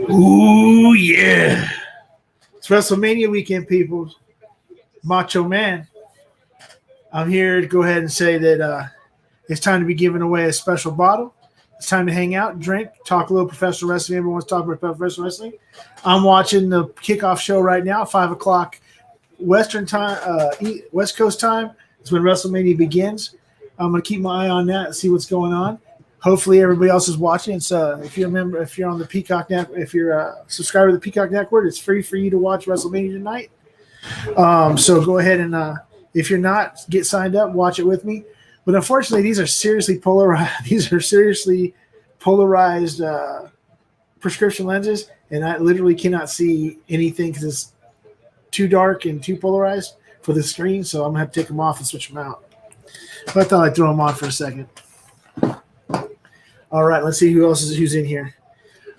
Ooh, yeah. It's WrestleMania weekend, people. Macho Man. I'm here to go ahead and say that it's time to be giving away a special bottle. It's time to hang out, drink, talk a little professional wrestling. Everyone wants to talk about professional wrestling. I'm watching the kickoff show right now, 5 o'clock Western time, West Coast time. It's when WrestleMania begins. I'm going to keep my eye on that and see what's going on. Hopefully everybody else is watching. So if you remember, if you're on the Peacock network, if you're a subscriber to the Peacock network, it's free for you to watch WrestleMania tonight. So go ahead and if you're not, get signed up, watch it with me. But unfortunately, these are seriously polarized. These are seriously polarized prescription lenses, and I literally cannot see anything because it's too dark and too polarized for the screen. So I'm gonna have to take them off and switch them out. But I thought I'd throw them on for a second. All right, let's see who's in here.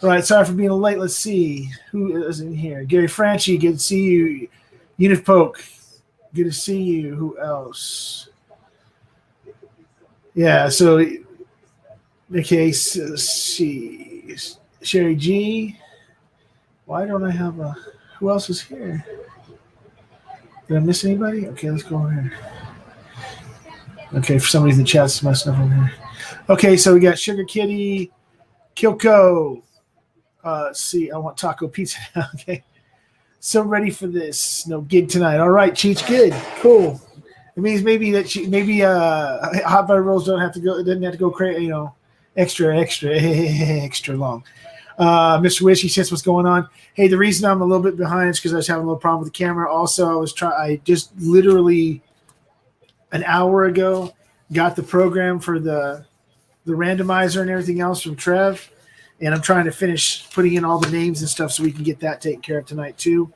All right, sorry for being late. Let's see who is in here. Gary Franchi, good to see you. Unif Poke, good to see you. Who else? Yeah, so okay, so see Sherry G. Why don't I have a? Who else is here? Did I miss anybody? Okay, let's go over here. Okay, for some reason the chat's messing up over here. Okay, so we got Sugar Kitty, Kyoko. Let's see, I want taco pizza now. Okay, so ready for this? No gig tonight. All right, Cheech, good, cool. It means maybe hot butter rolls don't have to go. It doesn't have to go crazy, extra long. Mr. Whiskey Shitz, what's going on? Hey, the reason I'm a little bit behind is because I was having a little problem with the camera. Also, I just literally an hour ago got the program for the randomizer and everything else from Trev, and I'm trying to finish putting in all the names and stuff so we can get that taken care of tonight too.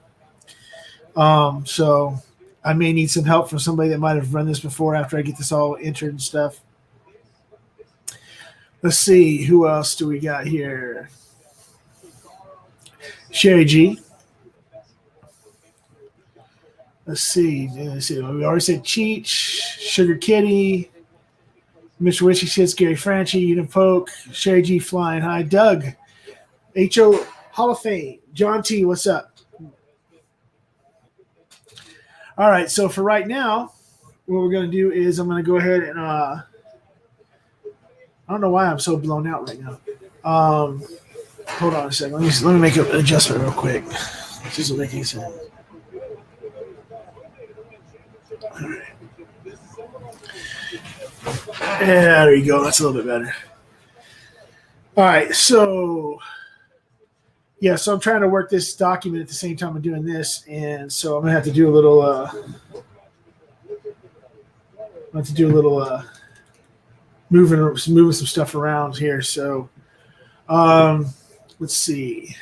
So I may need some help from somebody that might have run this before after I get this all entered and stuff. Let's see, who else do we got here? Sherry G. Let's see. We already said Cheech, Sugar Kitty, Mr. Whiskey Shitz, Gary Franchi, Unif Poke, Sherry G flying high, Doug, H.O. Hall of Fame, John T, what's up? All right, so for right now, what we're going to do is I'm going to go ahead and I don't know why I'm so blown out right now. Hold on a second. Let me make an adjustment real quick. This doesn't make any sense. All right. Yeah, there you go. That's a little bit better. All right, so yeah, so I'm trying to work this document at the same time I'm doing this, and so I'm gonna have to do a little. Moving some stuff around here. So, let's see.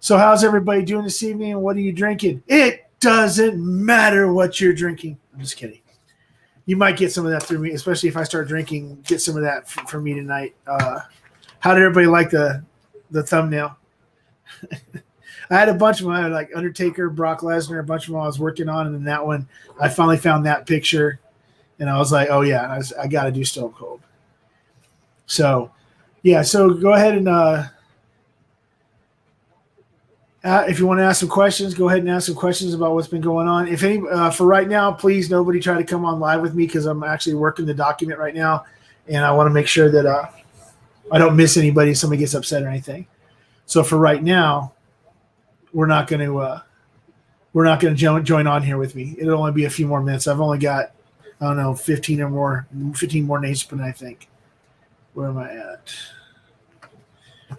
So, how's everybody doing this evening? And what are you drinking? It doesn't matter what you're drinking. I'm just kidding. You might get some of that through me, especially if I start drinking. Get some of that from me tonight. How did everybody like the thumbnail? I had a bunch of them. I had like Undertaker, Brock Lesnar, a bunch of them I was working on, and then that one I finally found that picture, and I was like, oh yeah, I got to do Stone Cold. So yeah, so go ahead and if you want to ask some questions, go ahead and ask some questions about what's been going on. If any, for right now, please nobody try to come on live with me because I'm actually working the document right now, and I want to make sure that I don't miss anybody if somebody gets upset or anything. So for right now, we're not going to join on here with me. It'll only be a few more minutes. I've only got, I don't know, 15 more names to put in, I think. Where am I at?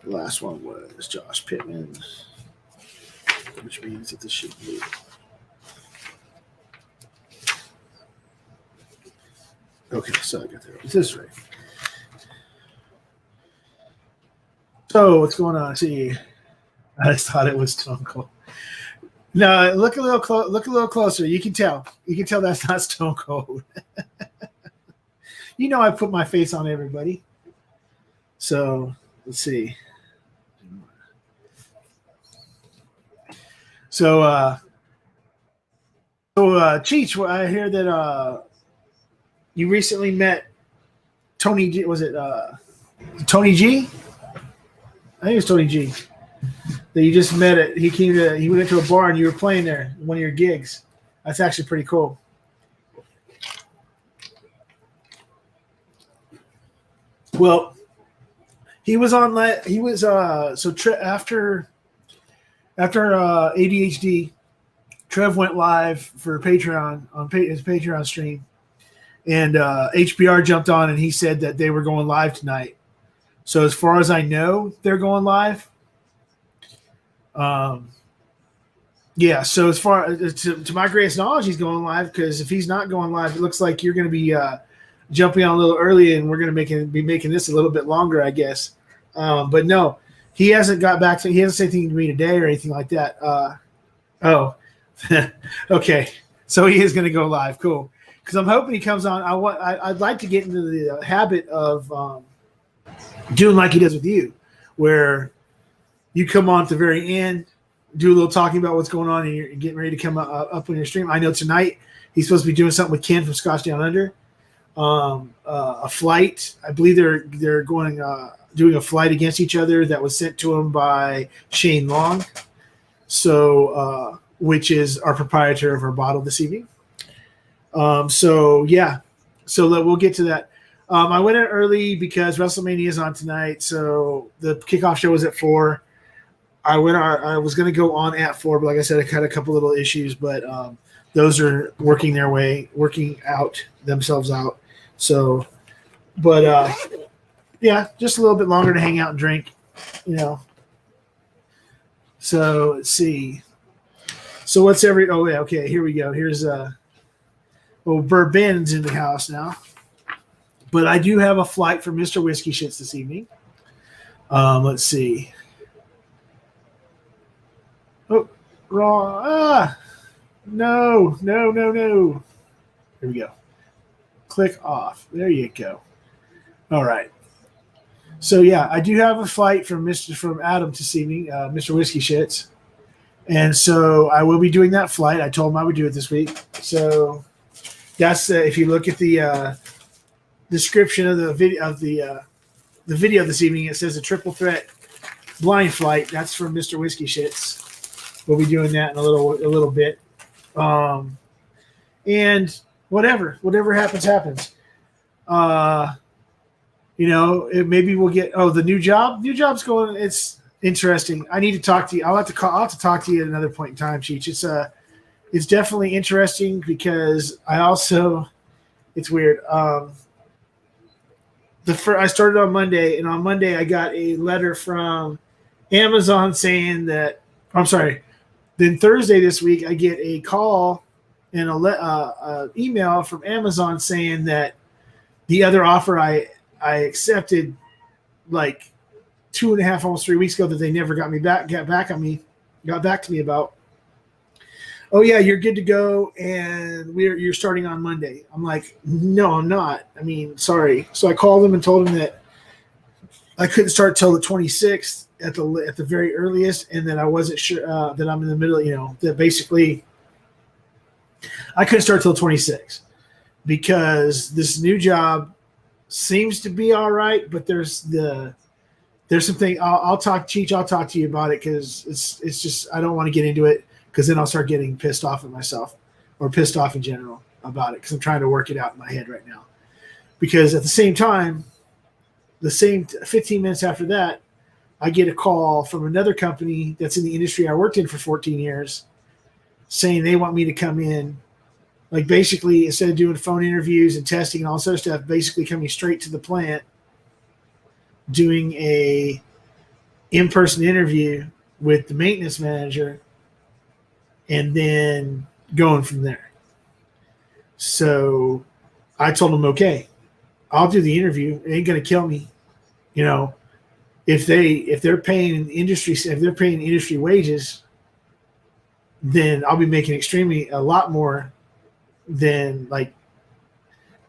The last one was Josh Pittman, which means that this should be. Okay, so I got that. Is this right? So what's going on? See, I just thought it was Stone Cold. No, look a little closer. You can tell. You can tell that's not Stone Cold. You know I put my face on everybody. So let's see. So Cheech, I hear that you recently met Tony G. Was it Tony G? I think it was Tony G. That you just met at. He went to a bar and you were playing there, one of your gigs. That's actually pretty cool. Well, he was on. He was so after ADHD, Trev went live for Patreon on his Patreon stream, and HBR jumped on and he said that they were going live tonight. So as far as I know, they're going live. Yeah. So as far to my greatest knowledge, he's going live, because if he's not going live, it looks like you're going to be jumping on a little early, and we're going to be making this a little bit longer, I guess. But no, he hasn't got back to. He hasn't said anything to me today or anything like that. Oh, okay. So he is going to go live. Cool. Because I'm hoping he comes on. I'd like to get into the habit of doing like he does with you, where you come on at the very end, do a little talking about what's going on, and you're getting ready to come up on your stream. I know tonight he's supposed to be doing something with Ken from Scotch Down Under. A flight. I believe they're going doing a flight against each other that was sent to him by Shane Long, so which is our proprietor of our bottle this evening. So yeah, so we'll get to that. I went in early because WrestleMania is on tonight, so the kickoff show was at 4. I was going to go on at 4, but like I said, I had a couple little issues, but those are working themselves out. So, but yeah, just a little bit longer to hang out and drink, you know. So let's see. So what's oh yeah, okay, here we go. Here's Bourbon's in the house now. But I do have a flight for Mr. Whiskey Shitz this evening. Let's see. Oh, wrong. No. Here we go. Click off. There you go. All right. So yeah, I do have a flight from Adam this evening, Mr. Whiskey Shitz, and so I will be doing that flight. I told him I would do it this week. So that's if you look at the description of the video this evening, it says a triple threat blind flight. That's from Mr. Whiskey Shitz. We'll be doing that in a little bit. And whatever happens. You know, maybe we'll get the new job. New job's going. It's interesting. I need to talk to you. I'll have to talk to you at another point in time, Cheech. It's definitely interesting because it's weird. I started on Monday, and on Monday I got a letter from Amazon saying that. I'm sorry. Then Thursday this week I get a call and a email from Amazon saying that the other offer I accepted like 2.5, almost 3 weeks ago, that they never got back to me about. Oh yeah, you're good to go, and you're starting on Monday. I'm like, no, I'm not. I mean, sorry. So I called them and told them that I couldn't start till the 26th at the very earliest, and that I wasn't sure that I'm in the middle. You know, that basically I couldn't start till 26 because this new job seems to be all right, but there's something. I'll talk to you about it, because it's just I don't want to get into it, because then I'll start getting pissed off at myself, or pissed off in general about it, because I'm trying to work it out in my head right now. Because at the same time, the same 15 minutes after that, I get a call from another company that's in the industry I worked in for 14 years, saying they want me to come in, like basically instead of doing phone interviews and testing and all this other stuff, basically coming straight to the plant, doing a in-person interview with the maintenance manager, and then going from there. So I told them, okay, I'll do the interview. It ain't going to kill me. You know, if they're paying industry wages, then I'll be making a lot more than like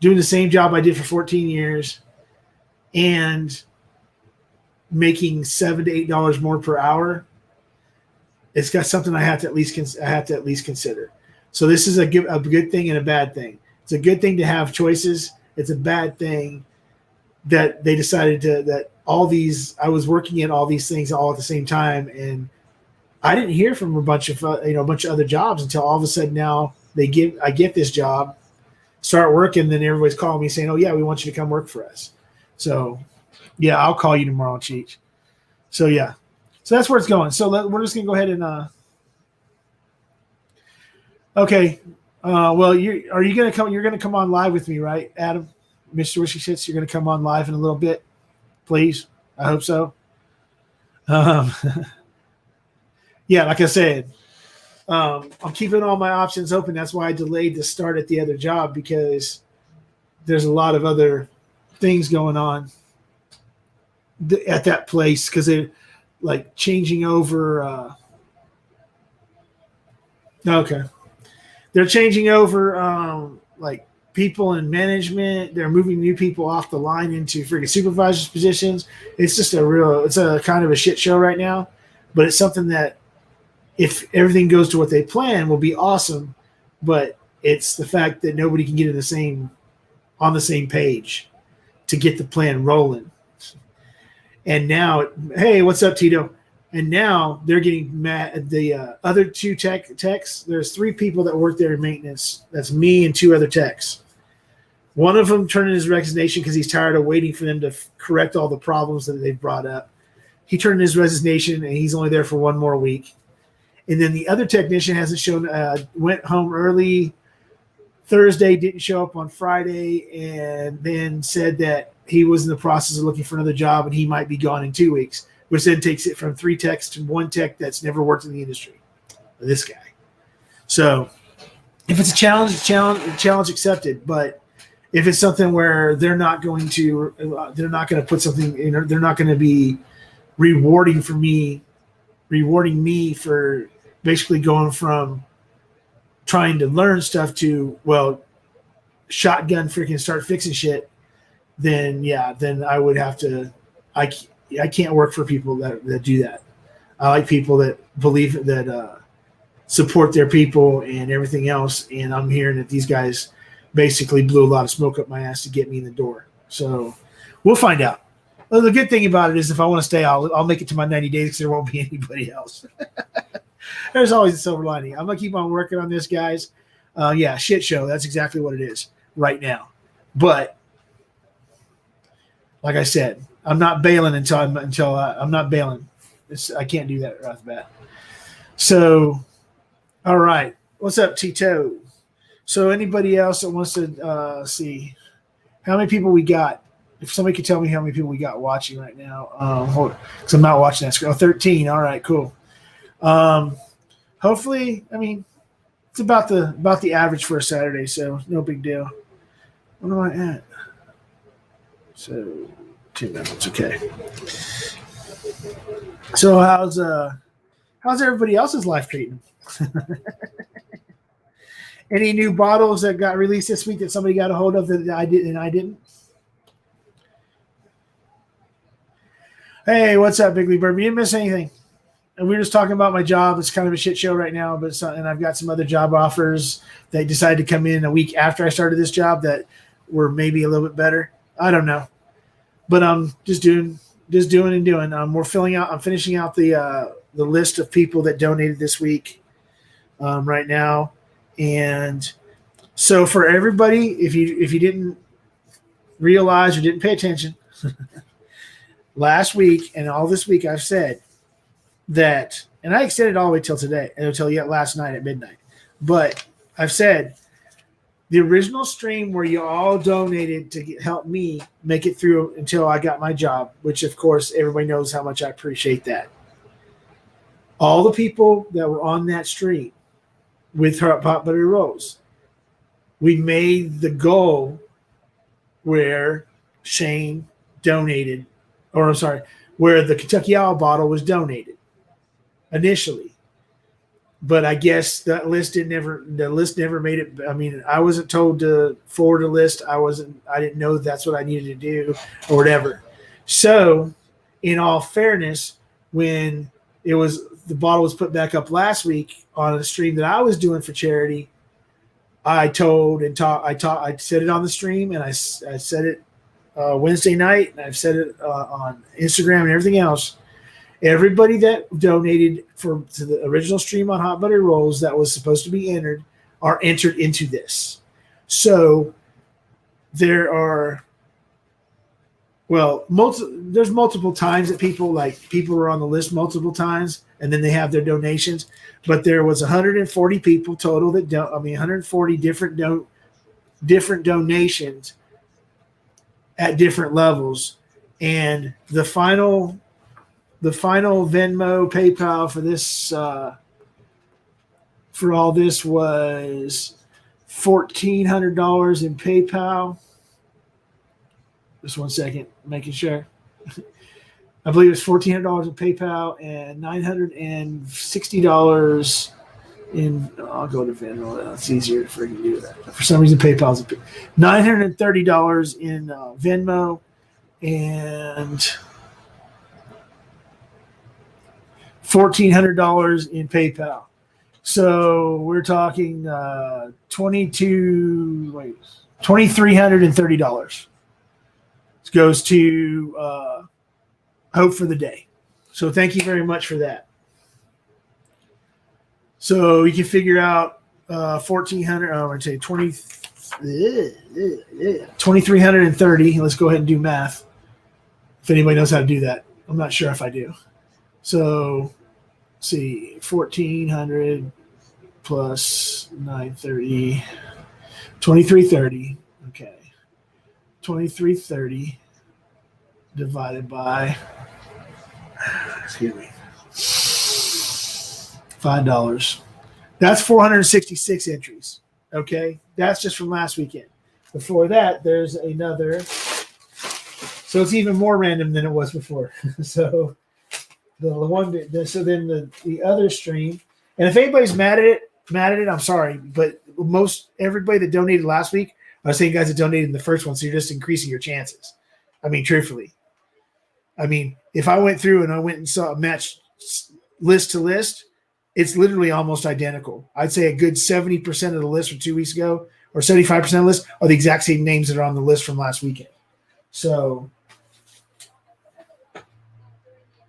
doing the same job I did for 14 years and making $7 to $8 more per hour. It's got something I have to at least consider. So this is a good thing and a bad thing. It's a good thing to have choices. It's a bad thing that they decided that I was working in all these things all at the same time, and I didn't hear from a bunch of other jobs until all of a sudden now I get this job, start working, then everybody's calling me saying, "Oh yeah, we want you to come work for us." So yeah, I'll call you tomorrow, Cheech. So yeah, so that's where it's going. So we're just gonna go ahead and okay. Well, are you gonna come? You're gonna come on live with me, right, Adam, Mr. Whiskey Shitz? You're gonna come on live in a little bit, please. I hope so. Yeah, like I said, I'm keeping all my options open. That's why I delayed the start at the other job, because there's a lot of other things going on at that place, because they're like changing over. Okay. They're changing over like people in management. They're moving new people off the line into freaking supervisors positions. It's just it's a kind of a shit show right now, but it's something that, if everything goes to what they plan, will be awesome. But it's the fact that nobody can get on the same page to get the plan rolling. And now, hey, what's up, Tito? And now they're getting mad. The other two techs, there's 3 people that work there in maintenance. That's me and 2 other techs. One of them turned in his resignation because he's tired of waiting for them to correct all the problems that they've brought up. He turned in his resignation, and he's only there for 1 more week. And then the other technician hasn't shown, went home early Thursday, didn't show up on Friday, and then said that he was in the process of looking for another job and he might be gone in 2 weeks, which then takes it from 3 techs to 1 tech that's never worked in the industry. This guy. So if it's a challenge accepted. But if it's something where they're not going to put something in, they're not going to be rewarding me for basically going from trying to learn stuff to, well, shotgun freaking start fixing shit, then I would have to, I can't work for people that do that. I like people that believe that support their people and everything else. And I'm hearing that these guys basically blew a lot of smoke up my ass to get me in the door. So we'll find out. Well, the good thing about it is, if I want to stay, I'll make it to my 90 days, because there won't be anybody else. There's always a silver lining. I'm going to keep on working on this, guys. Yeah, shit show. That's exactly what it is right now. But like I said, I'm not bailing until I'm not bailing. I can't do that right off the bat. So, all right. What's up, Tito? So anybody else that wants to see how many people we got? If somebody could tell me how many people we got watching right now. Hold on, because I'm not watching that screen. 13. All right, cool. Hopefully, I mean, it's about the average for a Saturday, so no big deal. What am I at? So 2 minutes, okay. So how's everybody else's life treating? Any new bottles that got released this week that somebody got a hold of that I didn't? Hey, what's up, Big Lee Bird? You didn't miss anything. And we were just talking about my job. It's kind of a shit show right now, and I've got some other job offers that decided to come in a week after I started this job that were maybe a little bit better. I don't know, but I'm just doing and doing. I'm finishing out the list of people that donated this week right now, and so for everybody, if you didn't realize or didn't pay attention. Last week and all this week, I've said that, and I extended all the way till today, until last night at midnight. But I've said the original stream where you all donated to help me make it through until I got my job, which of course everybody knows how much I appreciate that. All the people that were on that stream with Hot Buttery Rolls, we made the goal where Shane donated. Or I'm sorry, where the Kentucky Owl bottle was donated initially, but I guess that list never made it. I mean, I wasn't told to forward a list. I didn't know that's what I needed to do or whatever. So, in all fairness, when the bottle was put back up last week on a stream that I was doing for charity, I said it on the stream, and I said it Wednesday night, and I've said it on Instagram and everything else. Everybody that donated to the original stream on Hot Butter Rolls that was supposed to be entered are entered into this. So there are, well, there's multiple times that people are on the list multiple times, and then they have their donations. But there was 140 people total 140 different donations at different levels, and the final Venmo PayPal for this for all this was $1,400 in PayPal. Just 1 second, making sure. I believe it's $1,400 in PayPal and $960 in. I'll go to Venmo. It's easier for you to do that. For some reason, PayPal's $930 in Venmo and $1,400 in PayPal. So we're talking $2,330. This goes to Hope for the Day. So thank you very much for that. So you can figure out 1,400. I'd say 2,330. Let's go ahead and do math. If anybody knows how to do that, I'm not sure if I do. So let's see, 1,400 plus 930, 2,330. Okay, 2,330 divided by, excuse me, $5. That's 466 entries. Okay, that's just from last weekend. Before that, there's another. So it's even more random than it was before. So the other stream, and if anybody's mad at it, I'm sorry, but everybody that donated last week, I was saying guys that donated in the first one, so you're just increasing your chances. I mean, truthfully. I mean, if I went through and I went and saw a match list to list, it's literally almost identical. I'd say a good 70% of the list from 2 weeks ago or 75% of the list are the exact same names that are on the list from last weekend. So,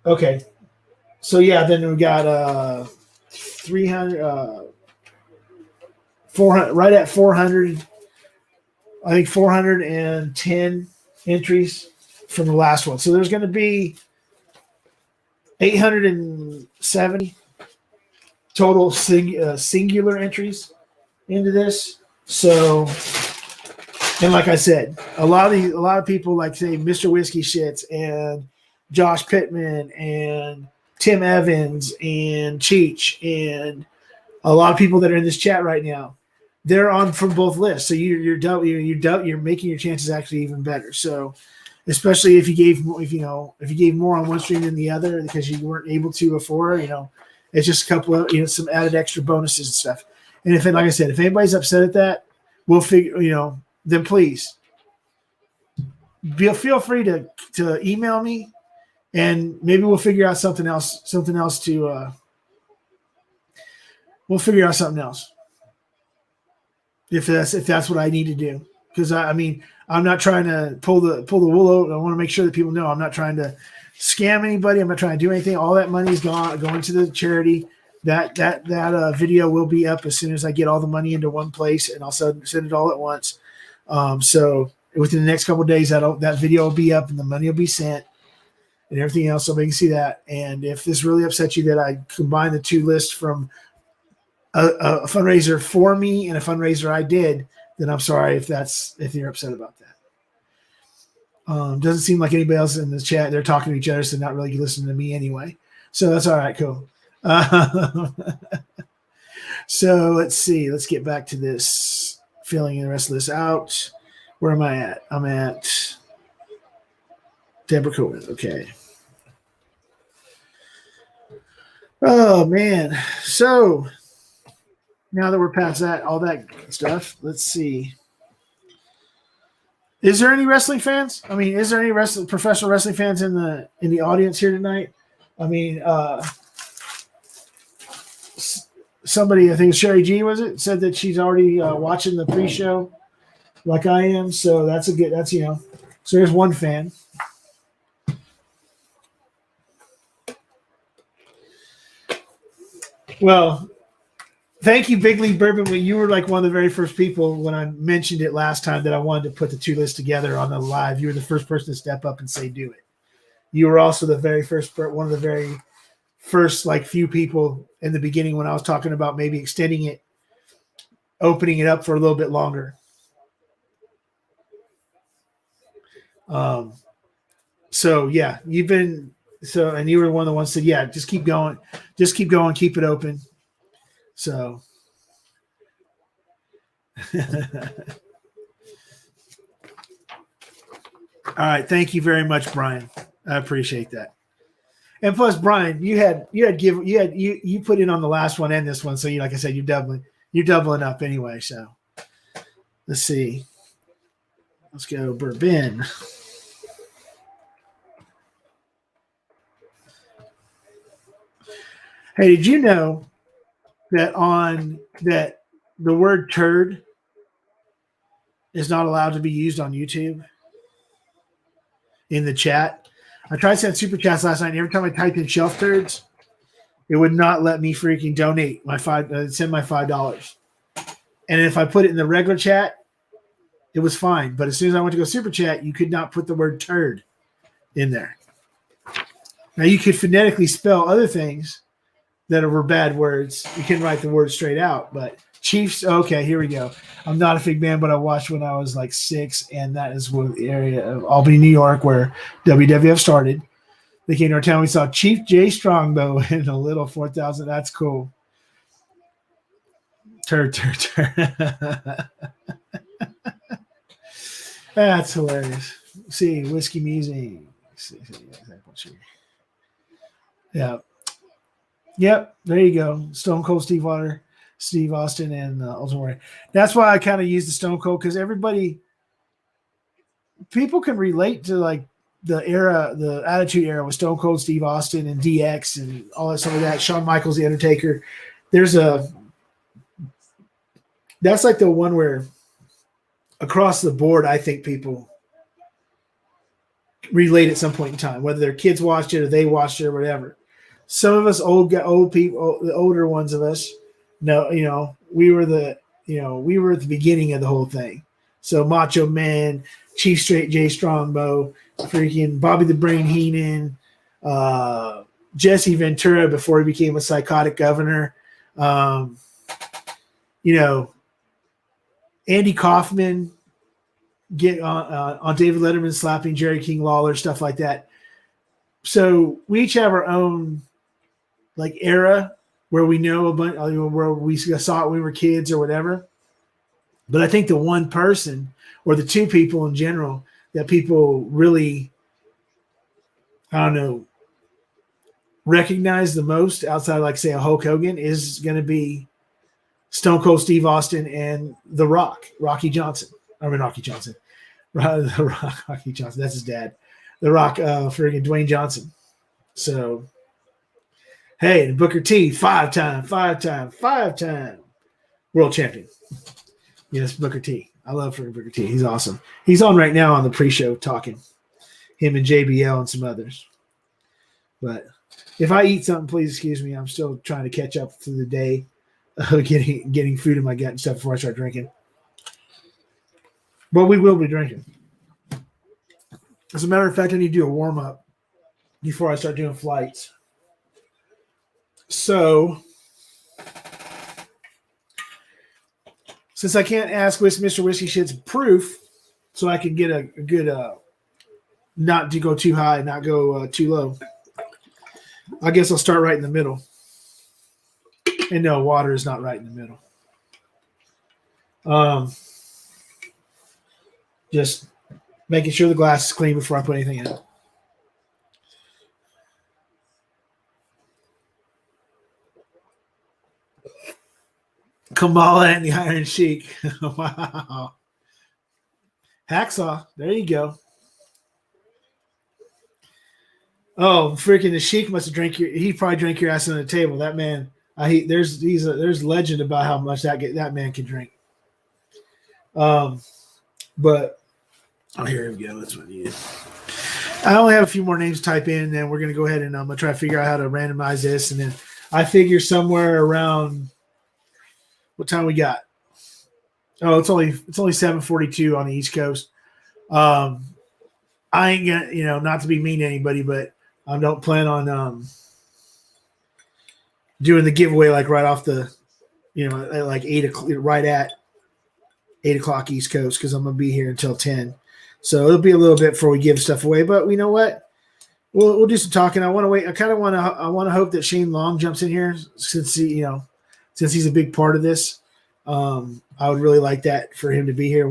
okay. So, yeah, then we got 300, 400, right at 400, I think 410 entries from the last one. So there's going to be 870 total singular entries into this. So, and like I said, a lot of people like say Mr. Whiskey Shitz and Josh Pittman and Tim Evans and Cheech and a lot of people that are in this chat right now. They're on from both lists, so you're making your chances actually even better. So, especially if you gave more on one stream than the other because you weren't able to afford, it's just a couple of some added extra bonuses and stuff. And like I said, if anybody's upset at that, we'll figure then please feel free to email me, and maybe we'll figure out something else to we'll figure out something else. If that's what I need to do, because I'm not trying to pull the wool over. I want to make sure that people know I'm not trying to scam anybody. I'm not trying to do anything. All that money is going to the charity. That video will be up as soon as I get all the money into one place, and I'll send it all at once. So within the next couple of days, that video will be up and the money will be sent and everything else, so they can see that. And if this really upsets you that I combine the two lists from a fundraiser for me and a fundraiser I did, then I'm sorry if you're upset about that. Doesn't seem like anybody else in the chat, they're talking to each other, so not really listening to me anyway. So that's all right, cool. So let's see. Let's get back to this, filling the rest of this out. Where am I at? I'm at Deborah Cohen. Okay. Oh, man. So now that we're past that, all that stuff, let's see. Is there any wrestling fans? Is there any professional wrestling fans in the audience here tonight? Somebody, I think Sherry G, was it, said that she's already watching the pre-show like I am. So that's So there's one fan. Well, thank you, Big League Bourbon. You were like one of the very first people when I mentioned it last time that I wanted to put the two lists together on the live. You were the first person to step up and say, do it. You were also the very first, one of the very first, like, few people in the beginning when I was talking about maybe extending it, opening it up for a little bit longer. So yeah, you've been, and you were one of the ones that said, yeah, just keep going, keep it open. So all right, thank you very much, Brian. I appreciate that. And plus, Brian, you put in on the last one and this one, so like I said, you're doubling up anyway. So let's see. Let's go bourbon. Hey, did you know that the word turd is not allowed to be used on YouTube in the chat? I tried sending super chats last night, and every time I typed in shelf turds, it would not let me freaking donate send my $5. And if I put it in the regular chat, it was fine. But as soon as I went to go super chat, you could not put the word turd in there. Now you could phonetically spell other things that were bad words. You can write the word straight out, but Chiefs. Okay, here we go. I'm not a big fan, but I watched when I was like 6, and that is one area of Albany, New York, where WWF started. They came to our town. We saw Chief Jay Strongbow in a little 4,000. That's cool. Turd. That's hilarious. See, whiskey music. Yeah. Yep, there you go. Stone Cold Steve Austin, and Ultimate Warrior. That's why I kind of use the Stone Cold, because people can relate to like the Attitude Era with Stone Cold Steve Austin and DX and all that stuff like that. Shawn Michaels, The Undertaker. That's like the one where across the board, I think people relate at some point in time, whether their kids watched it or they watched it or whatever. Some of us old people, the older ones of us, we were at the beginning of the whole thing. So Macho Man, Chief Straight Jay Strongbow, freaking Bobby the Brain Heenan, Jesse Ventura before he became a psychotic governor. Andy Kaufman get on David Letterman slapping Jerry King Lawler, stuff like that. So we each have our own like era where we know a bunch, where we saw it when we were kids or whatever. But I think the one person or the two people in general that people really, recognize the most outside, like say a Hulk Hogan, is going to be Stone Cold Steve Austin and The Rock, Rocky Johnson. Rocky Johnson. Rocky Johnson. That's his dad. The Rock, friggin' Dwayne Johnson. So, hey, Booker T, five-time world champion. Yes, Booker T. I love friggin' Booker T. He's awesome. He's on right now on the pre-show talking. Him and JBL and some others. But if I eat something, please excuse me. I'm still trying to catch up through the day, getting food in my gut and stuff before I start drinking. But we will be drinking. As a matter of fact, I need to do a warm-up before I start doing flights. So, since I can't ask Mr. Whiskey Shitz proof, so I can get a good, not to go too high, not go too low, I guess I'll start right in the middle. And no, water is not right in the middle. Just making sure the glass is clean before I put anything in it. Kamala and the Iron Sheik. Wow. Hacksaw. There you go. Oh, freaking the Sheik must have he probably drank your ass on the table. That man, there's legend about how much that man can drink. But Oh, here we go. That's what I need. I only have a few more names to type in, and then we're going to go ahead and I'm going to try to figure out how to randomize this. And then I figure somewhere around what time we got. Oh, it's only 7:42 on the East Coast. I ain't gonna, not to be mean to anybody, but I don't plan on doing the giveaway like right off the, at like 8:00, right at 8:00 East Coast, because I'm gonna be here until 10. So it'll be a little bit before we give stuff away. But you know what? We'll do some talking. I want to wait. I want to hope that Shane Long jumps in here since he's a big part of this. I would really like that for him to be here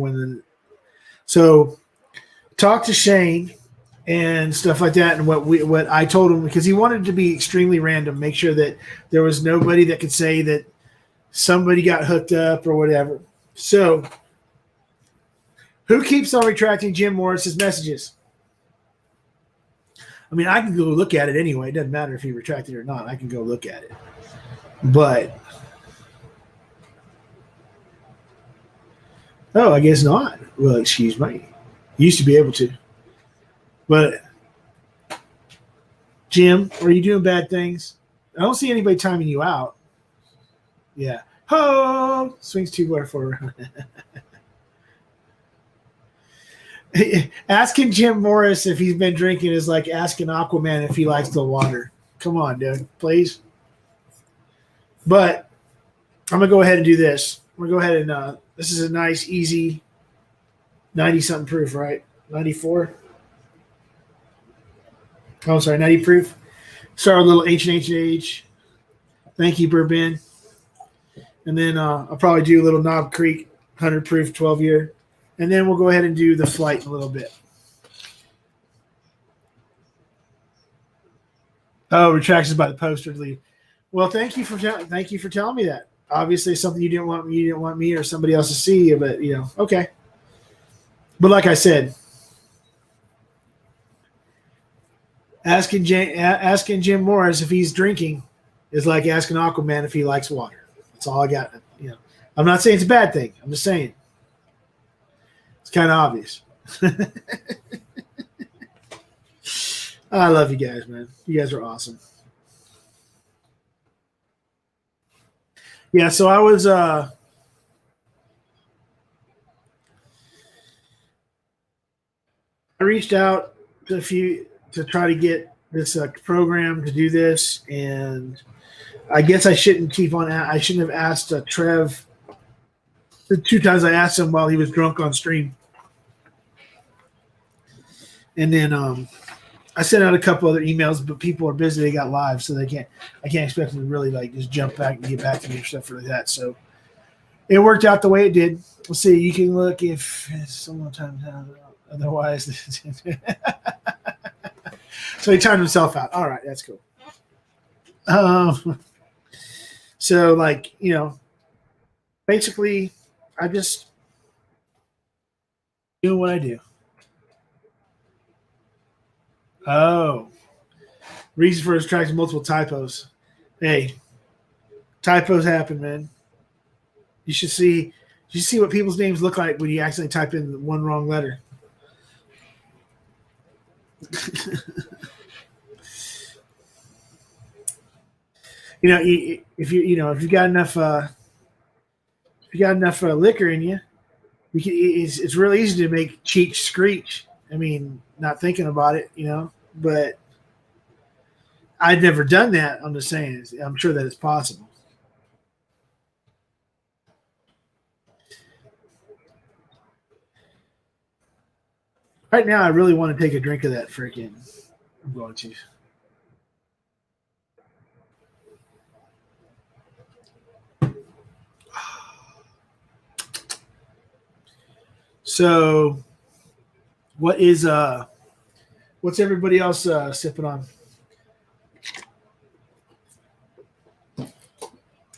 so talk to Shane and stuff like that, and what I told him, because he wanted it to be extremely random. Make sure that there was nobody that could say that somebody got hooked up or whatever. So, who keeps on retracting Jim Morris's messages? I mean, I can go look at it anyway. It doesn't matter if he retracted it or not. I can go look at it. But, oh, I guess not. Well, excuse me. Used to be able to. But, Jim, are you doing bad things? I don't see anybody timing you out. Yeah. Ho! Swings 2x4. Asking Jim Morris if he's been drinking is like asking Aquaman if he likes the water. Come on, dude, please. But I'm going to go ahead and do this. I'm going to go ahead and this is a nice, easy 90-something proof, right? 94? Oh, sorry, 90 proof. Start with a little ancient age. Thank you, Bourbon. And then I'll probably do a little Knob Creek 100 proof 12-year. And then we'll go ahead and do the flight in a little bit. Oh, retractions by the poster lead. Well, thank you for telling me that. Obviously, it's something you didn't want me or somebody else to see, but okay. But like I said, asking Jim Morris if he's drinking is like asking Aquaman if he likes water. That's all I got. I'm not saying it's a bad thing. I'm just saying it's kind of obvious. I love you guys, man. You guys are awesome. Yeah, so I was I reached out to a few to try to get this program to do this, and I guess I shouldn't have asked Trev the 2 times I asked him while he was drunk on stream. And then I sent out a couple other emails, but people are busy. They got live, so I can't expect them to really just jump back and get back to me or stuff like that. So it worked out the way it did. We'll see. You can look if someone times out. Otherwise, so he timed himself out. All right, that's cool. So basically, I'm just doing what I do. Oh, reason for extracting multiple typos. Hey, typos happen, man. You should see what people's names look like when you accidentally type in one wrong letter. If you've got enough liquor in you, it's really easy to make Cheech screech. I mean, not thinking about it, but I'd never done that. I'm just saying, I'm sure that it's possible. Right now, I really want to take a drink of that freaking. I'm going to. So, what's everybody else sipping on?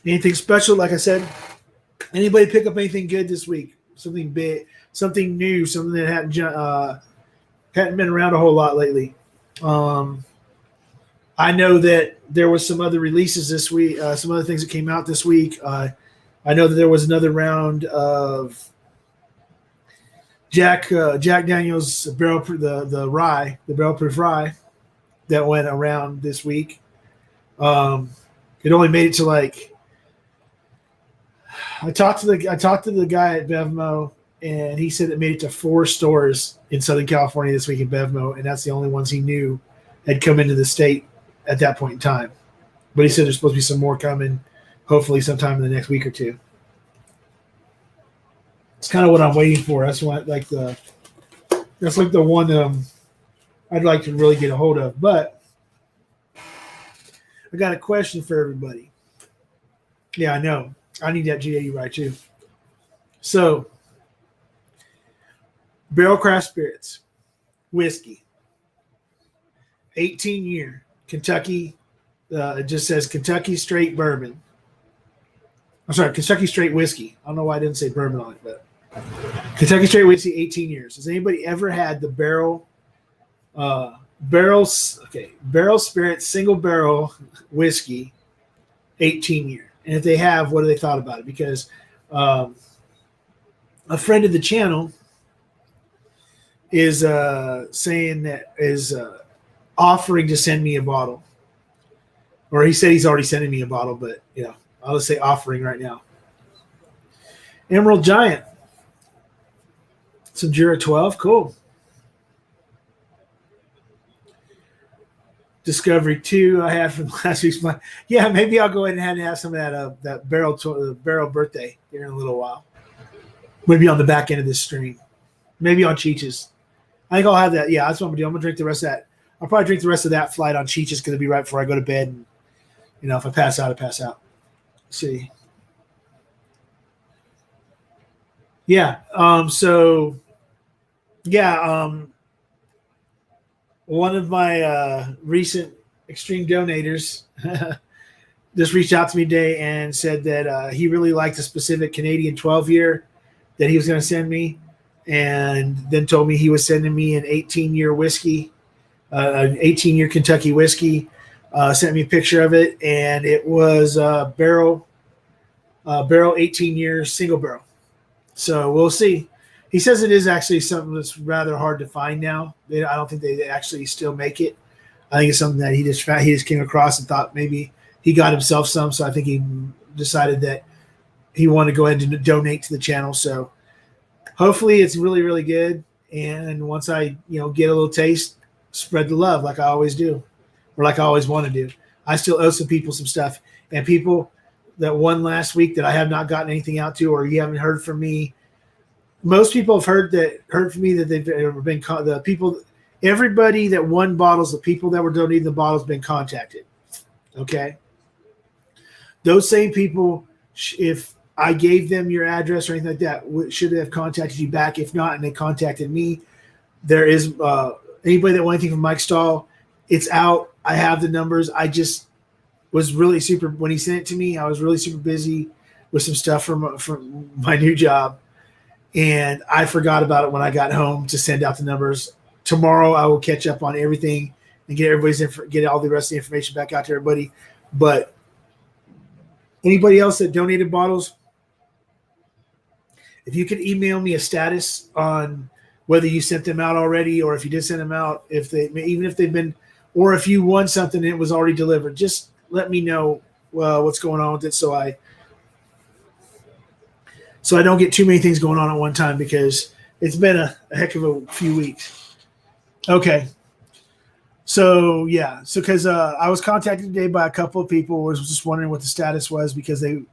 Anything special? Like I said, anybody pick up anything good this week? Something big, something new, something that hadn't been around a whole lot lately. I know that there was some other releases this week, some other things that came out this week. I know that there was another round of Jack Daniels barrel the barrel proof rye that went around this week. It only made it to like I talked to the guy at Bevmo, and he said it made it to 4 stores in Southern California this week in Bevmo, and that's the only ones he knew had come into the state at that point in time. But he said there's supposed to be some more coming, hopefully sometime in the next week or two. It's kind of what I'm waiting for. That's what that's like the one that I'd like to really get a hold of. But I got a question for everybody. Yeah, I know. I need that GAU right too. So, Barrel Craft Spirits, whiskey, 18-year Kentucky. It just says Kentucky Straight Bourbon. I'm sorry, Kentucky Straight Whiskey. I don't know why I didn't say bourbon on it, but Kentucky Straight Whiskey, 18 years. Has anybody ever had the Barrel Spirit single barrel whiskey, 18-year? And if they have, what do they thought about it? Because a friend of the channel is saying that is offering to send me a bottle. Or he said he's already sending me a bottle, but yeah, I'll just say offering right now. Emerald Giant. Some Jura 12. Cool. Discovery 2 I had from last week's month. Yeah, maybe I'll go ahead and have some of that barrel birthday here in a little while. Maybe on the back end of this stream. Maybe on Cheech's. I think I'll have that. Yeah, that's what I'm going to do. I'm going to drink the rest of that. I'll probably drink the rest of that flight on Cheech's because it'll be right before I go to bed. And, if I pass out, I pass out. Let's see. Yeah. One of my recent extreme donators just reached out to me today and said that he really liked a specific Canadian 12-year that he was going to send me, and then told me he was sending me an 18-year whiskey, an 18-year Kentucky whiskey. Sent me a picture of it, and it was barrel 18-year single barrel. So we'll see. He says it is actually something that's rather hard to find now. I don't think they actually still make it. I think it's something that he just came across and thought maybe he got himself some. So I think he decided that he wanted to go ahead and donate to the channel. So hopefully it's really, really good. And once I get a little taste, spread the love like I always do, or like I always want to do. I still owe some people some stuff, and people that won last week that I have not gotten anything out to, or you haven't heard from me. Most people have heard from me that they've been the people. Everybody that won bottles, the people that were donating the bottles, been contacted. Okay, those same people, if I gave them your address or anything like that, should have contacted you back. If not, and they contacted me, there is anybody that won anything from Mike Stahl, it's out. I have the numbers. I just was really super when he sent it to me. I was really super busy with some stuff from my new job, and I forgot about it when I got home to send out the numbers. Tomorrow I will catch up on everything and get all the rest of the information back out to everybody. But anybody else that donated bottles, if you could email me a status on whether you sent them out already, or if you did send them out, even if they've been, or if you won something and it was already delivered, just let me know what's going on with it, so I don't get too many things going on at one time, because it's been a heck of a few weeks. Okay. So yeah, because I was contacted today by a couple of people who was just wondering what the status was, because they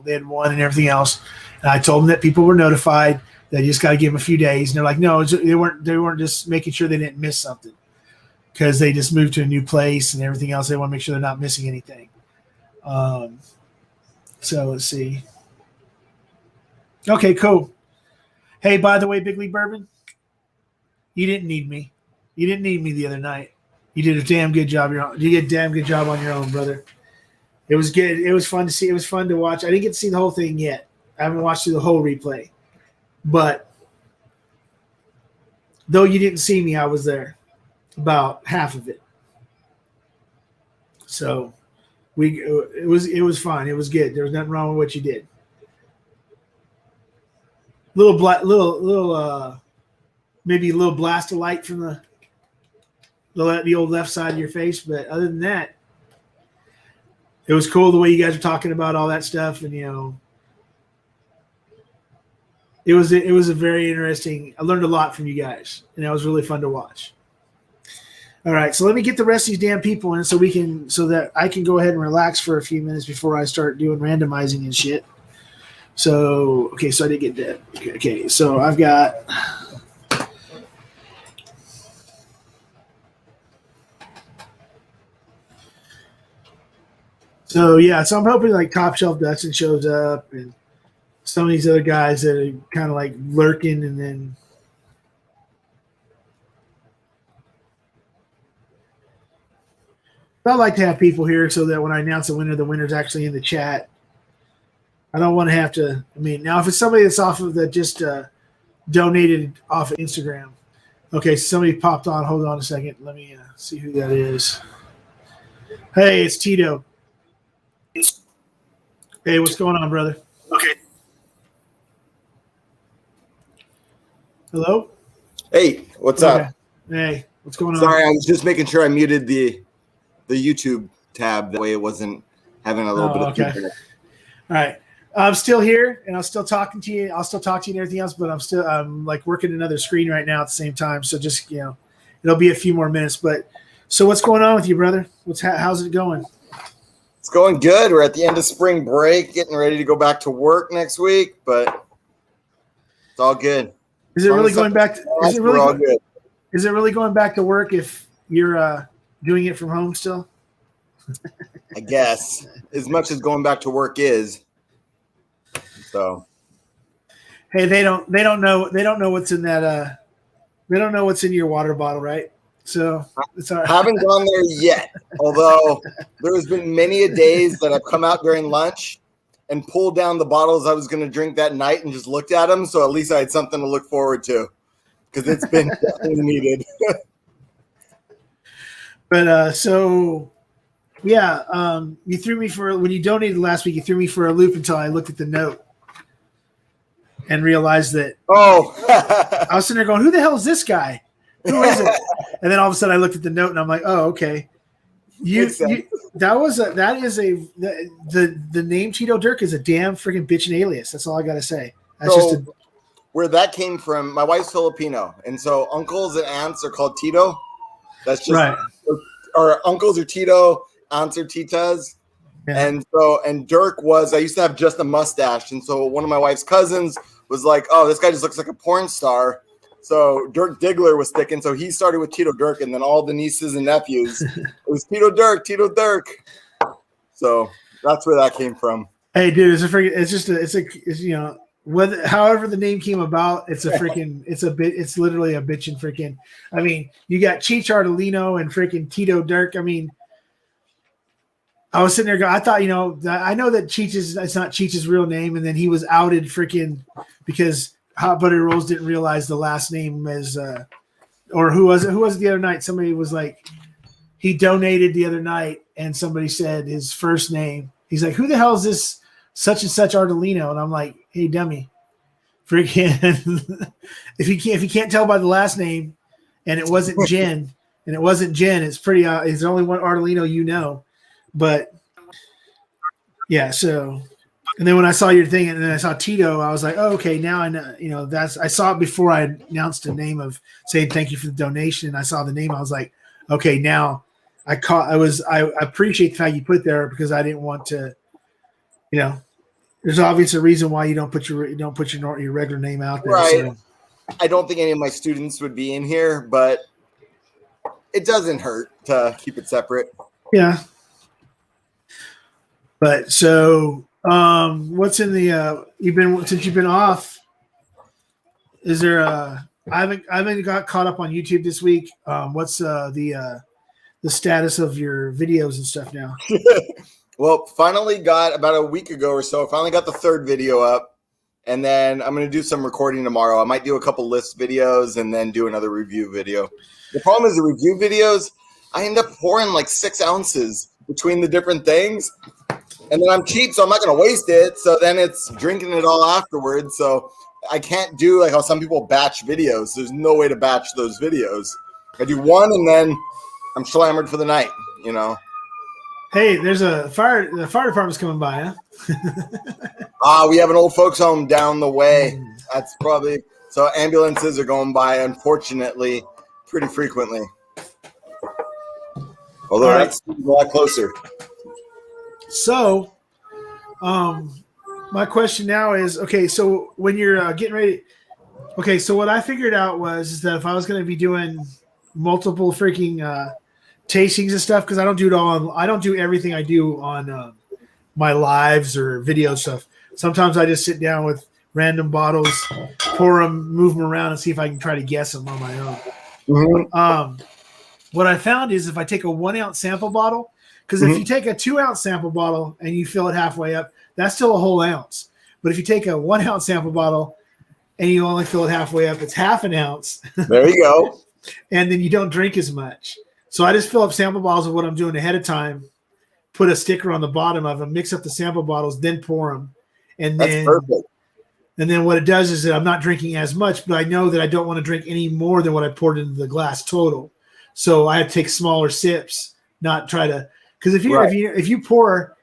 had won and everything else, and I told them that people were notified. They just got to give them a few days, and they're like, no, they weren't just making sure they didn't miss something, because they just moved to a new place and everything else. They want to make sure they're not missing anything. So let's see. Okay, cool. Hey, by the way, Big League Bourbon, you didn't need me. You didn't need me the other night. You did a damn good job. You did a damn good job on your own, brother. It was good. It was fun to see. It was fun to watch. I didn't get to see the whole thing yet. I haven't watched through the whole replay. But though you didn't see me, I was there about half of it. So it was fine. It was good. There was nothing wrong with what you did. Little maybe a little blast of light from the old left side of your face. But other than that, it was cool the way you guys were talking about all that stuff. And, it was a very interesting. I learned a lot from you guys, and it was really fun to watch. All right, so let me get the rest of these damn people in so that I can go ahead and relax for a few minutes before I start doing randomizing and shit. So, okay, so I did get that. Okay, so I've got so I'm hoping like Top Shelf Dustin shows up and some of these other guys that are kind of like lurking, and then I like to have people here so that when I announce the winner's actually in the chat. I don't want to have to. I mean, now if it's somebody that's off of that just donated off of Instagram. Okay, somebody popped on. Hold on a second. Let me see who that is. Hey, it's Tito. Hey, what's going on, brother? Okay. Hello? Hey, what's up? Hey, what's going on? Sorry, I was just making sure I muted the YouTube tab. That way it wasn't having a little bit of feedback. All right. I'm still here, and I'm still talking to you. I'll still talk to you and everything else, but I'm like working another screen right now at the same time. So just, it'll be a few more minutes. But so what's going on with you, brother? How's it going? It's going good. We're at the end of spring break, getting ready to go back to work next week, but it's all good. Is it really going back? Is it really going back to work if you're doing it from home still? I guess as much as going back to work is. So, hey, they don't know what's in that. They don't know what's in your water bottle, right? So it's all right. Haven't gone there yet. Although there has been many a days that I've come out during lunch and pulled down the bottles I was going to drink that night and just looked at them. So at least I had something to look forward to because it's been definitely needed. But you threw me when you donated last week. You threw me for a loop until I looked at the note and realized that. Oh, I was sitting there going, "Who the hell is this guy? Who is it?" And then all of a sudden, I looked at the note and I'm like, "Oh, okay." The name Tito Dirk is a damn freaking bitch and alias. That's all I gotta say. That's where that came from. My wife's Filipino, and so uncles and aunts are called Tito. That's just right. Or uncles are Tito, aunts are Titas. Yeah. And Dirk I used to have just a mustache. And so one of my wife's cousins was like, "Oh, this guy just looks like a porn star." So Dirk Diggler was sticking. So he started with Tito Dirk, and then all the nieces and nephews, it was Tito Dirk. So that's where that came from. Hey, dude, however the name came about, it's literally a bitch and freaking. I mean, you got Cheech Ardolino and freaking Tito Dirk. I mean, I was sitting there going, I thought, I know that it's not Cheech's real name, and then he was outed freaking because Hot Butter Rolls didn't realize the last name as or who was it? Who was it the other night? Somebody was like, he donated the other night, and somebody said his first name. He's like, "Who the hell is this such and such Ardolino?" And I'm like, "Hey, dummy, freaking if you can't tell by the last name, and it wasn't Jen, it's pretty. It's only one Ardolino, But yeah, so and then when I saw your thing and then I saw Tito, I was like, "Oh, okay, now I know." I saw it before I announced the name of saying thank you for the donation. And I saw the name, I was like, "Okay, now I appreciate the fact you put it there because I didn't want to, there's obviously a reason why you don't put your regular name out there." Right. So. I don't think any of my students would be in here, but it doesn't hurt to keep it separate. Yeah. But so, what's in the since you've been off? Is there I haven't got caught up on YouTube this week. What's the status of your videos and stuff now? Well, finally got about a week ago or so. Finally got the third video up, and then I'm going to do some recording tomorrow. I might do a couple list videos and then do another review video. The problem is the review videos, I end up pouring like 6 ounces between the different things. And then I'm cheap, so I'm not going to waste it. So then it's drinking it all afterwards. So I can't do like how some people batch videos. There's no way to batch those videos. I do one, and then I'm slammered for the night, you know. Hey, there's the fire department's coming by, huh? We have an old folks home down the way. That's probably so ambulances are going by, unfortunately, pretty frequently. Although that's a lot closer. So, my question now is, okay, so when you're getting ready, okay, so what I figured out is that if I was going to be doing multiple freaking tastings and stuff, because I don't do it all I don't do everything I do on my lives or video stuff. Sometimes I just sit down with random bottles, pour them, move them around, and see if I can try to guess them on my own. Mm-hmm. What I found is if I take a 1 ounce sample bottle, because if you take a 2 ounce sample bottle and you fill it halfway up, that's still a whole ounce. But if you take a 1 ounce sample bottle and you only fill it halfway up, it's half an ounce. There you go. And then you don't drink as much. So I just fill up sample bottles of what I'm doing ahead of time, put a sticker on the bottom of them, mix up the sample bottles, then pour them. And that's perfect. And then what it does is that I'm not drinking as much, but I know that I don't want to drink any more than what I poured into the glass total. So I have to take smaller sips, not try to. Because if you pour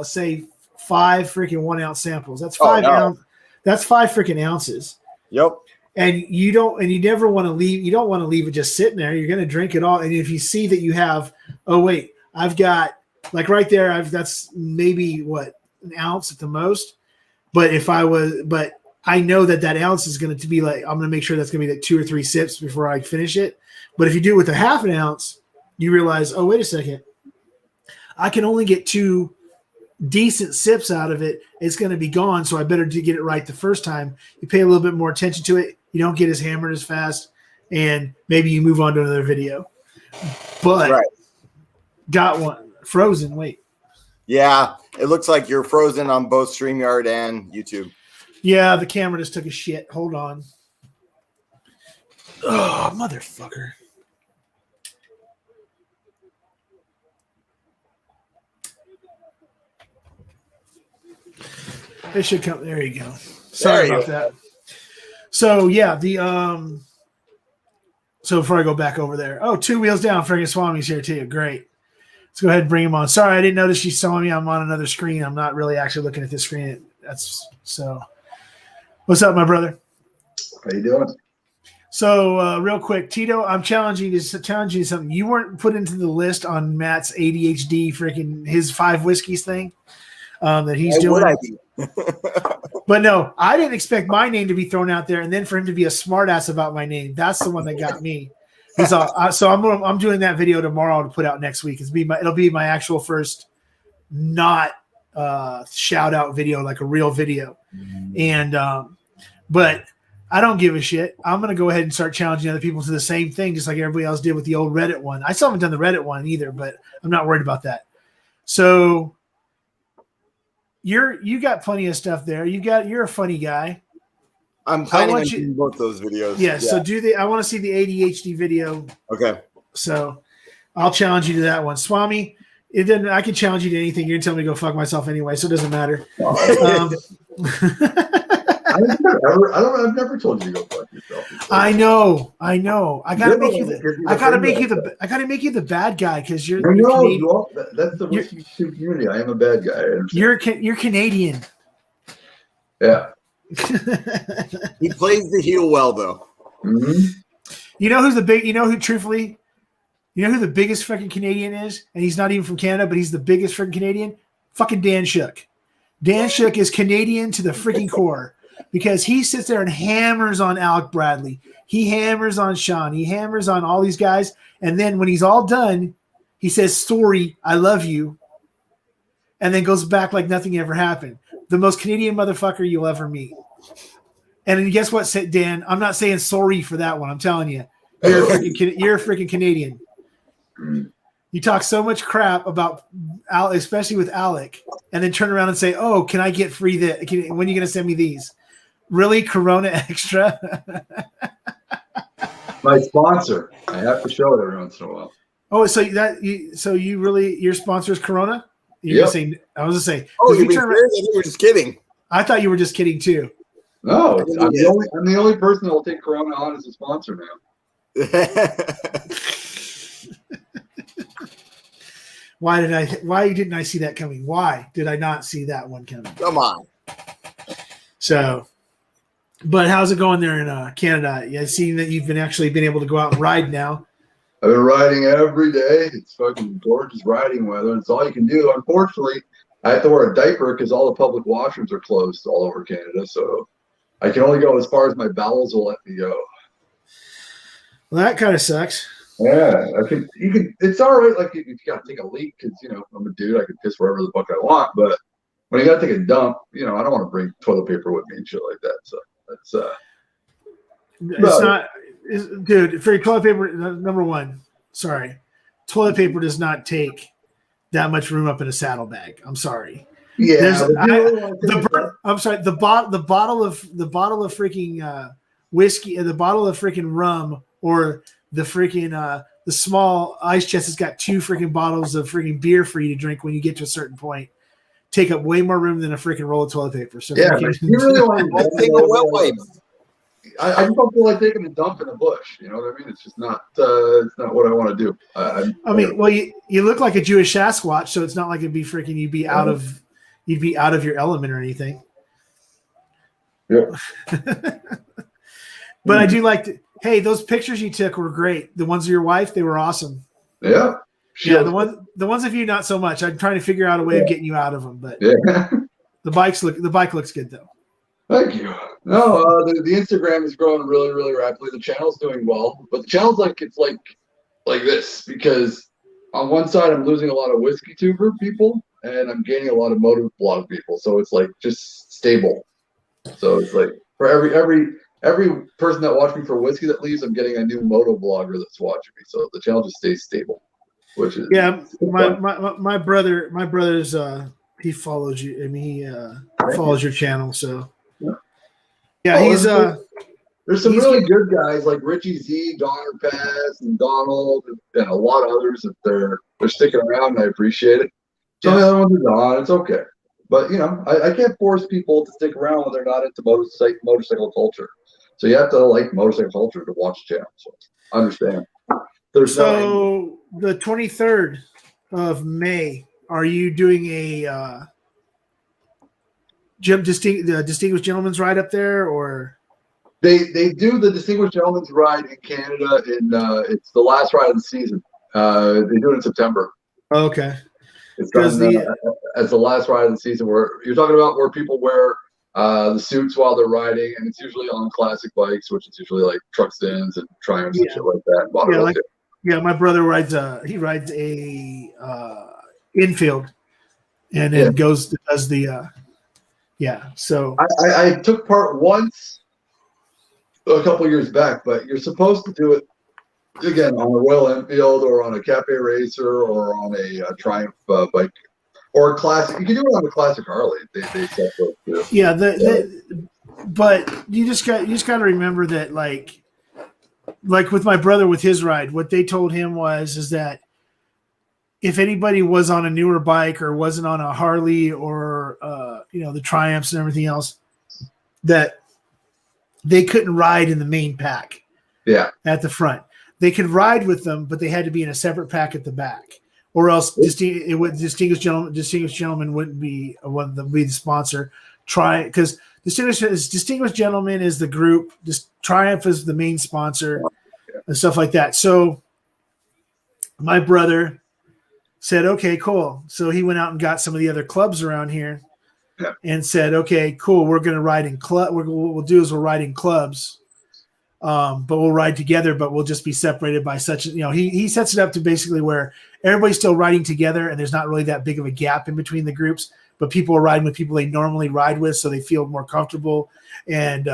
say 5 freaking 1 ounce samples, that's 5 ounce. That's 5 freaking ounces. Yep. And you never want to leave. You don't want to leave it just sitting there. You're going to drink it all. And if you see that you have, oh wait, I've got like right there. That's maybe what, an ounce at the most. But I know that ounce is going to be like, I'm going to make sure that's going to be like 2 or 3 sips before I finish it. But if you do it with a half an ounce, you realize, oh, wait a second, I can only get 2 decent sips out of it. It's going to be gone, so I better get it right the first time. You pay a little bit more attention to it. You don't get as hammered as fast, and maybe you move on to another video. But got one frozen. Wait. Yeah, it looks like you're frozen on both StreamYard and YouTube. Yeah, the camera just took a shit. Hold on. Oh, motherfucker. It should come. There you go. Sorry about that. So yeah, so before I go back over there, 2 wheels down, friggin' Swami's here too. Great. Let's go ahead and bring him on. Sorry, I didn't notice you saw me. I'm on another screen. I'm not really actually looking at this screen. That's so. What's up, my brother? How you doing? So real quick, Tito, I'm challenging you something. You weren't put into the list on Matt's ADHD freaking his 5 whiskeys thing that he's doing. But no, I didn't expect my name to be thrown out there and then for him to be a smartass about my name. That's the one that got me. So I'm doing that video tomorrow to put out next week. It'll be my actual first not shout out video, like a real video. And but I don't give a shit. I'm gonna go ahead and start challenging other people to the same thing, just like everybody else did with the old Reddit one. I still haven't done the Reddit one either, but I'm not worried about that. So you got plenty of stuff there. You're a funny guy. I'm planning on doing both those videos. Yeah. So I want to see the ADHD video. Okay. So I'll challenge you to that one, Swami. I can challenge you to anything. You're gonna tell me to go fuck myself anyway, so it doesn't matter. I've never told you to go fuck yourself. I know. I gotta make you the bad guy because you're. That's the whiskey community. I am a bad guy. You're Canadian. Yeah. He plays the heel well, though. Mm-hmm. You know who the biggest freaking Canadian is? And he's not even from Canada, but he's the biggest freaking Canadian. Fucking Dan Shook. Dan Shook is Canadian to the freaking core because he sits there and hammers on Alec Bradley. He hammers on Sean. He hammers on all these guys. And then when he's all done, he says, "Sorry, I love you." And then goes back like nothing ever happened. The most Canadian motherfucker you'll ever meet. And then guess what, Dan? I'm not saying sorry for that one. I'm telling you. You're a freaking Canadian. You talk so much crap about Alec, especially with Alec, and then turn around and say, "Oh, can I get free when are you going to send me these?" Really, Corona Extra? My sponsor. I have to show it every once in a while. Oh, so your sponsor is Corona? You're gonna say, I was gonna say. Oh, you're being serious? I think you were just kidding. I thought you were just kidding too. No, I'm the only person that will take Corona on as a sponsor now. Why didn't I see that coming? Why did I not see that one coming? Come on. So, but how's it going there in Canada? Yeah, seeing that you've been able to go out and ride now. I've been riding every day. It's fucking gorgeous riding weather. It's all you can do. Unfortunately, I have to wear a diaper because all the public washrooms are closed all over Canada. So I can only go as far as my bowels will let me go. Well, that kind of sucks. Yeah, I think you can. It's all right. Like if you gotta take a leak, because I'm a dude. I can piss wherever the fuck I want. But when you gotta take a dump, I don't want to bring toilet paper with me and shit like that. So that's it's not, dude. For toilet paper, number one, sorry, toilet paper does not take that much room up in a saddlebag. I'm sorry. Yeah, I'm sorry. The bottle of freaking whiskey, the bottle of freaking rum, or the freaking the small ice chest has got 2 freaking bottles of freaking beer for you to drink when you get to a certain point. Take up way more room than a freaking roll of toilet paper. So yeah, you really want to take a wet wipe. I just don't feel like taking a dump in a bush. You know what I mean? It's just not. It's not what I want to do. I mean, well, you look like a Jewish Sasquatch, so it's not like it'd be freaking. You'd be out of your element or anything. Yeah. But I do like to. Hey, those pictures you took were great. The ones of your wife, they were awesome. Yeah. Yeah, the ones of you not so much. I'm trying to figure out a way of getting you out of them, but the bike looks good though. Thank you. No, the Instagram is growing really, really rapidly. The channel's doing well, but the channel's like this because on one side I'm losing a lot of whiskey tuber people and I'm gaining a lot of motive blog people. So it's like just stable. So it's like for every person that watched me for whiskey that leaves, I'm getting a new moto blogger that's watching me. So the channel just stays stable, which is my brother's he follows you. I mean, he follows your channel. So he's there's some really good guys like Richie Z, Donner Pass, and Donald, and a lot of others that they're sticking around, and I appreciate it. Some of the other ones are gone. It's okay. But I can't force people to stick around when they're not into motorcycle culture. So you have to like motorcycle culture to watch the channel. So I understand. The 23rd of May, are you doing a distinguished gentleman's ride up there, or they do the distinguished gentleman's ride in Canada? It's the last ride of the season. They do it in September. Okay. It's done as the last ride of the season, where you're talking about where people wear the suits while they're riding, and it's usually on classic bikes, which is usually like Truxtons and Triumphs and shit like that. My brother rides a infield, and then does the So I took part once a couple years back, but you're supposed to do it again on a Royal Enfield or on a Cafe Racer or on a Triumph bike or a classic. You can do it on a classic Harley. They set those too. Yeah, but you just got to remember that like with my brother with his ride, what they told him is that if anybody was on a newer bike or wasn't on a Harley or the Triumphs and everything else, that they couldn't ride in the main pack. Yeah, at the front. They could ride with them, but they had to be in a separate pack at the back, or else distinguished gentleman wouldn't be the sponsor. Because distinguished gentleman is the group. Triumph is the main sponsor, and stuff like that. So my brother said, "Okay, cool." So he went out and got some of the other clubs around here, and said, "Okay, cool. We're going to ride in club. What we'll do is we'll ride in clubs." But we'll ride together, but we'll just be separated by such, he sets it up to basically where everybody's still riding together and there's not really that big of a gap in between the groups, but people are riding with people they normally ride with, so they feel more comfortable. And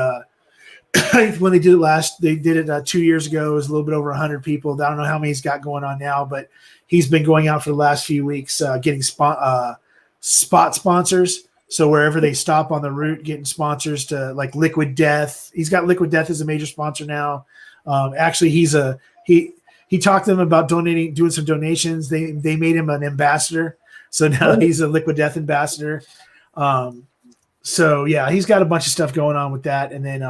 when they did it 2 years ago, it was a little bit over 100 people. I don't know how many he's got going on now, but he's been going out for the last few weeks, getting spot sponsors. So wherever they stop on the route, getting sponsors to like Liquid Death. He's got Liquid Death as a major sponsor now. Actually, he talked to them about doing some donations. They made him an ambassador So now he's a Liquid Death ambassador. So yeah, he's got a bunch of stuff going on with that. And then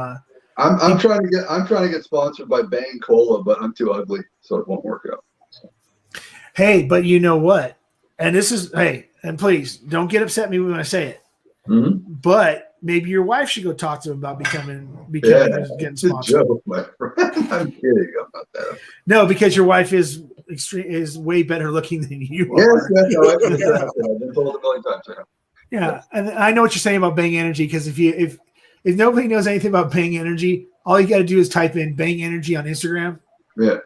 I'm trying to get sponsored by Bang Cola, but I'm too ugly, so it won't work out. Hey, but you know what? And this is and please don't get upset at me when I say it. Mm-hmm. But maybe your wife should go talk to him about becoming getting sponsored. Joke, my friend. I'm kidding about that. No, because your wife is way better looking than you are. Yes, I've been told a million times now. Yeah, and I know what you're saying about Bang Energy, because if nobody knows anything about Bang Energy, all you got to do is type in Bang Energy on Instagram. Yeah,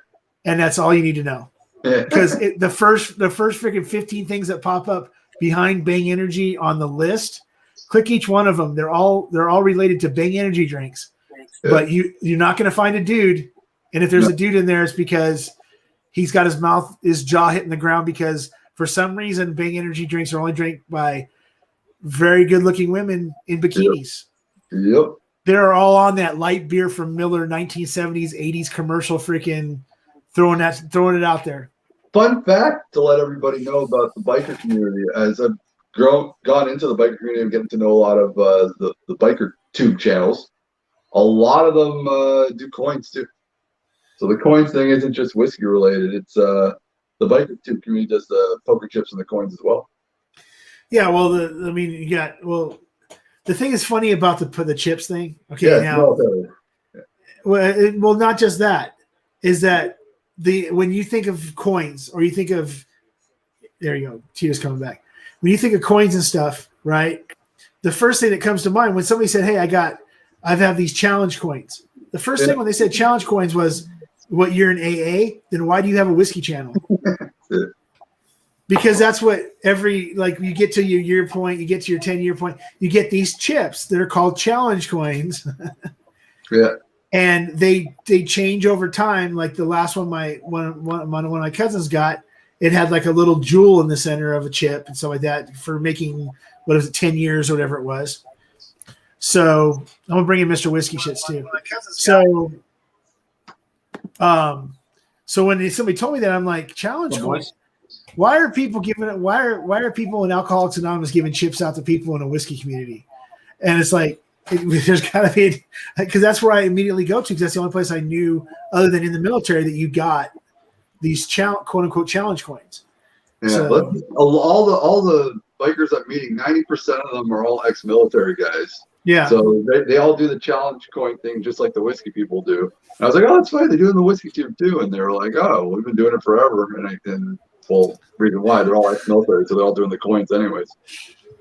and that's all you need to know. Yeah. Because the first freaking 15 things that pop up behind Bang Energy on the list, click each one of them. They're all related to Bang Energy drinks. Yeah. But you're not going to find a dude, and if there's a dude in there, it's because he's got his jaw hitting the ground, because for some reason Bang Energy drinks are only drank by very good-looking women in bikinis. Yep. They're all on that light beer from Miller 1970s, 80s commercial, freaking throwing it out there. Fun fact to let everybody know about the biker community. As I've gone into the biker community and getting to know a lot of the biker tube channels, a lot of them do coins too. So the coins thing isn't just whiskey related. It's the biker tube community does the poker chips and the coins as well. Yeah, well, the thing is funny about the chips thing. Okay, now, well, not just that, is that when you think of coins, or you think of, there you go, Tito's coming back. When you think of coins and stuff, right? The first thing that comes to mind when somebody said, "Hey, I have these challenge coins." The first thing when they said challenge coins was, "What, you're an AA? Then why do you have a whiskey channel?" Because that's what you get to your year point, you get to your 10-year point, you get these chips that are called challenge coins. Yeah. And they change over time. Like the last one one of my cousins got, it had like a little jewel in the center of a chip and stuff like that for making, 10 years or whatever it was. So I'm gonna bring in Mr. Whiskey Shitz too. So when somebody told me that, I'm like, challenge coins. Why are people giving it? Why are people in Alcoholics Anonymous giving chips out to people in a whiskey community? And it's like, there's got to be, because that's where I immediately go to, because that's the only place I knew other than in the military that you got these quote unquote challenge coins. Yeah, so, all the bikers I'm meeting, 90% of them are all ex-military guys. Yeah. So they all do the challenge coin thing just like the whiskey people do. And I was like, oh, that's fine. They do it in the whiskey tube too. And they were like, oh, we've been doing it forever. Well, reason why, they're all ex-military, so they're all doing the coins anyways.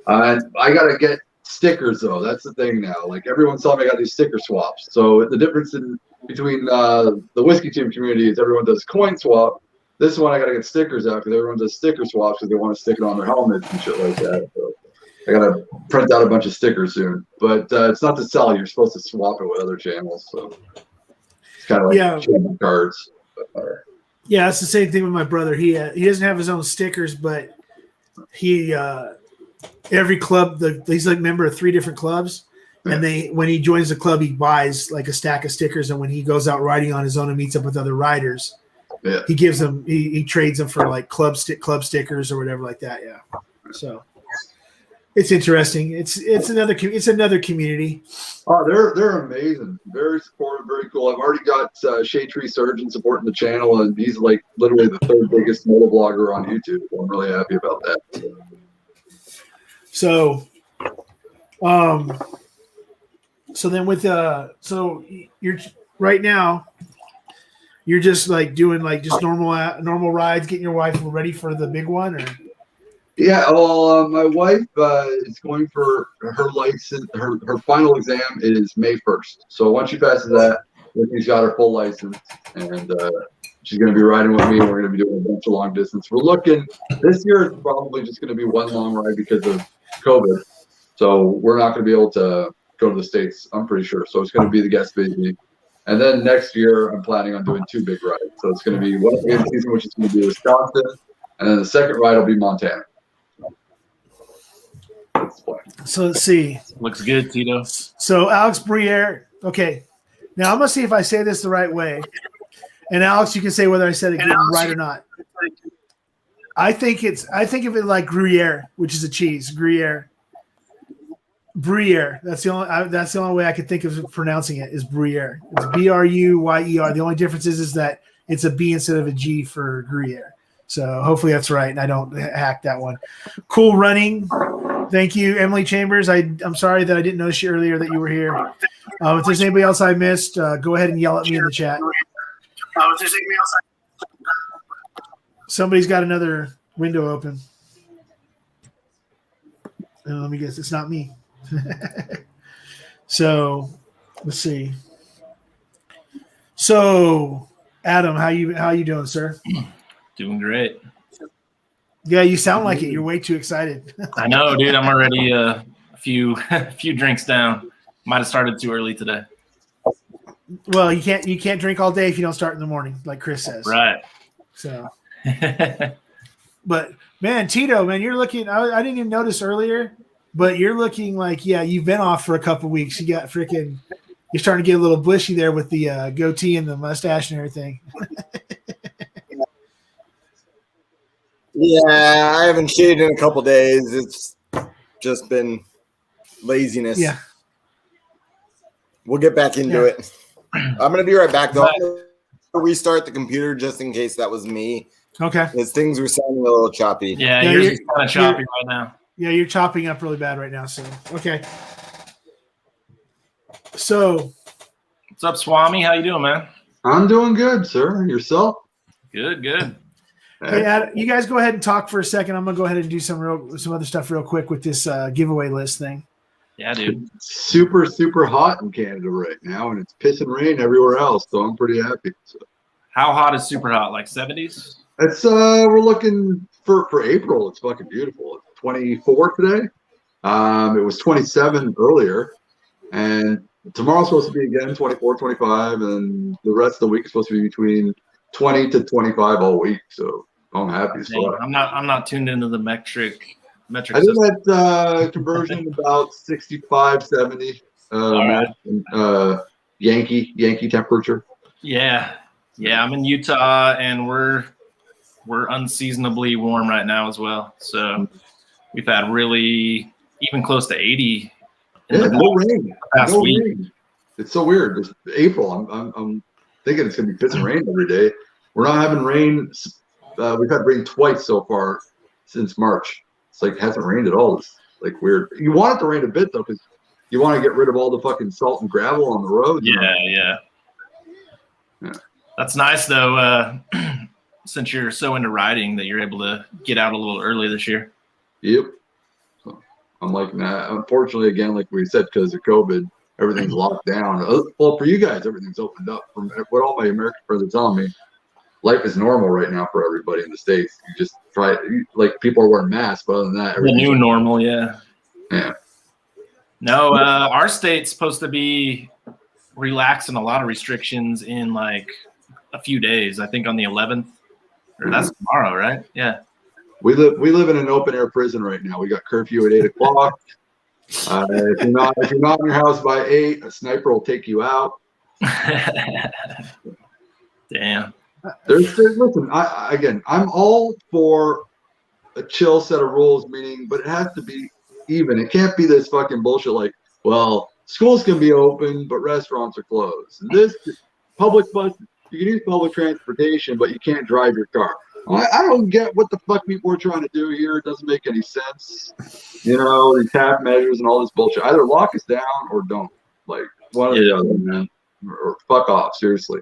I got to get stickers, though. That's the thing now. Like, everyone's telling me I got these sticker swaps. So the difference between the whiskey team community is everyone does coin swap. This one I got to get stickers out because everyone does sticker swaps because they want to stick it on their helmets and shit like that. So I got to print out a bunch of stickers soon. But it's not to sell. You're supposed to swap it with other channels. So it's kind of like trading cards. Yeah, it's the same thing with my brother. He doesn't have his own stickers, but he every club he's like a member of 3 different clubs, and when he joins the club, he buys like a stack of stickers, and when he goes out riding on his own and meets up with other riders, he gives them he trades them for like club stickers or whatever like that. Yeah, so it's interesting. It's another community. Oh, they're amazing. Very supportive, very cool. I've already got Shade Tree Surgeon supporting the channel, and he's like literally the 3rd biggest moto blogger on YouTube. So I'm really happy about that. So, so then with so you're right now, you're just like doing like just normal rides, getting your wife ready for the big one, or? Yeah, well, my wife is going for her license. Her final exam is May 1st. So once she passes that, she's got her full license, and she's going to be riding with me. We're going to be doing a bunch of long distance. We're looking this year. It's probably just going to be one long ride because of COVID. So we're not going to be able to go to the States, I'm pretty sure. So it's going to be the guest baby. And then next year, I'm planning on doing 2 big rides. So it's going to be one season, which is going to be Wisconsin, and then the second ride will be Montana. So let's see. Looks good, Tito. So Alex Briere. Okay. Now I'm going to see if I say this the right way. And Alex, you can say whether I said it right or not. I think of it like Gruyere, which is a cheese. Gruyere. Gruyere. That's the only way I could think of pronouncing it is Gruyere. It's Bruyer. The only difference is that it's a B instead of a G for Gruyere. So hopefully that's right, and I don't hack that one. Cool running. Thank you, Emily Chambers. I'm sorry that I didn't notice you earlier that you were here. If there's anybody else I missed, go ahead and yell at me in the chat. Somebody's got another window open. Let me guess, it's not me. So let's see. So Adam, how you doing, sir? Doing great. Yeah, you sound like it. You're way too excited. I know, dude. I'm already a few drinks down. Might have started too early today. Well, you can't drink all day if you don't start in the morning, like Chris says. Right. So, but man, Tito, man, you're looking. I didn't even notice earlier, but you're looking like you've been off for a couple weeks. You got freaking. You're starting to get a little bushy there with the goatee and the mustache and everything. Yeah, I haven't shaved in a couple days. It's just been laziness. Yeah. We'll get back into it. I'm going to be right back, though. I'm going to restart the computer just in case that was me. Okay. Because things were sounding a little choppy. Yeah, yours is kind of choppy right now. Yeah, you're chopping up really bad right now. So, okay. So. What's up, Swami? How you doing, man? I'm doing good, sir. Yourself? Good. Hey, Adam, you guys go ahead and talk for a second. I'm gonna go ahead and do some other stuff real quick with this giveaway list thing. Yeah, dude. Super, super hot in Canada right now, and it's pissing rain everywhere else. So I'm pretty happy. So. How hot is super hot? Like 70s? It's we're looking for April. It's fucking beautiful. It's 24 today. It was 27 earlier, and tomorrow's supposed to be again 24, 25, and the rest of the week is supposed to be between 20 to 25 all week. So I'm happy. So I'm not tuned into the metric. I think that conversion about 65, 70. Yankee temperature. Yeah. I'm in Utah, and we're unseasonably warm right now as well. So we've had really even close to 80. No rain. No rain. It's so weird. It's April. I'm thinking it's gonna be pissing rain every day. We're not having rain. We've had rain twice so far since March. It's like it hasn't rained at all. It's like weird. You want it to rain a bit though, because you want to get rid of all the fucking salt and gravel on the road. Yeah. That's nice though. Since you're so into riding, that you're able to get out a little early this year. Yep. So I'm like, nah. Unfortunately, again, like we said, because of COVID, everything's locked down. Well, for you guys, everything's opened up. From what all my American friends are telling me, life is normal right now for everybody in the States. You just try it. Like people are wearing masks, but other than that, the new normal, yeah. Yeah. No, our state's supposed to be relaxing a lot of restrictions in like a few days. I think on the 11th, or that's tomorrow, right? Yeah. We live in an open air prison right now. We got curfew at 8 o'clock. If you're not in your house by 8, a sniper will take you out. Damn. Listen. I'm all for a chill set of rules, but it has to be even. It can't be this fucking bullshit. Like, well, schools can be open, but restaurants are closed. This public bus, you can use public transportation, but you can't drive your car. I don't get what the fuck people are trying to do here. It doesn't make any sense. You know, these half measures and all this bullshit. Either lock us down or don't. Like one or the other, man. Or fuck off, seriously.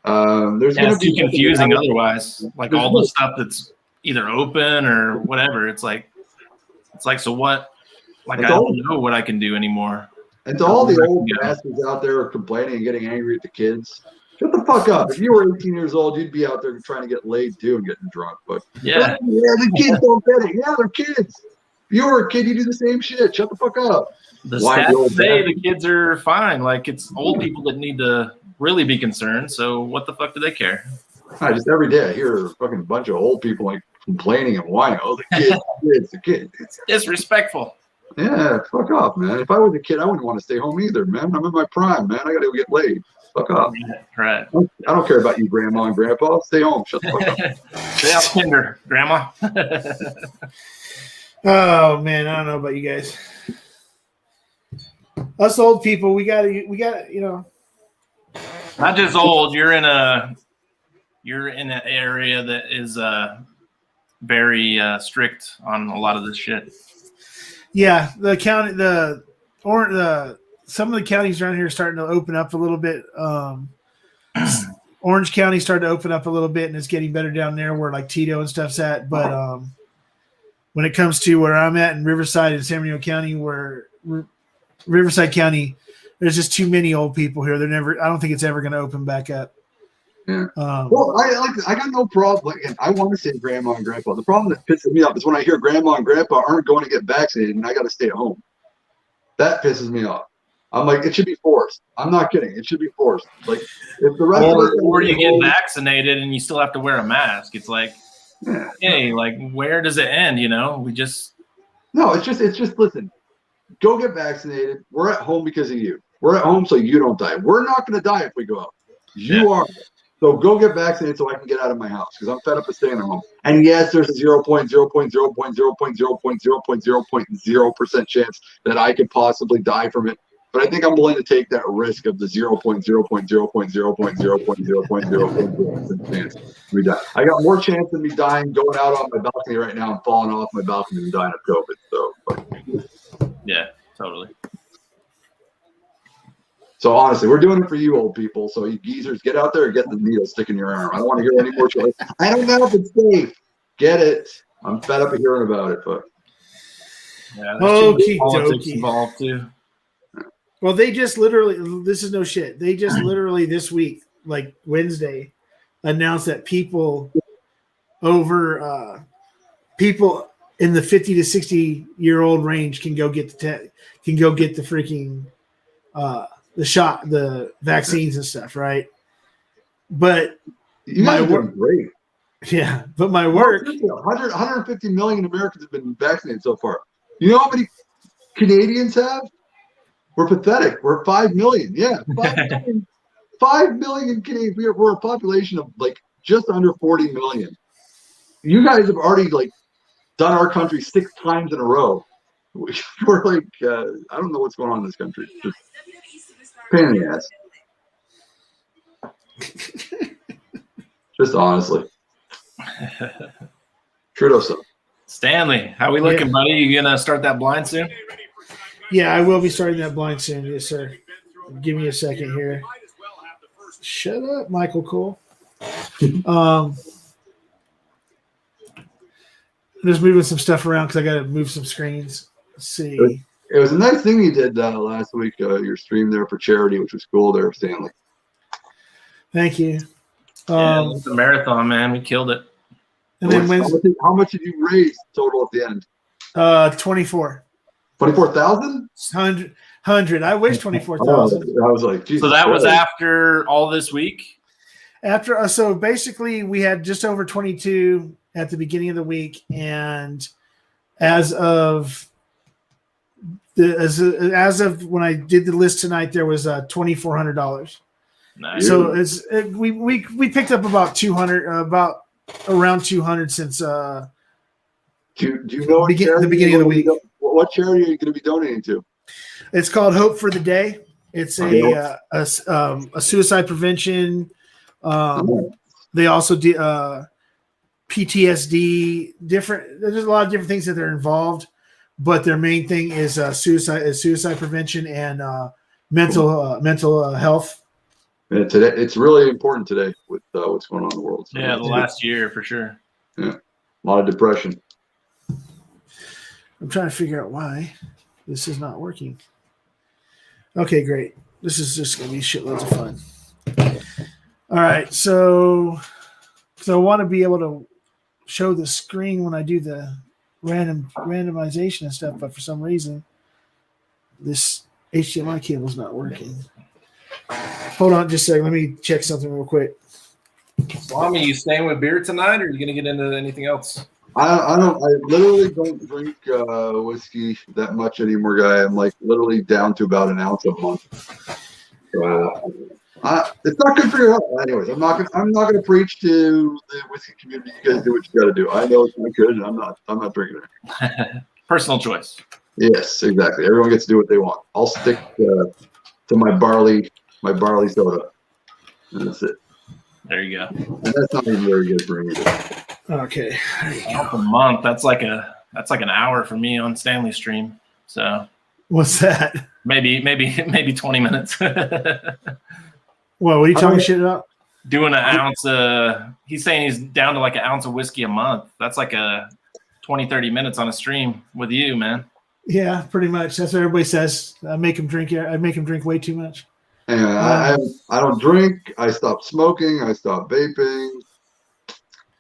There's gonna be too confusing otherwise. Like all the stuff that's either open or whatever. It's like so what? Like I don't know what I can do anymore. And to all the old bastards out there complaining and getting angry at the kids, shut the fuck up. If you were 18 years old, you'd be out there trying to get laid too and getting drunk. But the kids don't get it. Yeah, they're kids. If you were a kid, you do the same shit. Shut the fuck up. The stats say the kids are fine. Like it's old people that need to really be concerned. So what the fuck do they care? Just every day I hear a fucking bunch of old people like complaining and whining. Oh, the kids, the kids. It's disrespectful. Yeah, fuck off, man. If I was a kid, I wouldn't want to stay home either, man. I'm in my prime, man. I got to go get laid. Fuck off. Right. I don't care about you, grandma and grandpa. Stay home. Shut the fuck up. Stay off Tinder, Grandma. Oh man, I don't know about you guys. Us old people, we gotta, you know. Not just old. You're in an area that is very strict on a lot of this shit. Yeah, the county, some of the counties around here are starting to open up a little bit. Orange County started to open up a little bit, and it's getting better down there where like Tito and stuff's at. But when it comes to where I'm at in Riverside and San Bernardino County, where Riverside County, there's just too many old people here. I don't think it's ever going to open back up. Yeah. Well, I got no problem. Like, I want to say grandma and grandpa. The problem that pisses me off is when I hear grandma and grandpa aren't going to get vaccinated, and I got to stay at home. That pisses me off. I'm like, it should be forced. I'm not kidding. It should be forced. Like, if the rest of us, or you get vaccinated and you still have to wear a mask. It's like, hey, like, where does it end? You know, we just it's just listen. Go get vaccinated. We're at home because of you. We're at home so you don't die. We're not going to die if we go out. You are. So go get vaccinated so I can get out of my house because I'm fed up of staying at home. And yes, there's a 0.0.0.0.0.0.0.0% chance that I could possibly die from it. But I think I'm willing to take that risk of the 0.0.0.0.0.0.0.0% chance to be dying. I got more chance of me dying going out on my balcony right now and falling off my balcony than dying of COVID. So, yeah, totally. So honestly, we're doing it for you old people. So you geezers, get out there and get the needle stick in your arm. I don't want to hear any more choice. I don't know if it's safe. Get it. I'm fed up of hearing about it, but yeah, there's politics dokey. Involved too. Well, they just literally, this is no shit. They just literally this week, like Wednesday, announced that people people in the 50 to 60-year-old range can go get the freaking the shot, the vaccines and stuff, right? But my work, great. Yeah, but my work. 150 million Americans have been vaccinated so far. You know how many Canadians have? We're pathetic. We're 5 million. Yeah, 5 million. 5 million Canadians. We're a population of like just under 40 million. You guys have already like done our country 6 times in a row. We're like, I don't know what's going on in this country. Just pain in the ass. Just honestly. Trudeau stuff. Stanley, how we looking, buddy? You gonna start that blind soon? Yeah, I will be starting that blind soon. Yes, sir. Give me a second here. Shut up, Michael Cole. I'm just moving some stuff around because I got to move some screens. Let's see. It was a nice thing you did last week. Your stream there for charity, which was cool there, Stanley. Thank you. Yeah, it was a marathon, man. We killed it. And then how much did you raise total at the end? 24. 24,000? 100. I wish 24,000. I was like, Jesus. So that was after all this week? After so basically we had just over 22 at the beginning of the week, and as of when I did the list tonight, there was $2,400. Nice. So we picked up about 200, about around 200 since do you know the beginning of the week. What charity are you going to be donating to? It's called Hope for the Day. It's a suicide prevention. They also do PTSD. There's a lot of different things that they're involved, but their main thing is suicide prevention and mental health. Yeah, today it's really important today with what's going on in the world. So yeah, the last year for sure. Yeah, a lot of depression. I'm trying to figure out why this is not working. Okay, great. This is just going to be shitloads of fun. All right, so I want to be able to show the screen when I do the randomization and stuff, but for some reason, this HDMI cable is not working. Hold on just a second. Let me check something real quick. Swami, you staying with beer tonight, or are you going to get into anything else? I literally don't drink whiskey that much anymore, guy. I'm like literally down to about an ounce a month. It's not good for your health. Anyways, I'm not gonna preach to the whiskey community. You guys do what you got to do. I know it's not good. I'm not drinking it. Personal choice. Yes, exactly. Everyone gets to do what they want. I'll stick to my barley soda. And that's it. There you go. And that's not even very good for me. Okay. A month. That's like an hour for me on Stanley stream. So what's that? Maybe 20 minutes. What are you talking shit about? Doing an ounce. He's saying he's down to like an ounce of whiskey a month. That's like a 20, 30 minutes on a stream with you, man. Yeah, pretty much. That's what everybody says. I make him drink way too much. Yeah, I don't drink. I stopped smoking. I stopped vaping.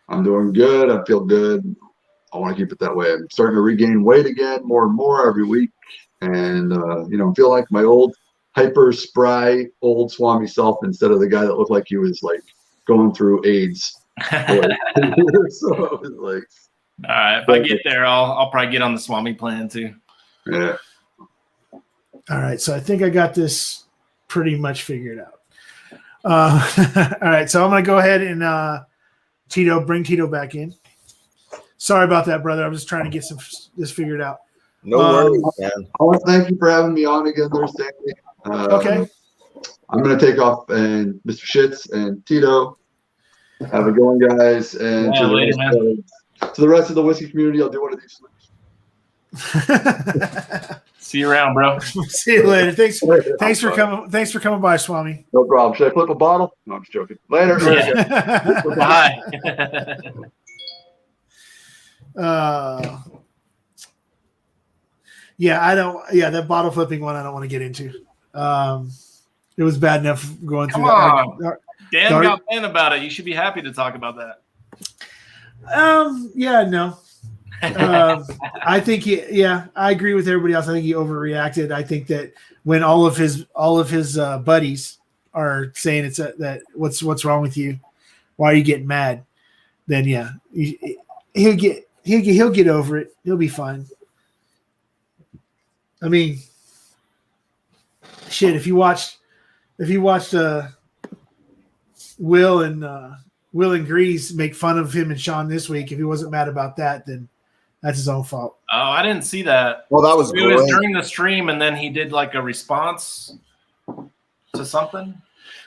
I'm doing good. I feel good. I want to keep it that way. I'm starting to regain weight again more and more every week. And, feel like my old hyper spry old Swami self instead of the guy that looked like he was like going through AIDS. So it was like, all right, if I get there, I'll probably get on the Swami plan too. Yeah. All right, so I think I got this pretty much figured out. All right, so I'm gonna go ahead and bring Tito back in. Sorry about that, brother. I'm just trying to get this figured out. No worries, man. I want to thank you for having me on again there, Stanley. Okay. I'm going to take off, and Mr. Shitz and Tito, have a good one, guys. And to the rest of the whiskey community, I'll do one of these sleeps. See you around, bro. See you later. Thanks for coming. Thanks for coming by, Swami. No problem. Should I flip a bottle? No, I'm just joking. Later. Bye. That bottle flipping one I don't want to get into. It was bad enough going through that. Dan got banned about it. You should be happy to talk about that. No. I think I agree with everybody else. I think he overreacted. I think that when all of his buddies are saying it's that what's wrong with you? Why are you getting mad? Then he'll get over it. He'll be fine. I mean, shit. If you watched Will and Grease make fun of him and Sean this week, if he wasn't mad about that, then that's his own fault. Oh, I didn't see that. Well, that was it was during the stream, and then he did like a response to something.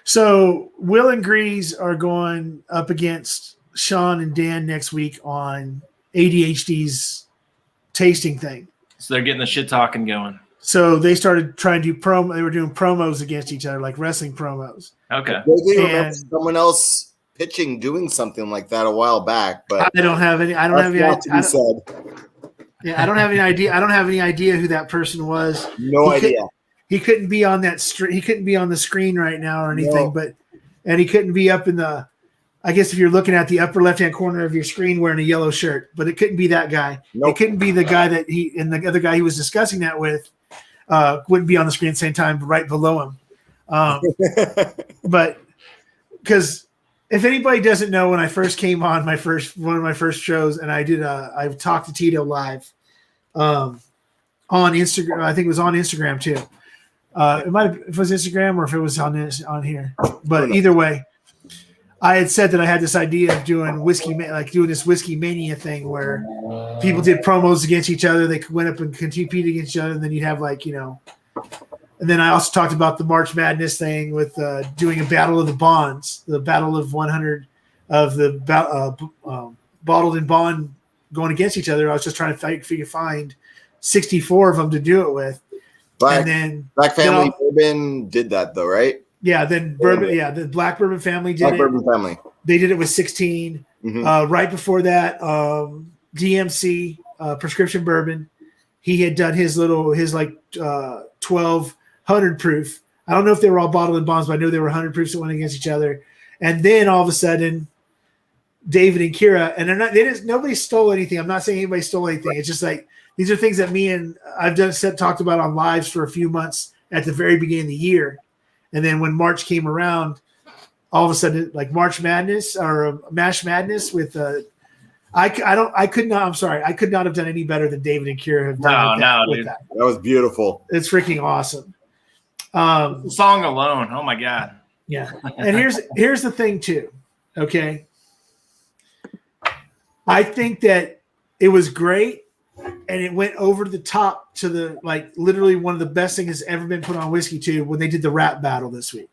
So Will and Grease are going up against Sean and Dan next week on ADHD's tasting thing. So they're getting the shit talking going. So they started trying to do promo. They were doing promos against each other, like wrestling promos. Okay. Maybe remember someone else pitching doing something like that a while back, but I don't have any. I don't have any idea. I don't have any idea who that person was. No idea. He couldn't be on that. He couldn't be on the screen right now or anything. No. And he couldn't be up in the. I guess if you're looking at the upper left-hand corner of your screen wearing a yellow shirt, but it couldn't be that guy. Nope. It couldn't be the guy that and the other guy he was discussing that with wouldn't be on the screen at the same time, right below him. But because if anybody doesn't know, when I first came on one of my first shows, and I talked to Tito live on Instagram. I think it was on Instagram too. If it was Instagram or if it was on here, but either way. I had said that I had this idea of doing doing this whiskey mania thing where people did promos against each other. They went up and competed against each other, and then you'd have and then I also talked about the March Madness thing with doing a battle of the bonds, the battle of 100 of the bottled and bond going against each other. I was just trying to find 64 of them to do it with. Black Family Bourbon did that though, right? Yeah, then bourbon. Yeah, the Black Bourbon Family did it. Bourbon Family. They did it with 16. Mm-hmm. Right before that, DMC Prescription Bourbon. He had done his 1200 proof. I don't know if they were all bottled in bonds, but I know they were 100 proofs that went against each other. And then all of a sudden, David and Kira, and nobody stole anything. I'm not saying anybody stole anything. It's just like these are things that me and I've talked about on lives for a few months at the very beginning of the year. And then when March came around, all of a sudden, like March Madness or Mash Madness with, I I could not. I'm sorry. I could not have done any better than David and Kira have done. With that was beautiful. It's freaking awesome. The song alone. Oh my God. Yeah. And here's the thing too. Okay. I think that it was great, and it went over the top to the like literally one of the best things that's ever been put on Whiskey Tube when they did the rap battle this week.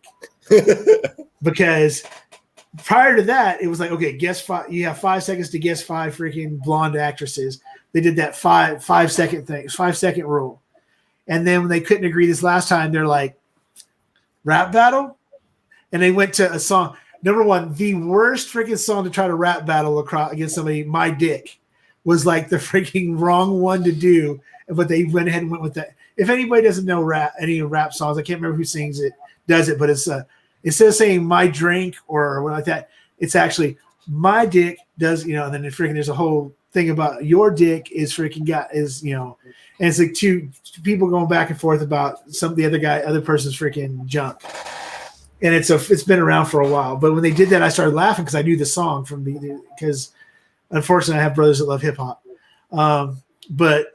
Because prior to that, it was like, okay, guess 5. You have 5 seconds to guess 5 freaking blonde actresses. They did that 5-second thing, 5-second rule. And then when they couldn't agree this last time, they're like, rap battle? And they went to a song. Number one, the worst freaking song to try to rap battle across against somebody, My Dick, was like the freaking wrong one to do. But they went ahead and went with that. If anybody doesn't know any rap songs, I can't remember who sings it, does it, but it's instead of saying my drink or what like that, it's actually my dick does, you know, and then there's a whole thing about your dick is freaking and it's like two people going back and forth about the other person's freaking junk. And it's been around for a while. But when they did that, I started laughing because I knew the song because unfortunately I have brothers that love hip hop. But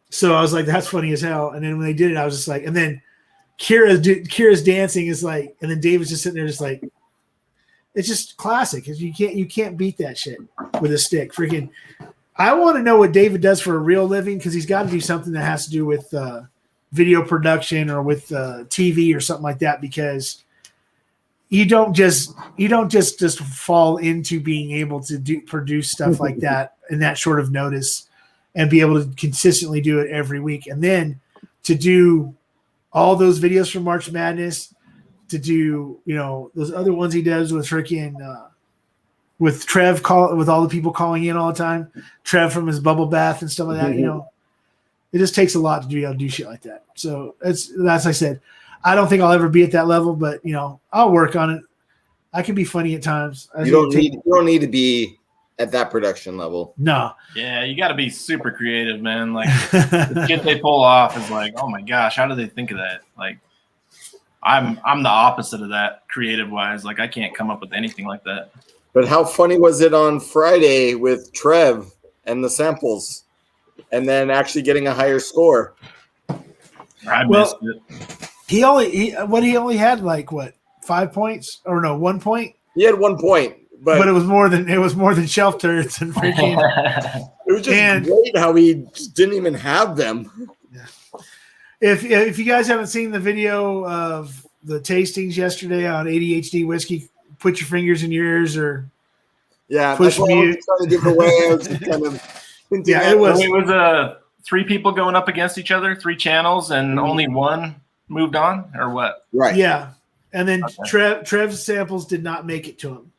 so I was like, that's funny as hell. And then when they did it, I was just like, and then Kira's dancing is like, and then David's just sitting there just like, it's just classic because you can't beat that shit with a stick. Freaking, I want to know what David does for a real living because he's got to do something that has to do with video production or with TV or something like that because you don't just fall into being able to produce stuff like that in that short of notice and be able to consistently do it every week, and then to do all those videos from March Madness, to do those other ones he does with freaking with Trev with all the people calling in all the time, Trev from his bubble bath and stuff like that. It just takes a lot to do shit like that. So that's I said. I don't think I'll ever be at that level, but I'll work on it. I can be funny at times. You don't need to be at that production level. No. Yeah, you got to be super creative, man. Like the shit they pull off is like, oh my gosh, how do they think of that? Like, I'm the opposite of that creative wise. Like, I can't come up with anything like that. But how funny was it on Friday with Trev and the samples, and then actually getting a higher score? I missed it. He only had like what 5 points or no 1 point. He had 1 point, but it was more than shelf turrets and freaking. It was just great how he just didn't even have them. Yeah. If you guys haven't seen the video of the tastings yesterday on ADHD whiskey, put your fingers in your ears or push mute. Trying to give it away. It was 3 people going up against each other, 3 channels, and only one moved on, or what? Right. Yeah. And then Trev's samples did not make it to him.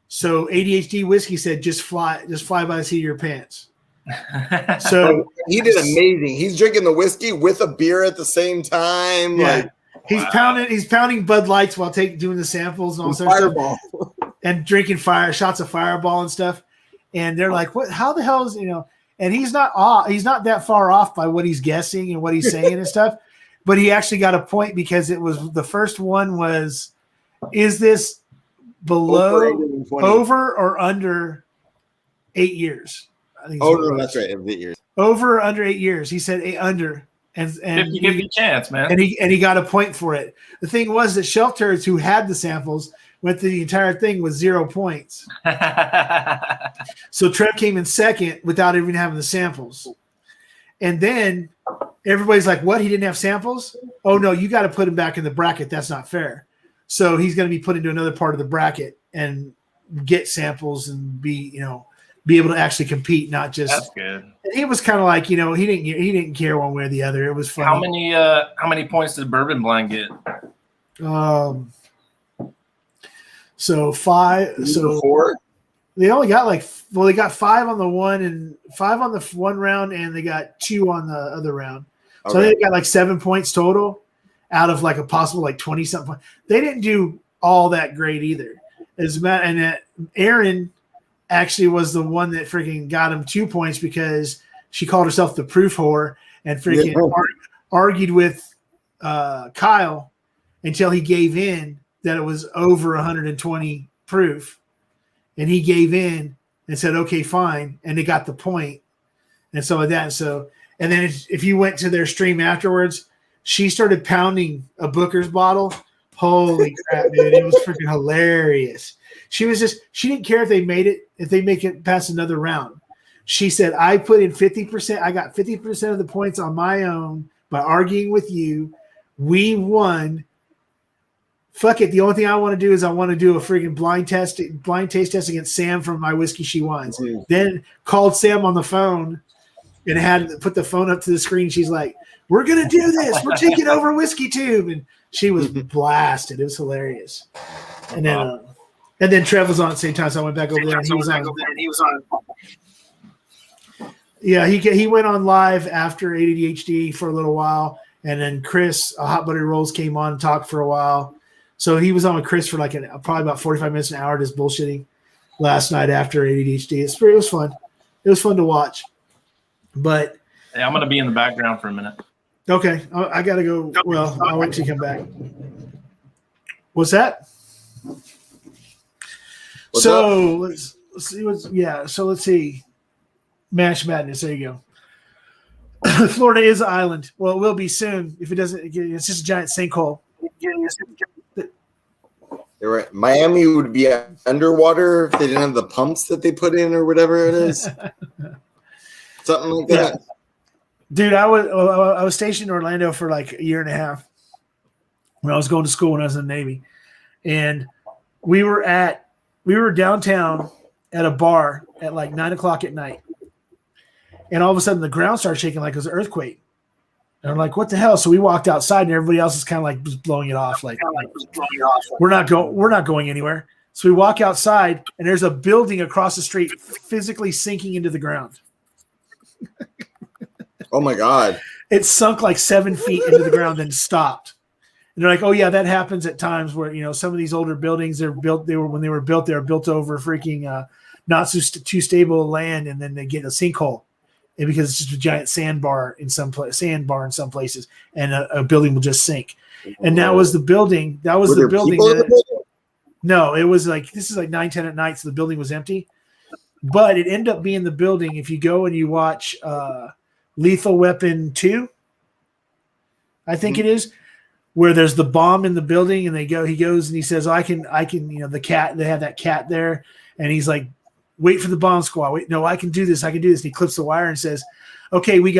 So ADHD whiskey said, just fly by the seat of your pants. So he did amazing. He's drinking the whiskey with a beer at the same time. Yeah. He's pounding Bud Lights while doing the samples and all sorts of stuff. And drinking shots of Fireball and stuff. And they're like, what, how the hell is, and he's not that far off by what he's guessing and what he's saying and stuff. But he actually got a point because it was the first one was, is this over or under 8 years? I think that's right. 8 years. Over or under 8 years. He said under. And 50-50 chance, man. And he got a point for it. The thing was that Shelf Turds, who had the samples, went through the entire thing with 0 points. So Trev came in second without even having the samples. And then everybody's like, what? He didn't have samples? Oh, no, you got to put him back in the bracket. That's not fair. So he's going to be put into another part of the bracket and get samples and be able to actually compete, not just. That's good. And he was kind of like, he didn't care one way or the other. It was funny. How many points did Bourbon Blind get? So 5. So 4. They only got they got 5 on the one and 5 on the one round, and they got 2 on the other round. So they got 7 points total out of a possible 20 something. They didn't do all that great either. Aaron actually was the one that freaking got him 2 points because she called herself the proof whore and freaking argued with Kyle until he gave in that it was over 120 proof. And he gave in and said, okay, fine. And they got the point and some of that. And so, and then if you went to their stream afterwards, she started pounding a Booker's bottle. Holy crap, dude. It was freaking hilarious. She didn't care if they made it past another round. She said, I put in 50%. I got 50% of the points on my own by arguing with you. We won. Fuck it. The only thing I want to do is I want to do a freaking blind taste test against Sam from My Whiskey She Wines. Mm-hmm. Then called Sam on the phone and had to put the phone up to the screen. She's like, we're going to do this. We're taking over Whiskey Tube. And she was blasted. It was hilarious. And then Trev was on at the same time. So I went back over there and he was on. Yeah, he went on live after ADHD for a little while. And then Chris, Hot Buttery Rolls, came on and talked for a while. So he was on with Chris for like probably about 45 minutes, an hour, just bullshitting last night after ADHD. It was fun. It was fun to watch. But hey, I'm going to be in the background for a minute. Okay. I got to go. Well, I'll wait till you come back. What's that? Let's see. So let's see. Mash Madness. There you go. Florida is an island. Well, it will be soon. If it doesn't, it's just a giant sinkhole. You're right. Miami would be underwater if they didn't have the pumps that they put in or whatever it is. Something like that. Dude, I was stationed in Orlando for like a year and a half when I was going to school when I was in the Navy. And we were downtown at a bar at like 9 o'clock at night. And all of a sudden the ground started shaking like it was an earthquake. And I'm like, what the hell? So we walked outside and everybody else is kind of like just blowing it off. Like we're not going anywhere. So we walk outside and there's a building across the street physically sinking into the ground. Oh my God. It sunk like 7 feet into the ground, then stopped. And they're like, oh yeah, that happens at times where, some of these older buildings when they were built over freaking not too stable land. And then they get a sinkhole. And because it's just a giant sandbar in some places, and a building will just sink. And that was the building. That was the building. No, it was like, this is like 9, 10 at night, so the building was empty. But it ended up being the building. If you go and you watch Lethal Weapon 2, I think it is, where there's the bomb in the building, and he goes and he says, I can, the cat, they have that cat there, and he's like, wait for the bomb squad. Wait, no, I can do this. And he clips the wire and says, okay, we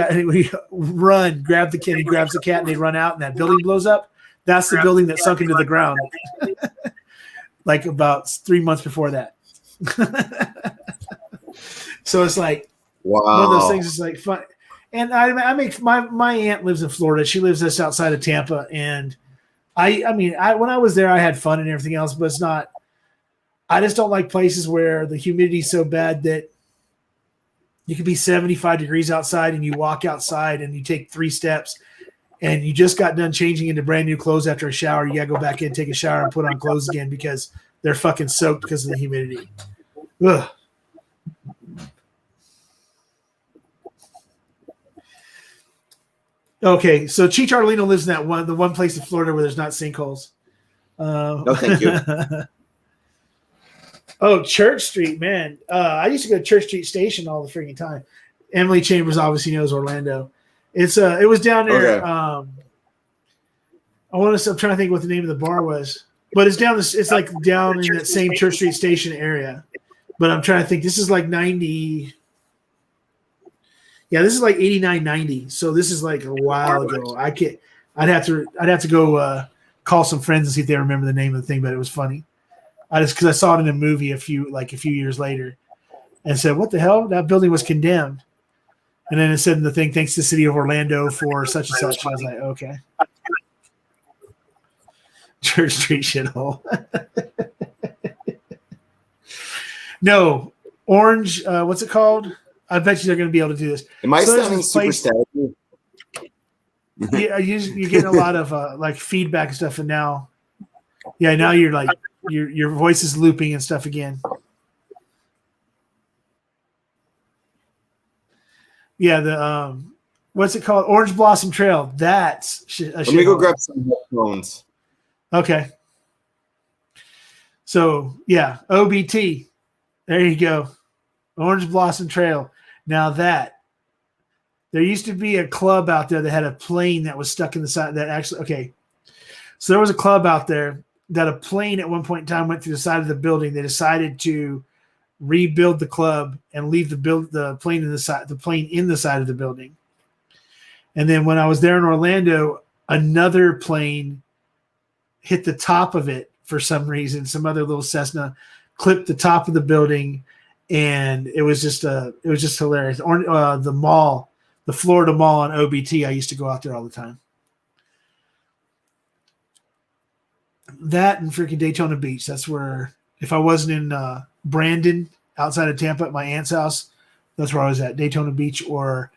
run, grab the kid. He grabs the cat and they run out and that building blows up. That's the building that sunk into the ground. Like about 3 months before that. So it's like, wow. One of those things is like fun. And I make my aunt lives in Florida. She lives just outside of Tampa. And when I was there, I had fun and everything else, but it's not, I just don't like places where the humidity is so bad that you could be 75 degrees outside and you walk outside and you take 3 steps and you just got done changing into brand new clothes after a shower. You got to go back in, take a shower, and put on clothes again because they're fucking soaked because of the humidity. Ugh. Okay, so Cheech Arlino lives in the one place in Florida where there's not sinkholes. No, thank you. Oh, Church Street, man. I used to go to Church Street Station all the freaking time. Emily Chambers obviously knows Orlando. It was down there. Okay. I'm trying to think what the name of the bar was. But it's like down in that same Church Street Station area. But I'm trying to think. This is like 90. Yeah, this is like 89, 90. So this is like a while ago. I'd have to go call some friends and see if they remember the name of the thing, but it was funny. Because I saw it in a movie a few years later and said, what the hell? That building was condemned. And then it said in the thing, thanks to the city of Orlando for such and such. I was like, okay. Church Street shithole. No, Orange, what's it called? I bet you they're going to be able to do this. Am I sounding super staticky? Yeah, you're getting a lot of like feedback and stuff, and now you're like, your voice is looping and stuff again. Yeah, the what's it called? Orange Blossom Trail. That's let me go grab some headphones. Okay. So yeah, OBT. There you go. Orange Blossom Trail. Now there used to be a club out there that had a plane that was stuck in the side that actually, okay. So there was a club out there that a plane at one point in time went through the side of the building. They decided to rebuild the club and leave the plane in the side of the building. And then when I was there in Orlando, another plane hit the top of it for some reason. Some other little Cessna clipped the top of the building, and it was just hilarious. Or the mall, the Florida Mall on OBT. I used to go out there all the time. That and freaking Daytona Beach. That's where, if I wasn't in Brandon, outside of Tampa at my aunt's house, that's where I was at, Daytona Beach, or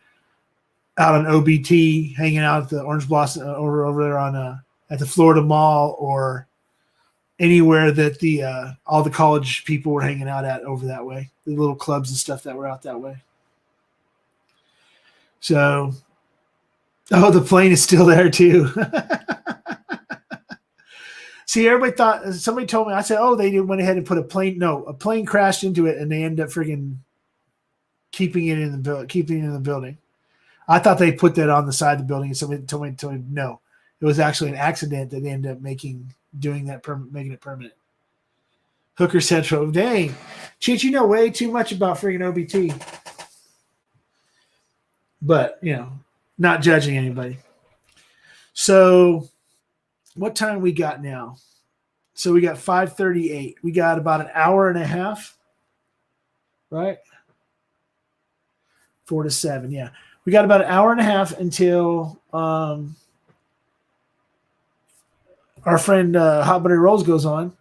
out on OBT, hanging out at the Orange Blossom over there on at the Florida Mall, or anywhere that all the college people were hanging out at over that way, the little clubs and stuff that were out that way. So, the plane is still there too. See, everybody thought, somebody told me, I said, they went ahead and put a plane. No, a plane crashed into it and they ended up freaking keeping it in the building. I thought they put that on the side of the building, and somebody told me no. It was actually an accident that they ended up making it permanent. Hooker Central. Dang. Cheech, you know way too much about freaking OBT. But, not judging anybody. So, what time we got now? So we got 5:38. We got about an hour and a half, right? 4 to 7, yeah. We got about an hour and a half until our friend Hot Butter Rolls goes on.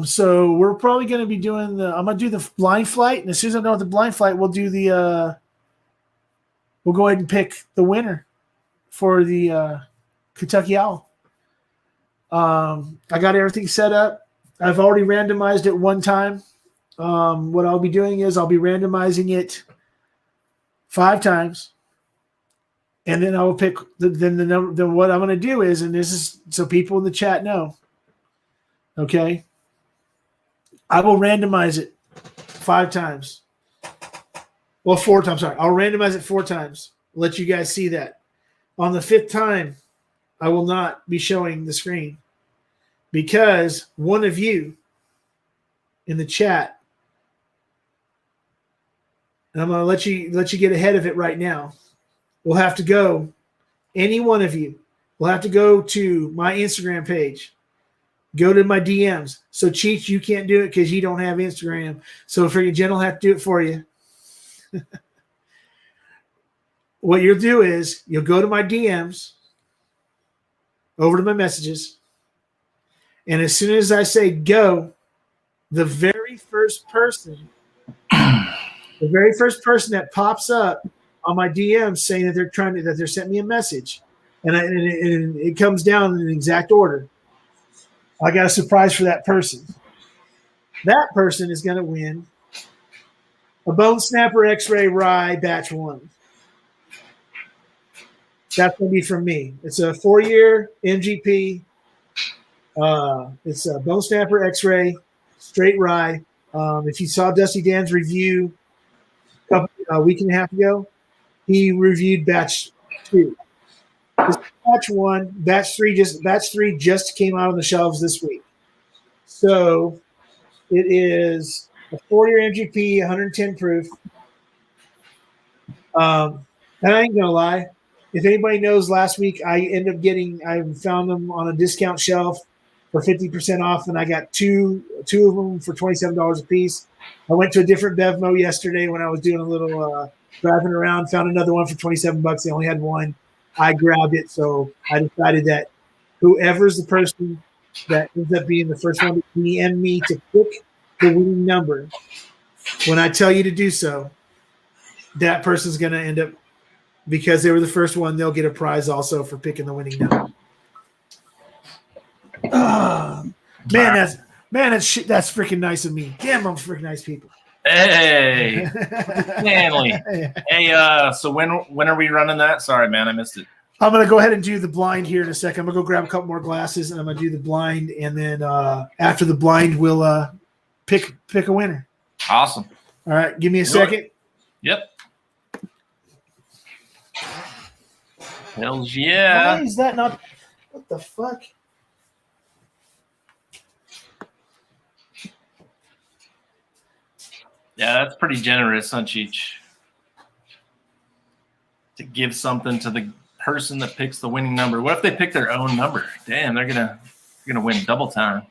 So we're probably going to be doing I'm going to do the blind flight, and as soon as I know the blind flight, we'll do we'll go ahead and pick the winner for the Kentucky Owl. I got everything set up. I've already randomized it one time. What I'll be doing is I'll be randomizing it 5 times, and then I will pick the number. Then what I'm going to do is, and this is so people in the chat know, okay, I will randomize it 5 times. Well, 4 times. Sorry, I'll randomize it 4 times. Let you guys see that. On the 5th time, I will not be showing the screen because one of you in the chat, and I'm going to let you get ahead of it right now. We'll have to go, any one of you will have to go to my Instagram page, go to my DMs. So Cheech, you can't do it because you don't have Instagram. So freaking Jen will have to do it for you. What you'll do is you'll go to my DMs, over to my messages, and as soon as I say go, the very first person that pops up on my DMs saying that they're sent me a message, and it comes down in an exact order, I got a surprise for that person. That person is going to win a Bone Snapper X-Ray Rye Batch 1. That's going to be from me. It's a 4-year MGP. It's a Bone Snapper X-Ray Straight Rye. If you saw Dusty Dan's review a week and a half ago, he reviewed Batch 2. This is Batch 1. Batch 3 just came out on the shelves this week. So it is a 4-year MGP, 110 proof. And I ain't gonna lie. If anybody knows, last week I found them on a discount shelf for 50% off, and I got two of them for $27 a piece. I went to a different Bevmo yesterday when I was doing a little driving around, found another one for $27. They only had one. I grabbed it, so I decided that whoever's the person that ends up being the first one to DM me to pick the winning number, when I tell you to do so, that person's going to end up, because they were the first one, they'll get a prize also for picking the winning number. That's freaking nice of me. Damn, I'm freaking nice people. Hey, Stanley. Hey, so when are we running that? Sorry, man, I missed it. I'm gonna go ahead and do the blind here in a second. I'm gonna go grab a couple more glasses, and I'm gonna do the blind, and then after the blind, we'll pick a winner. Awesome. All right, give me a second. Yep. Hells yeah. Why is that not? What the fuck? Yeah, that's pretty generous, huh, Cheech? To give something to the person that picks the winning number. What if they pick their own number? Damn, they're gonna win double time.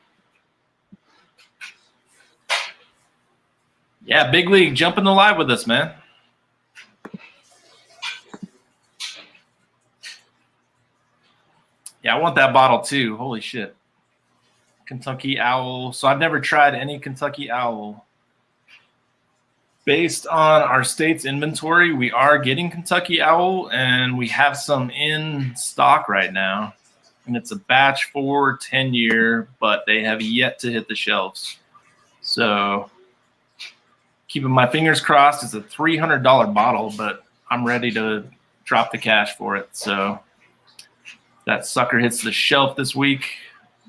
Yeah, Big League, jump in the live with us, man. Yeah, I want that bottle too. Holy shit. Kentucky Owl. So I've never tried any Kentucky Owl. Based on our state's inventory, we are getting Kentucky Owl, and we have some in stock right now. And it's a batch 4 10-year, but they have yet to hit the shelves. So keeping my fingers crossed. It's a $300 bottle, but I'm ready to drop the cash for it. So that sucker hits the shelf this week,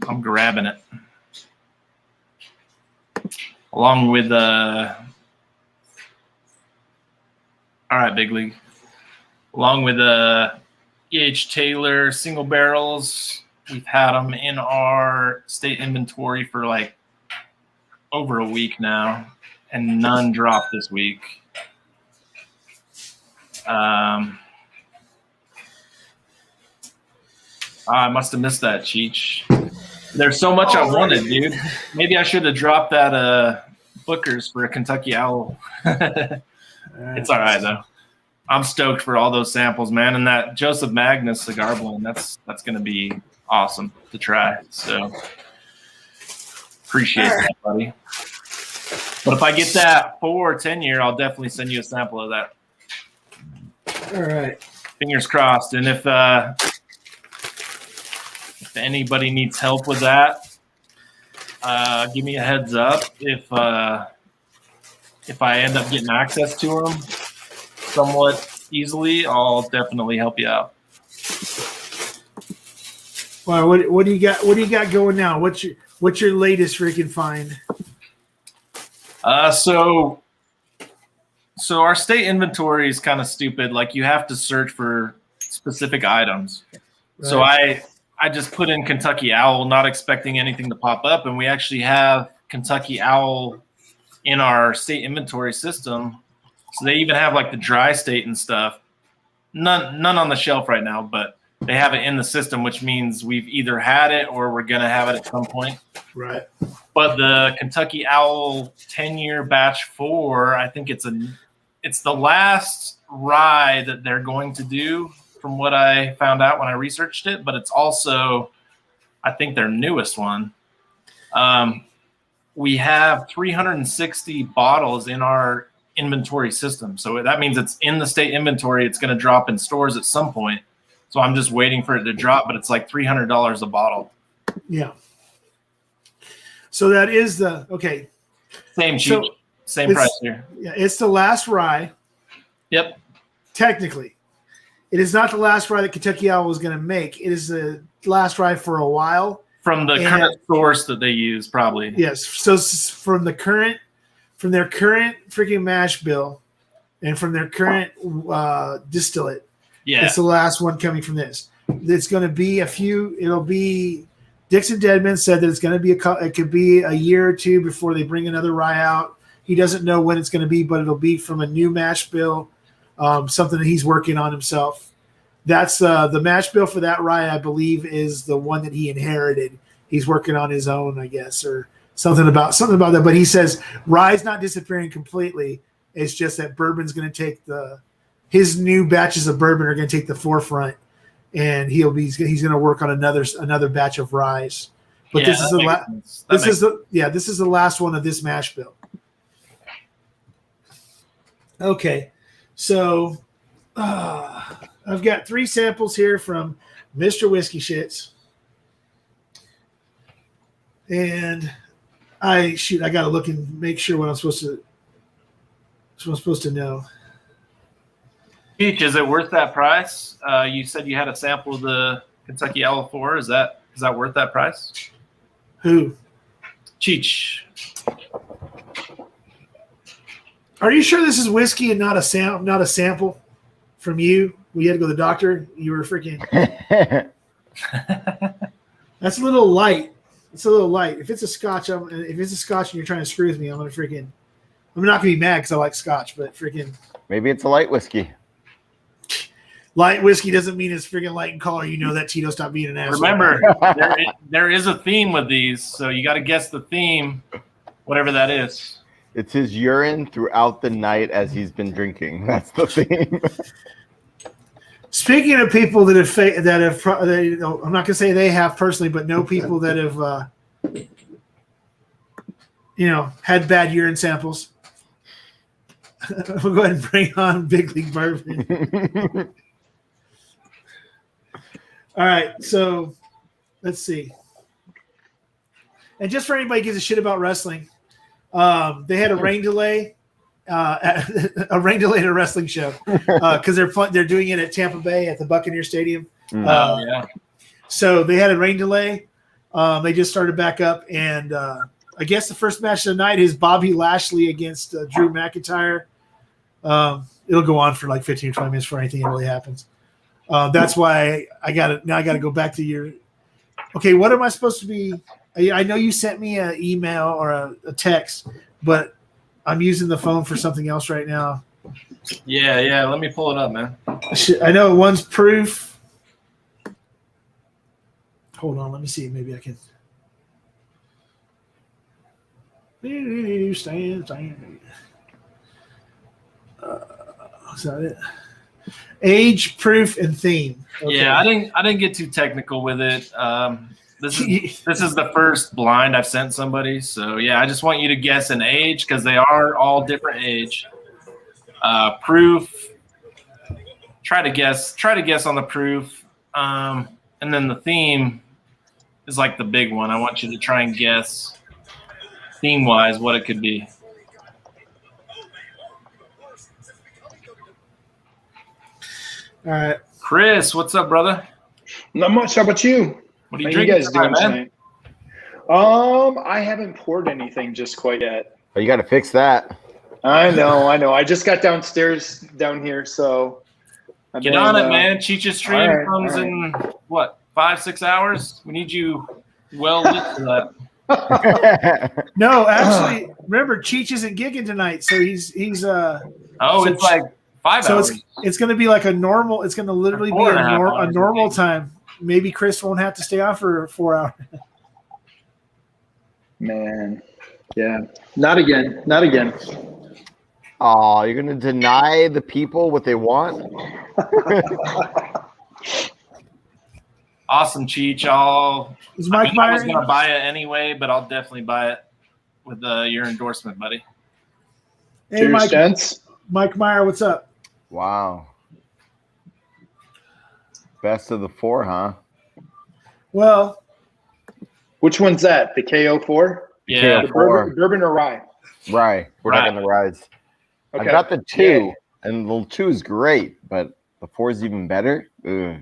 I'm grabbing it. Along with all right, Big League. Along with E.H. Taylor single barrels, we've had them in our state inventory for like over a week now, and none dropped this week. I must have missed that, Cheech. There's so much I wanted, dude. Maybe I should have dropped that Booker's for a Kentucky Owl. It's all right, though. I'm stoked for all those samples, man. And that Joseph Magnus cigar blend, that's going to be awesome to try. So appreciate that, buddy. But if I get that 4 10-year, I'll definitely send you a sample of that. All right. Fingers crossed. And if anybody needs help with that, give me a heads up. If I end up getting access to them somewhat easily, I'll definitely help you out. Well, what do you got? What do you got going now? What's your latest freaking find? So our state inventory is kind of stupid. Like, you have to search for specific items. Right. So I just put in Kentucky Owl, not expecting anything to pop up, and we actually have Kentucky Owl in our state inventory system. So they even have like the dry state and stuff. None on the shelf right now, but they have it in the system, which means we've either had it or we're gonna have it at some point. Right. But the Kentucky Owl 10-year batch 4, I think it's the last rye that they're going to do, from what I found out when I researched it, but it's also, I think, their newest one. We have 360 bottles in our inventory system. So that means it's in the state inventory. It's going to drop in stores at some point. So I'm just waiting for it to drop, but it's like $300 a bottle. Yeah. So that is okay. Same cheap, same price here. Yeah, it's the last rye. Yep. Technically. It is not the last rye that Kentucky Owl was going to make. It is the last rye for a while. From the current source that they use, probably. Yes. So from their current freaking mash bill and from their current distillate, yeah, it's the last one coming from this. It's going to be it'll be, DIXON DEDMAN said that it's going to be it could be a year or two before they bring another rye out. He doesn't know when it's going to be, but it'll be from a new mash bill, something that he's working on himself. That's the mash bill for that rye, I believe, is the one that he inherited. He's working on his own, I guess, or something about that. But he says rye's not disappearing completely. It's just that bourbon's going to take his new batches of bourbon are going to take the forefront, and he's going to work on another batch of ryes. But this is the last one of this mash bill. Okay, so I've got 3 samples here from Mr. Whiskey Shitz. And I got to look and make sure what I'm supposed to know. Peach, is it worth that price? You said you had a sample of the Kentucky Owl 4. Is that worth that price? Who? Cheech. Are you sure this is whiskey and not a sample from you? We had to go to the doctor. You were freaking. That's a little light. It's a little light. If it's a scotch, if it's a scotch and you're trying to screw with me, I'm not gonna be mad because I like scotch, but freaking. Maybe it's a light whiskey. Light whiskey doesn't mean it's freaking light in color. You know that Tito stopped being an asshole. Remember, there is a theme with these, so you got to guess the theme, whatever that is. It's his urine throughout the night as he's been drinking. That's the theme. Speaking of people that I'm not gonna say they have personally, but know people that have, had bad urine samples. We'll go ahead and bring on Big League Bourbon. All right, so let's see. And just for anybody who gives a shit about wrestling, they had a rain delay, at a wrestling show because they're doing it at Tampa Bay at the Buccaneer Stadium. Yeah. So they had a rain delay. They just started back up, and I guess the first match of the night is Bobby Lashley against Drew McIntyre. It'll go on for like 15 or 20 minutes before anything really happens. That's why I got to go back to your. Okay, what am I supposed to be? I know you sent me an email or a text, but I'm using the phone for something else right now. Yeah. Let me pull it up, man. I know one's proof. Hold on, let me see. Maybe I can. Stand. Is that it? Age, proof, and theme. Okay. Yeah, I didn't get too technical with it. This is the first blind I've sent somebody, so yeah, I just want you to guess an age because they are all different age. Proof. Try to guess on the proof, and then the theme is like the big one. I want you to try and guess theme-wise what it could be. All right, Chris, what's up, brother? Not much. How about you? What are you How drinking you guys doing tonight, tonight? I haven't poured anything just quite yet. Oh, you got to fix that. I know. I just got downstairs down here, so Get on it, man. Cheech's stream comes all right. in what 5-6 hours. We need you well lit for that. no, actually, remember Cheech isn't gigging tonight, so he's Oh, it's like 5 so hours. it's going to be like a normal. It's going to literally be 4.5 a hours, normal I think. time. Maybe Chris won't have to stay on for 4 hours. Man, yeah. Not again. Not again. Oh, you're going to deny the people what they want? Awesome, Cheech. Is Mike I Meyer? was gonna buy it anyway, but I'll definitely buy it with your endorsement, buddy. Hey, Cheers, Mike. gents. Mike Meyer, what's up? Wow. Best of the 4, huh? Well, Which one's that? The KO4? Yeah. The Four. bourbon or rye? Right. We're not going to rise. Okay. I got the 2, Yeah. and the 2 is great, but the 4 is even better. Ugh.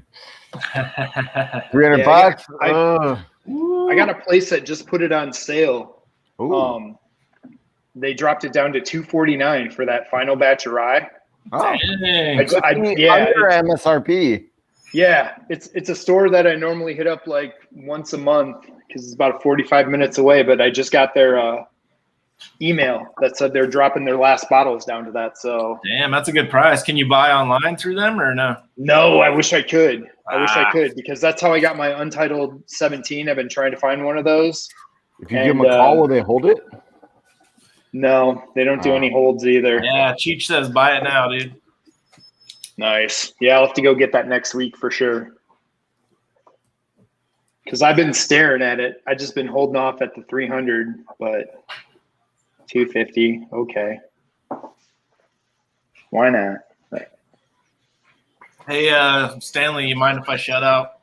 300 Yeah, bucks. I got a place that just put it on sale. Ooh. They dropped it down to $249 for that final batch of rye. Oh. Dang. Under MSRP. Yeah, it's a store that I normally hit up like once a month because it's about 45 minutes away. But I just got their email that said they're dropping their last bottles down to that. So Damn, that's a good price. Can you buy online through them or no? no, I wish I could. I wish I Ah. could because that's how I got my Untitled 17. I've been trying to find one of those. If you give them a call, will they hold it? No, they don't do any holds either. Yeah, Cheech says buy it now, dude. Nice. Yeah, I'll have to go get that next week for sure. Because I've been staring at it. I've just been holding off at the 300, but 250, okay. Why not? Hey, Stanley, you mind if I shout out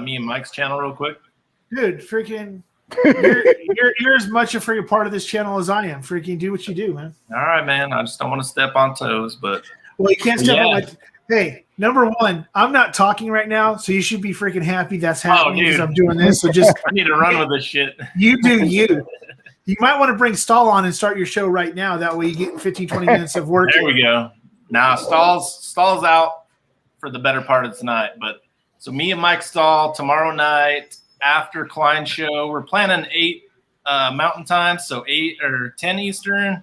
me and Mike's channel real quick? dude, freaking, you're as much a freaking part of this channel as I am. Freaking do what you do, man. All right, man. I just don't want to step on toes, but Well, you can't step Yeah. on my. Hey, number one, I'm not talking right now, so you should be freaking happy that's happening because dude. I'm doing this. So just I need to run with this shit. you do you. You might want to bring Stahl on and start your show right now. That way you get 15, 20 minutes of work. There we go. Now Stahl's out for the better part of tonight. But so me and Mike Stahl tomorrow night after Klein show, we're planning 8 Mountain Time, so 8 or 10 Eastern,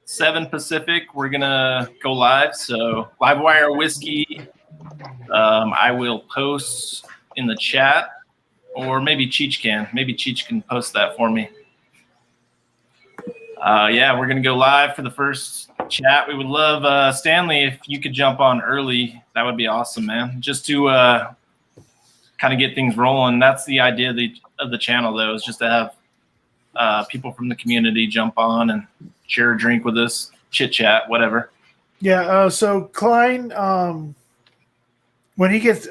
7 Pacific. We're gonna go live. So Livewire Whiskey. I will post in the chat, or maybe Cheech can. Maybe Cheech can post that for me. Yeah, we're going to go live for the first chat. We would love, Stanley, if you could jump on early. That would be awesome, man. Just to kind of get things rolling. That's the idea of the channel, though, is just to have people from the community jump on and share a drink with us, chit-chat, whatever. Yeah, so Klein, when he gets,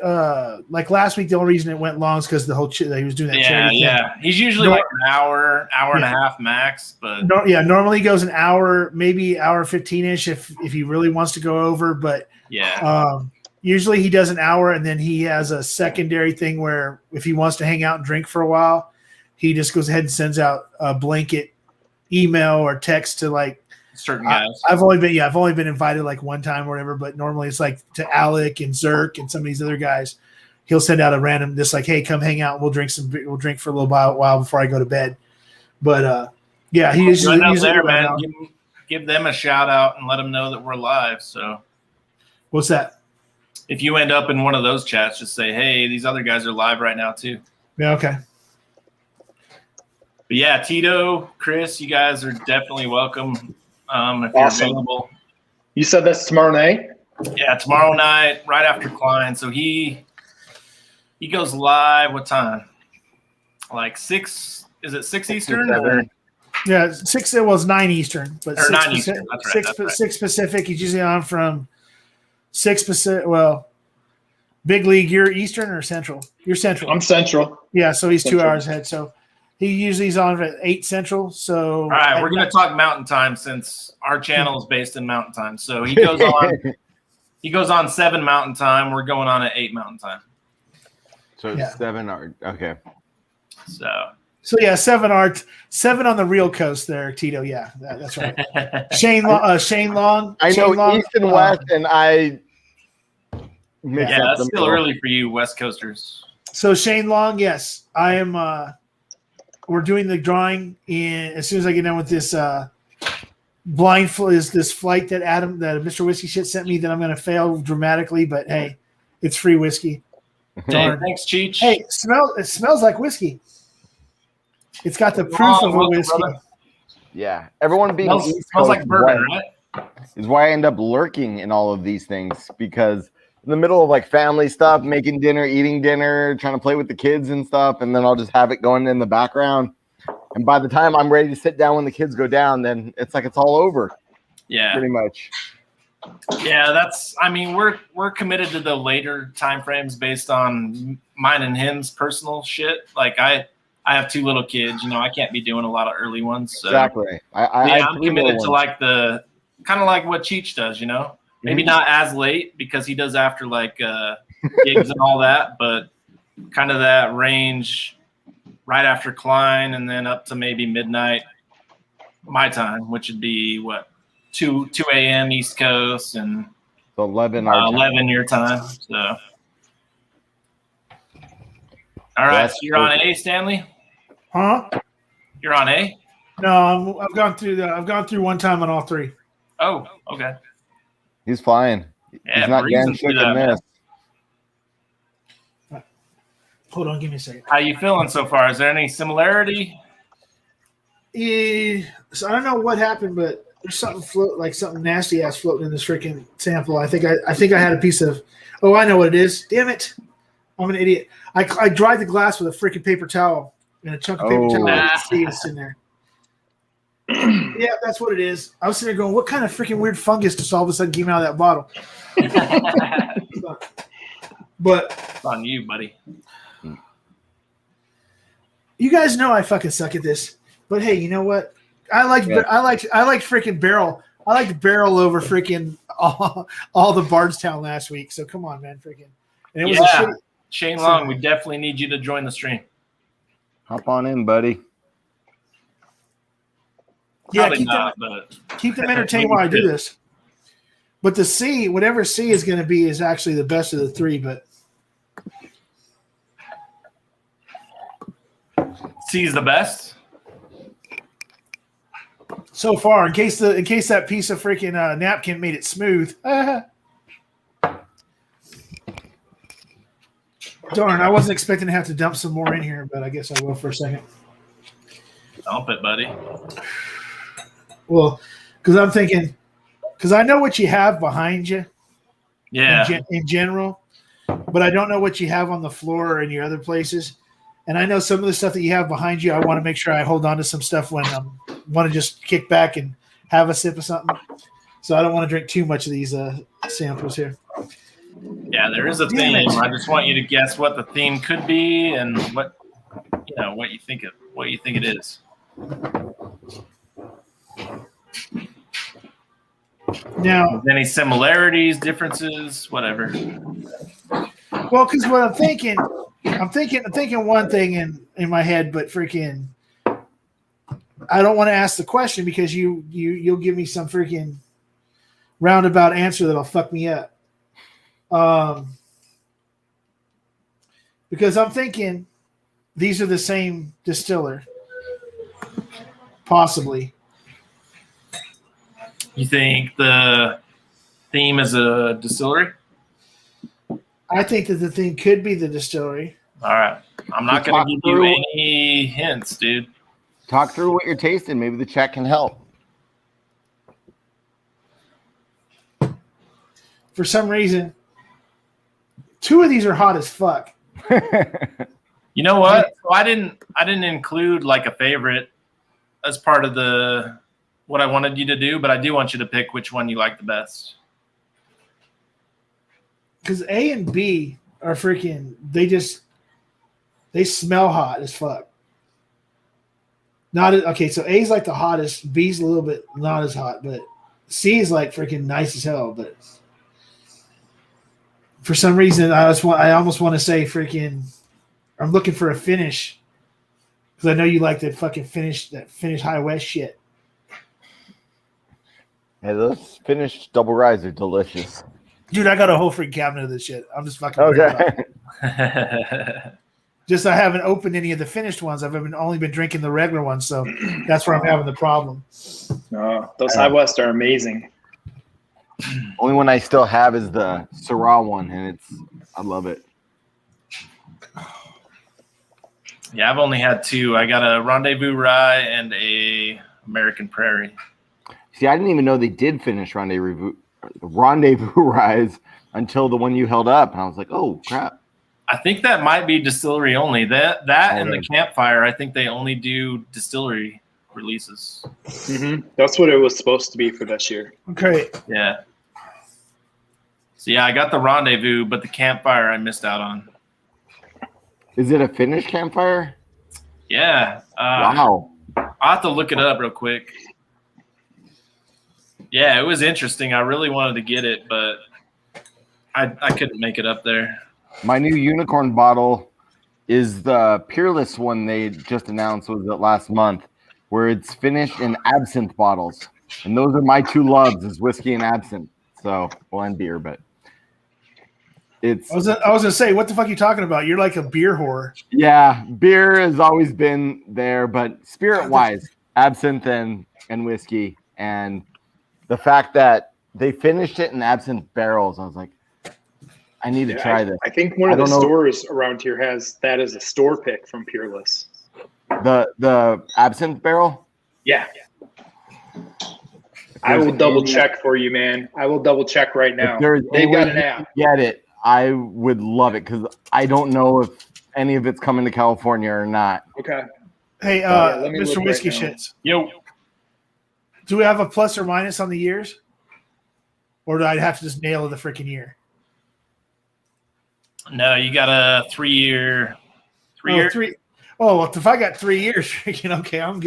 like last week, the only reason it went long is because the whole he was doing that charity thing. Yeah. He's usually like an hour and a half max. But normally he goes an hour, maybe hour 15-ish if he really wants to go over. But usually he does an hour, and then he has a secondary thing where if he wants to hang out and drink for a while, he just goes ahead and sends out a blanket email or text to like certain guys. I've only been invited like one time or whatever, but normally it's like to Alec and Zerk and some of these other guys. He'll send out a random, just like, hey, come hang out. We'll drink for a little while before I go to bed. But yeah, he usually there, man. Give them a shout out and let them know that we're live. So what's that? If you end up in one of those chats, just say, hey, these other guys are live right now too. Yeah, okay. But yeah, Tito, Chris, you guys are definitely welcome. If you're available. You said that's tomorrow night? Yeah, tomorrow night, right after Klein. So he goes live. What time? Like 6? Is it 6 Eastern? Or? Yeah, 6. It was 9 Eastern, but or 9 Eastern. That's right. 6 Pacific. He's usually on from 6 Pacific. Well, Big League. You're Eastern or Central? You're Central. I'm Central. Yeah, so he's Central. 2 hours ahead. So he usually is on at 8 Central. So all right, we're going to talk Mountain Time since our channel is based in Mountain Time. So he goes on. He goes on 7 Mountain Time. We're going on at 8 Mountain Time. So 7 are okay. So yeah, 7 on the real coast there, Tito. Yeah, that's right. Shane Long. I know Long, East and West, and I. Yeah, that's still early for you West Coasters. So Shane Long, yes, I am. We're doing the drawing in as soon as I get done with this this flight that Mr. Whiskey Shit sent me that I'm going to fail dramatically, but hey, it's free whiskey. Hey, thanks, Cheech. Hey, it smells like whiskey. It's got the proof of a whiskey. Brother. Yeah, everyone being smells like bourbon, right? Is why I end up lurking in all of these things, because in the middle of like family stuff, making dinner, eating dinner, trying to play with the kids and stuff, and then I'll just have it going in the background. And by the time I'm ready to sit down when the kids go down, then it's like it's all over. Yeah, pretty much. Yeah, I mean, we're committed to the later time frames based on mine and him's personal shit. Like I have 2 little kids, I can't be doing a lot of early ones. So. Exactly. I'm committed to like the kind of like what Cheech does, Maybe not as late because he does after like gigs and all that, but kind of that range right after Klein and then up to maybe midnight my time, which would be what 2 a.m. East Coast and 11 your time. So all right, so you're on A, Stanley? Huh? You're on A? No, I've gone through one time on all 3. Oh, okay. He's flying. Yeah, he's not getting sick in this. Hold on, give me a second. How you feeling so far? Is there any similarity? So I don't know what happened, but there's something nasty ass floating in this freaking sample. I think I had a piece of. Oh, I know what it is. Damn it! I'm an idiot. I dried the glass with a freaking paper towel and a chunk of paper towel. I see it's in there. Yeah, that's what it is. I was sitting there going, what kind of freaking weird fungus just all of a sudden came out of that bottle? But it's on you, buddy. You guys know I fucking suck at this. But hey, you know what? I like freaking barrel. I like barrel over freaking all the Bardstown last week. So come on, man, freaking. And it was a shitty. Shane Long, we definitely need you to join the stream. Hop on in, buddy. Yeah, Probably not, but keep them entertained while I do this. But the C, whatever C is going to be, is actually the best of the three. But C is the best. so far, in case that piece of freaking napkin made it smooth. Darn, I wasn't expecting to have to dump some more in here, but I guess I will for a second. Dump it, buddy. Well, because I'm thinking, because I know what you have behind you. Yeah. In general, but I don't know what you have on the floor or in your other places. And I know some of the stuff that you have behind you. I want to make sure I hold on to some stuff when I want to just kick back and have a sip of something. So I don't want to drink too much of these samples here. Yeah, there is a theme. I just want you to guess what the theme could be and what you think it is. Now, any similarities, differences, whatever. Well, because what I'm thinking one thing in my head, but freaking, I don't want to ask the question because you'll give me some freaking roundabout answer that'll fuck me up. Because I'm thinking these are the same distiller, possibly. You think the theme is a distillery? I think that the thing could be the distillery. All right. I'm not going to give you any hints, dude. Talk through what you're tasting. Maybe the chat can help. For some reason, two of these are hot as fuck. You know what? So I didn't include like a favorite as part of what I wanted you to do, but I do want you to pick which one you like the best. Because A and B are freaking, they smell hot as fuck. Okay, so A's like the hottest, B's a little bit not as hot, but C is like freaking nice as hell. But for some reason, I almost want to say freaking, I'm looking for a finish because I know you like that fucking finish High West shit. Yeah, those finished double ryes are delicious. Dude, I got a whole freaking cabinet of this shit. I'm just fucking okay. Just I haven't opened any of the finished ones. I've only been drinking the regular ones, so that's where I'm having the problem. Those High West are amazing. Only one I still have is the Syrah one, and I love it. Yeah, I've only had two. I got a Rendezvous Rye and a American Prairie. See, I didn't even know they did finish Rendezvous Ryes until the one you held up, and I was like, oh crap. I think that might be distillery only. That and the Campfire, I think they only do distillery releases. Mm-hmm. That's what it was supposed to be for this year. Okay. Yeah. So yeah, I got the Rendezvous, but the Campfire I missed out on. Is it a finished Campfire? Yeah. Wow. I'll have to look it up real quick. Yeah, it was interesting. I really wanted to get it, but I couldn't make it up there. My new unicorn bottle is the Peerless one they just announced. Was it last month? Where it's finished in absinthe bottles, and those are my two loves: is whiskey and absinthe. So, well, and beer, but it's. I was gonna say, what the fuck are you talking about? You're like a beer whore. Yeah, beer has always been there, but spirit-wise, absinthe and whiskey, and the fact that they finished it in absinthe barrels, I was like, I need to try this. I think one of the stores around here has that as a store pick from Peerless. The absinthe barrel? Yeah. I will double check for you, man. I will double check right now. They've got an app. Get it. I would love it because I don't know if any of it's coming to California or not. Okay. Hey, Mr. Whiskey Shitz. Yo. Do we have a plus or minus on the years? Or do I have to just nail the freaking year? No, you got a 3-year. 3 year. Oh, well, if I got 3 years, freaking okay, I'm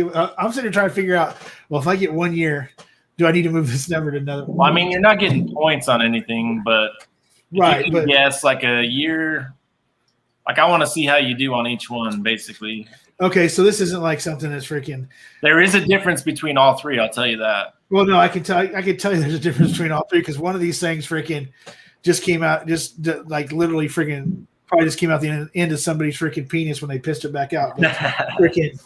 sitting here trying to figure out, well, if I get 1 year, do I need to move this number to another one? Well, I mean, you're not getting points on anything, but right, but yes, like a year. Like I want to see how you do on each one, basically. Okay, so this isn't like something that's freaking. There is a difference between all three. I'll tell you that. Well, no, I can tell you there's a difference between all three because one of these things freaking just came out, like literally freaking probably just came out the end of somebody's freaking penis when they pissed it back out. But freaking,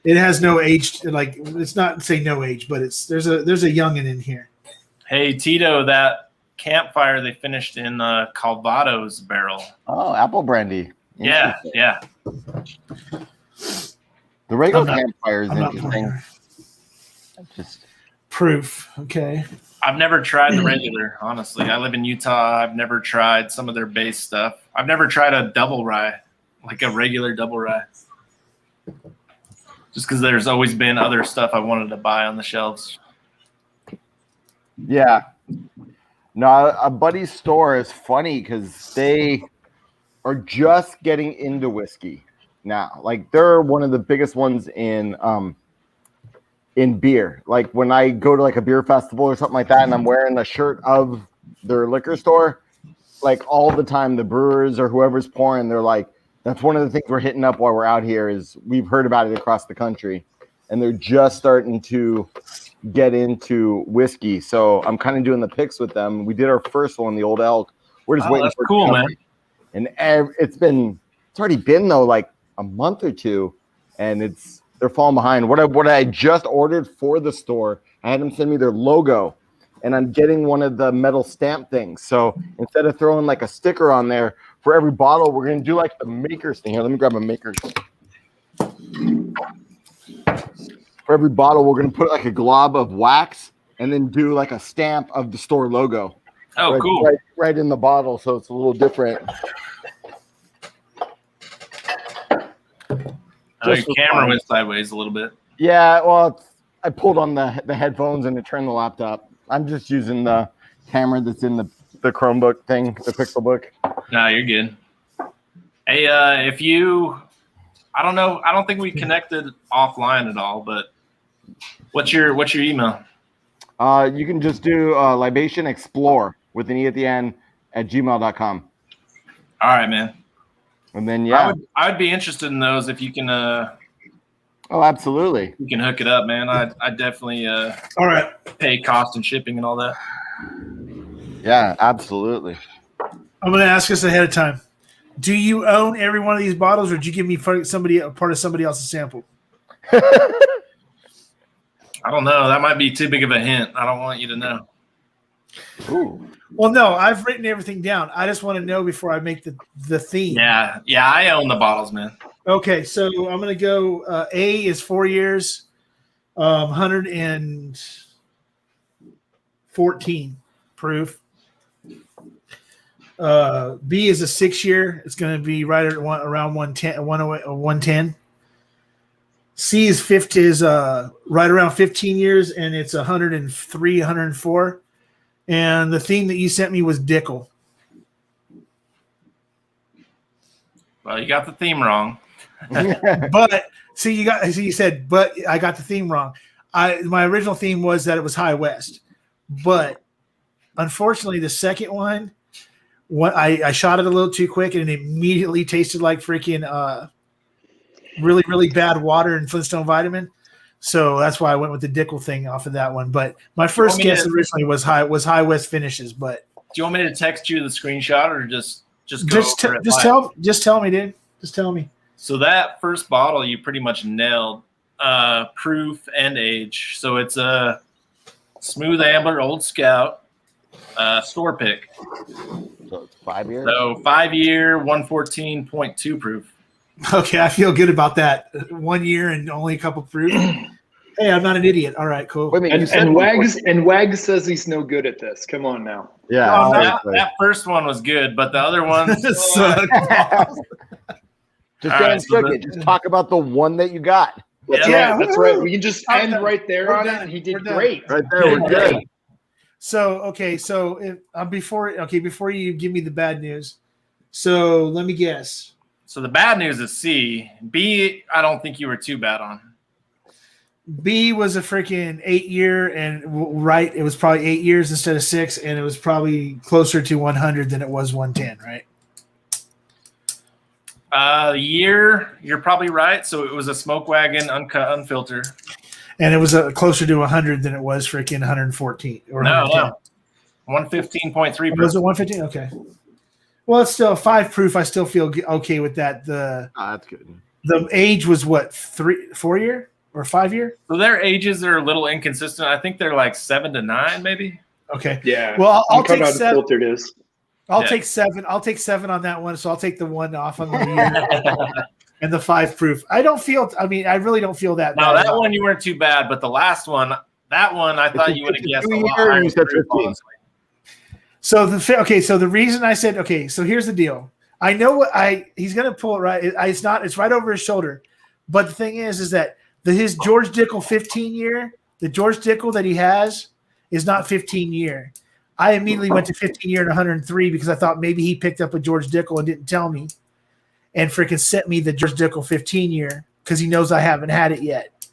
it has no age. Like it's not say no age, but there's a youngin in here. Hey Tito, that campfire they finished in Calvado's barrel. Oh, apple brandy. Yeah. The regular campfire is interesting. Just proof. Okay. I've never tried the regular, honestly. I live in Utah. I've never tried some of their base stuff. I've never tried a double rye, like a regular double rye. Just because there's always been other stuff I wanted to buy on the shelves. Yeah. No, a buddy's store is funny because they are just getting into whiskey now. Like they're one of the biggest ones in beer. Like when I go to like a beer festival or something like that and I'm wearing a shirt of their liquor store, like all the time the brewers or whoever's pouring, they're like, that's one of the things we're hitting up while we're out here is we've heard about it across the country. And they're just starting to get into whiskey. So I'm kind of doing the picks with them. We did our first one, the Old Elk. We're just waiting for cool, man. And it's already been though like a month or two, and they're falling behind. What I just ordered for the store, I had them send me their logo, and I'm getting one of the metal stamp things. So instead of throwing like a sticker on there for every bottle, we're gonna do like the makers thing. Here, let me grab a makers. For every bottle, we're gonna put like a glob of wax and then do like a stamp of the store logo. Oh, cool. Right in the bottle, so it's a little different. Your camera went sideways a little bit. Yeah, well, I pulled on the headphones and it turned the laptop. I'm just using the camera that's in the Chromebook thing, the Pixelbook. No, you're good. Hey, I don't know. I don't think we connected offline at all, but what's your email? You can just do libation explore with an E at the end at gmail.com. All right, man. And then, yeah. I would be interested in those if you can. Oh, absolutely. You can hook it up, man. I definitely all right. Pay cost and shipping and all that. Yeah, absolutely. I'm going to ask us ahead of time. Do you own every one of these bottles, or did you give me part of somebody else's sample? I don't know. That might be too big of a hint. I don't want you to know. Ooh. Well, no, I've written everything down. I just want to know before I make the theme. Yeah, I own the bottles, man. Okay, so I'm going to go A is 4 years, 114 proof. B is a 6 year. It's going to be right at around 110. C is right around 15 years, and it's 103, 104. And the theme that you sent me was Dickel. Well, you got the theme wrong. But you said, but I got the theme wrong. My original theme was that it was High West, but unfortunately, the second one, I shot it a little too quick, and it immediately tasted like freaking really, really bad water and Flintstone vitamin. So that's why I went with the Dickel thing off of that one. But my first guess originally was High West finishes. But do you want me to text you the screenshot or just tell me, dude. Just tell me. So that first bottle you pretty much nailed, proof and age. So it's a Smooth Ambler Old Scout store pick. So it's 5 years. So 5 year, 114.2 proof. Okay, I feel good about that. 1 year and only a couple proof. Hey, I'm not an idiot. All right, cool. Wait a minute, and Wags says he's no good at this. Come on now. Yeah, that first one was good, but the other ones sucked. Just just talk about the one that you got. That's right. We can just end right there on it, and he did great. Right there, we're good. So before you give me the bad news, so let me guess. So the bad news is C. B, I don't think you were too bad on. B was a freaking 8 year, and it was probably 8 years instead of 6, and it was probably closer to 100 than it was 110, right? Year, you're probably right. So it was a Smoke Wagon, uncut, unfiltered. And it was closer to 100 than it was freaking 114 or 110. No. 115.3. Was it 115? Okay. Well, it's still 5 proof. I still feel okay with that. That's good. The age was what, 4 year or 5 year? So their ages are a little inconsistent. I think they're like 7 to 9, maybe. Okay. Yeah. Well, I'll take 7. Filtered is. I'll take 7. I'll take 7 on that one. So I'll take the 1 off on the year and the 5 proof. I really don't feel that bad. No, that one you weren't too bad, but the last one, I thought you would have guessed a lot higher. You said 15. So the reason I said so here's the deal. I know he's gonna pull it right. It's right over his shoulder. But the thing is that his George Dickel 15 year, the George Dickel that he has is not 15 year. I immediately went to 15 year and 103 because I thought maybe he picked up a George Dickel and didn't tell me, and freaking sent me the George Dickel 15 year because he knows I haven't had it yet.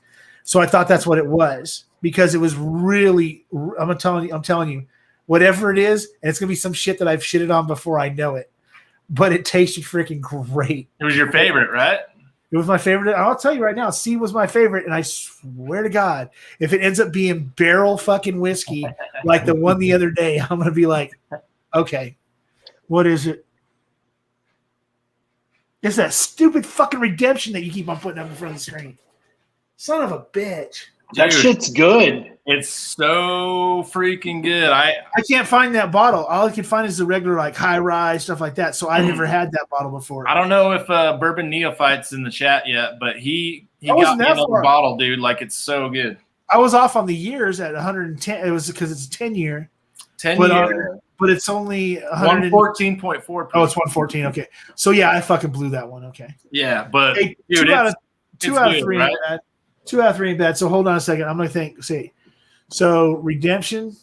So I thought that's what it was because it was really. I'm telling you, whatever it is, and it's gonna be some shit that I've shitted on before I know it, but it tasted freaking great. It was your favorite, right? It was my favorite. I'll tell you right now, C was my favorite, and I swear to God, if it ends up being barrel fucking whiskey like the one the other day, I'm gonna be like, okay, what is it? It's that stupid fucking redemption that you keep on putting up in front of the screen. Son of a bitch. That shit's good. It's so freaking good. I can't find that bottle. All I can find is the regular like high rise stuff like that. So I never had that bottle before. I don't know if Bourbon Neophyte's in the chat yet, but he got me another bottle, dude. Like it's so good. I was off on the years at 110. It was because it's a 10 year. 10 year. But it's only 114.4. Oh, it's 114. Okay. So yeah, I fucking blew that one. Okay. Yeah, but hey, dude, 2 out of 3 right? ain't bad. 2 out of 3 ain't bad. So hold on a second. I'm gonna see. So redemption.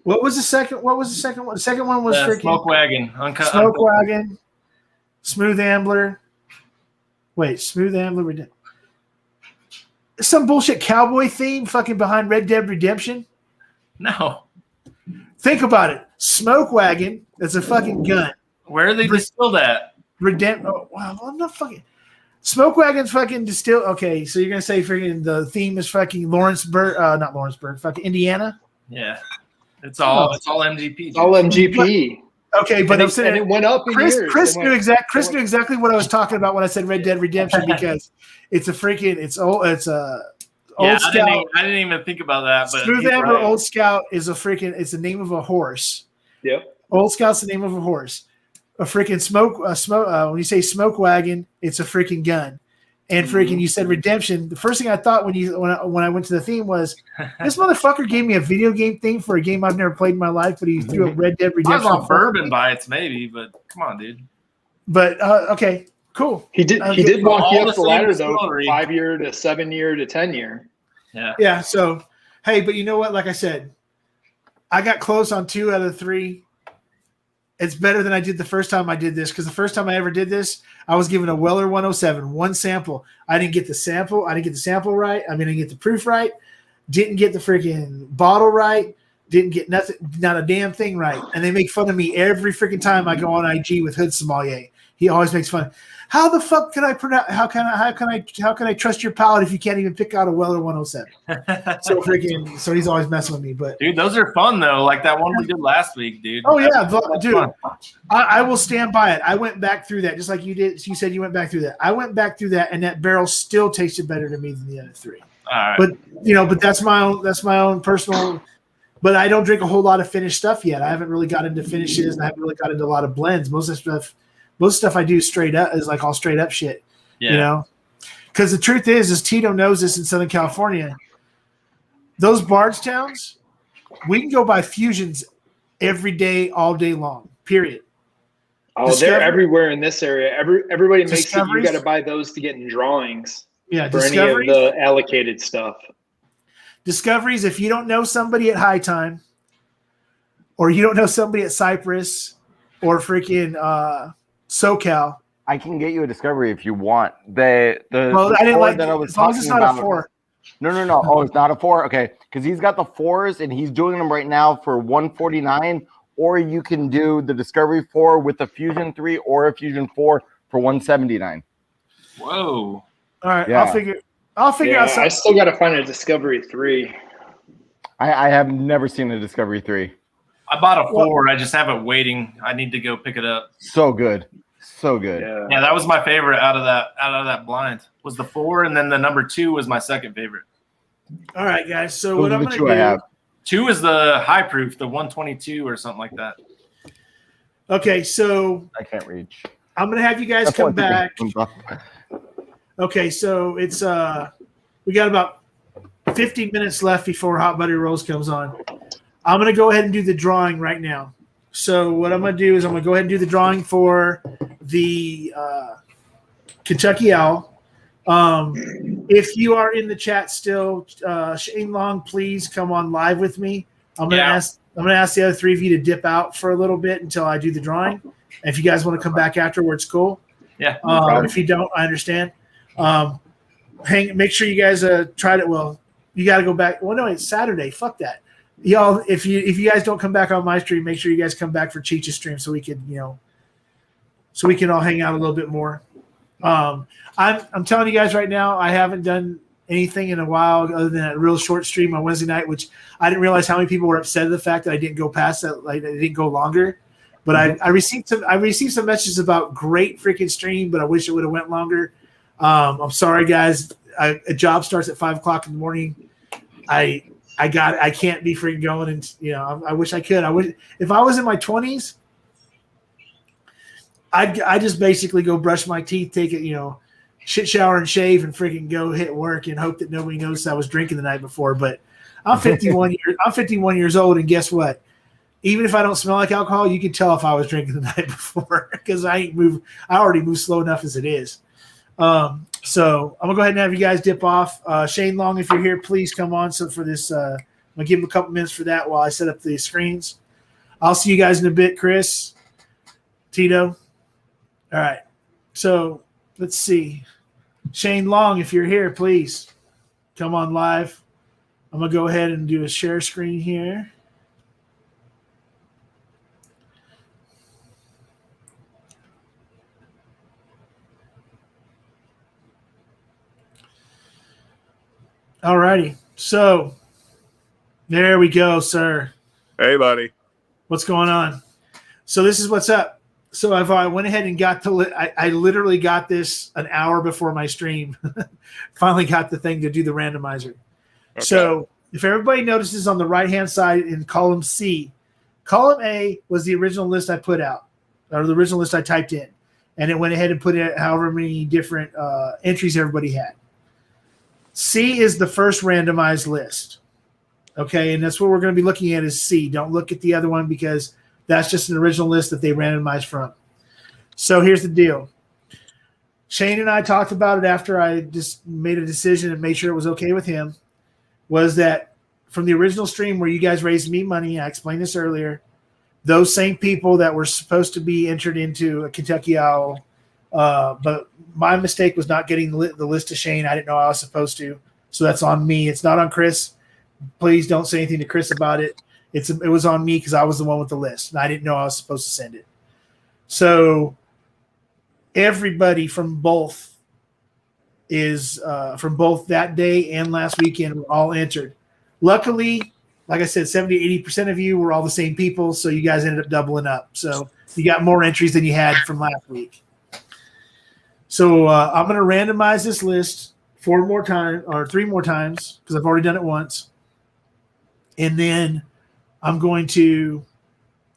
What was the second? What was the second one? The second one was freaking Smoke Wagon, uncut. Smoke Wagon, Smooth Ambler. Wait, Smooth Ambler. Some bullshit cowboy theme fucking behind Red Dead Redemption. No. Think about it. Smoke Wagon. That's a fucking gun. Where are they distilled at? Oh, wow, I'm not fucking. Smoke Wagon's fucking distilled. Okay, so you're gonna say freaking the theme is fucking Lawrenceburg, not Lawrenceburg, fucking Indiana. Yeah, it's all MGP. It's all MGP. Okay, but I'm saying it went up. Chris knew exactly what I was talking about when I said Red Dead Redemption because it's a Old Scout. I didn't even think about that. But Smooth Ambler Old Scout is it's the name of a horse. Yep. Old Scout's the name of a horse. A freaking when you say Smoke Wagon, it's a freaking gun. And freaking, you said redemption. The first thing I thought when I went to the theme was, this motherfucker gave me a video game theme for a game I've never played in my life, but he threw a Red Dead Redemption. I was on bourbon bites, maybe, but come on, dude. But okay, cool. He did walk you up the ladder though, 5 year to 7 year to 10 year. Yeah. Yeah. So, hey, but you know what? Like I said, I got close on 2 out of 3. It's better than I did the first time I did this because the first time I ever did this, I was given a Weller 107, 1 sample. I didn't get the sample. I didn't get the sample right. I didn't get the proof right. Didn't get the freaking bottle right. Didn't get nothing, not a damn thing right. And they make fun of me every freaking time I go on IG with Hood Sommelier. He always makes fun. How the fuck can I pronounce? How can I trust your palate if you can't even pick out a Weller 107? So he's always messing with me. But dude, those are fun though. Like that one we did last week, dude. Oh yeah, dude. I will stand by it. I went back through that just like you did. You said you went back through that. I went back through that, and that barrel still tasted better to me than the other 3. All right. But that's my own personal. But I don't drink a whole lot of finished stuff yet. I haven't really got into finishes, and I haven't really got into a lot of blends. Most stuff I do straight up is like all straight up shit. Yeah. You know? Because the truth is Tito knows this in Southern California. Those Bardstowns, we can go buy fusions every day, all day long, period. Oh, they're everywhere in this area. Everybody makes it. You got to buy those to get in drawings. Yeah, for any of the allocated stuff. Discoveries, if you don't know somebody at High Time, or you don't know somebody at Cypress, or freaking SoCal, I can get you a discovery if you want. I didn't like that I was as long as it's not about, a 4. No. Oh, it's not a 4. Okay, because he's got the 4s and he's doing them right now for $149 or you can do the Discovery 4 with a Fusion 3 or a Fusion 4 for $179. Whoa. All right, Yeah. I'll figure Yeah, out something. I still got to find a Discovery 3. I have never seen a Discovery 3. I bought a 4. I just have it waiting. I need to go pick it up. So good. So good. Yeah, that was my favorite out of that blind. Was the 4, and then the number 2 was my second favorite. All right, guys. So Those what are I'm the going to two do? I have. 2 is the high proof, the 122 or something like that. Okay, so I can't reach. I'm going to have you guys That's come one thing. back. Okay, so it's we got about 15 minutes left before Hot Buttery Rolls comes on. I'm going to go ahead and do the drawing right now. So what I'm going to do is I'm going to go ahead and do the drawing for the Kentucky Owl. If you are in the chat still, Shane Long, please come on live with me. I'm going to ask the other 3 of you to dip out for a little bit until I do the drawing. And if you guys want to come back afterwards, cool. Yeah. If you don't, I understand. Make sure you guys try to. Well, you got to go back. Well, no, it's Saturday. Fuck that, y'all. If you guys don't come back on my stream, make sure you guys come back for Cheech's stream so we can so we can all hang out a little bit more. I'm telling you guys right now, I haven't done anything in a while other than a real short stream on Wednesday night, which I didn't realize how many people were upset at the fact that I didn't go past that, like I didn't go longer. But I received some messages about great freaking stream, but I wish it would have went longer. I'm sorry, guys. A job starts at 5 o'clock in the morning. I can't be freaking going, and I wish I could. I would if I was in my 20s. I just basically go brush my teeth, take it, shit shower and shave, and freaking go hit work and hope that nobody noticed I was drinking the night before. But I'm 51 years. I'm 51 years old, and guess what? Even if I don't smell like alcohol, you can tell if I was drinking the night before because I already move slow enough as it is. So I'm gonna go ahead and have you guys dip off. Shane Long, if you're here, please come on. So for this, I'm gonna give him a couple minutes for that while I set up the screens. I'll see you guys in a bit, Chris, Tito. All right. So let's see. Shane Long, if you're here, please come on live. I'm gonna go ahead and do a share screen here. All righty. So there we go, sir. Hey, buddy. What's going on? So this is what's up. So I went ahead and got I literally got this an hour before my stream. Finally got the thing to do the randomizer. Okay. So if everybody notices on the right-hand side in column C, column A was the original list I put out, or the original list I typed in. And it went ahead and put in however many different entries everybody had. C is the first randomized list. Okay, and that's what we're going to be looking at is C. Don't look at the other one because that's just an original list that they randomized from. So here's the deal. Shane and I talked about it after I just made a decision and made sure it was okay with him, was that from the original stream where you guys raised me money, I explained this earlier, those same people that were supposed to be entered into a Kentucky Owl, but my mistake was not getting the list to Shane. I didn't know I was supposed to. So that's on me. It's not on Chris. Please don't say anything to Chris about it. It was on me because I was the one with the list, and I didn't know I was supposed to send it. So everybody from both that day and last weekend were all entered. Luckily, like I said, 70-80% of you were all the same people, so you guys ended up doubling up. So you got more entries than you had from last week. So I'm going to randomize this list 3 more times because I've already done it once. And then I'm going to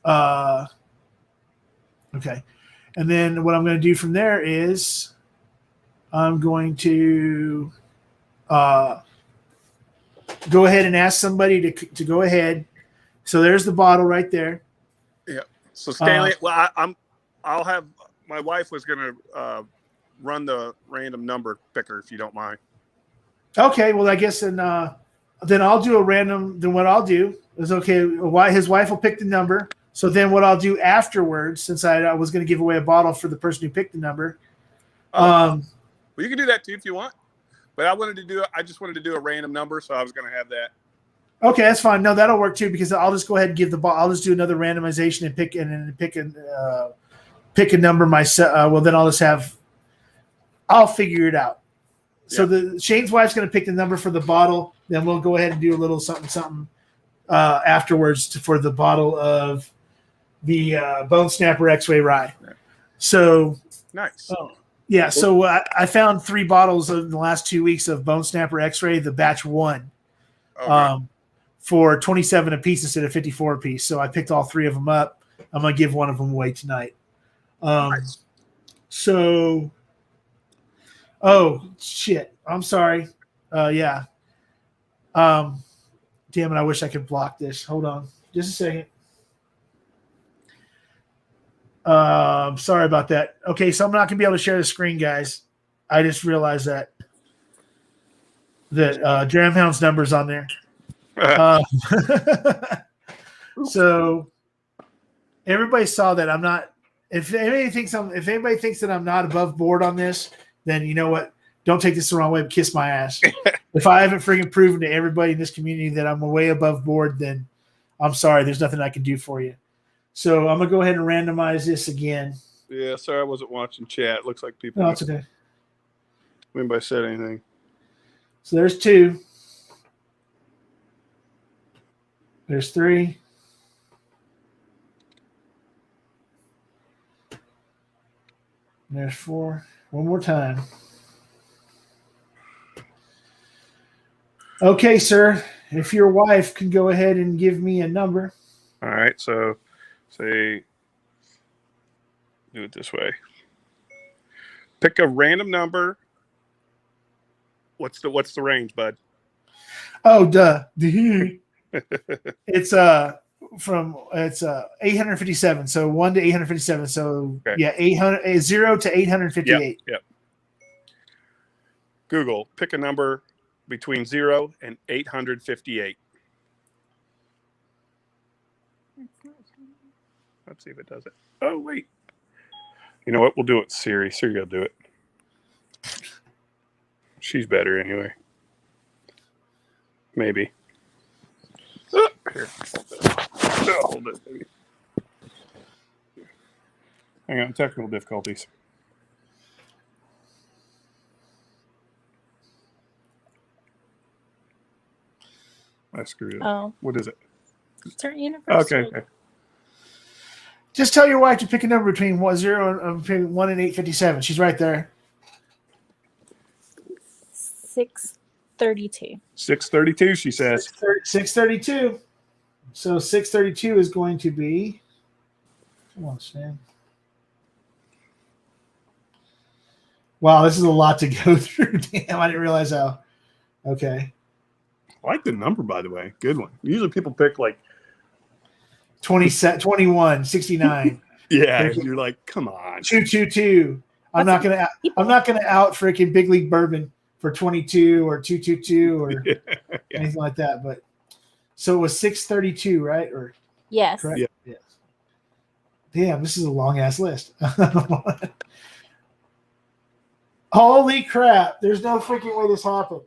okay. And then what I'm going to do from there is I'm going to go ahead and ask somebody to go ahead. So there's the bottle right there. Yeah. So Stanley, well, I'll have my wife was going to run the random number picker if you don't mind. Okay, well I guess then I'll do a random. Then what I'll do is his wife will pick the number. So then what I'll do afterwards, since I was going to give away a bottle for the person who picked the number. Well, you can do that too if you want. But I just wanted to do a random number, so I was going to have that. Okay, that's fine. No, that'll work too because I'll just go ahead and give the ball. I'll just do another randomization and pick a number myself. Well, then I'll just have. I'll figure it out. So the Shane's wife's going to pick the number for the bottle. Then we'll go ahead and do a little something afterwards for the bottle of the Bone Snapper X-Ray Rye. So Nice. yeah. So I found 3 bottles in the last 2 weeks of Bone Snapper X-Ray, the batch 1. Okay. For 27 a piece instead of 54 a piece. So I picked all 3 of them up. I'm going to give one of them away tonight. Nice. So, oh, shit. I'm sorry. Yeah. Damn it. I wish I could block this. Hold on. Just a second. Sorry about that. Okay. So I'm not going to be able to share the screen, guys. I just realized that Dramhound's number's on there. So everybody saw that I'm not. If anybody thinks that I'm not above board on this, then you know what? Don't take this the wrong way, but kiss my ass. If I haven't freaking proven to everybody in this community that I'm way above board, then I'm sorry. There's nothing I can do for you. So I'm gonna go ahead and randomize this again. Yeah, sorry I wasn't watching chat. Looks like people. No, it's okay. Anybody said anything? So there's 2. There's 3. There's 4. One more time. Okay, sir. If your wife can go ahead and give me a number. All right, so say do it this way. Pick a random number. What's the range, bud? Oh, duh. It's 857. So 1 to 857. So Okay. yeah, 0 to 858. Yep. Google, pick a number between 0 and 858. Let's see if it does it. Oh, wait. You know what? We'll do it, Siri. Siri will do it. She's better anyway. Maybe. Oh, here. Oh, hold it, baby. Hang on, technical difficulties. I screwed it up. Oh, What is it? it's our anniversary. Okay. Just tell your wife to pick a number between 1 and 857. She's right there. 632. 632, she says. 632. So 632 is going to be. Come on, Stan. Wow, this is a lot to go through. Damn, I didn't realize how. Okay. I like the number, by the way. Good one. Usually people pick like 21, 69. Yeah, you're like, come on. 222. I'm not gonna out freaking Big League Bourbon for 22 or 222 or anything like that. But so it was 632, right? Or Yes. correct? Yeah. Yes. Damn, this is a long ass list. Holy crap! There's no freaking way this happened.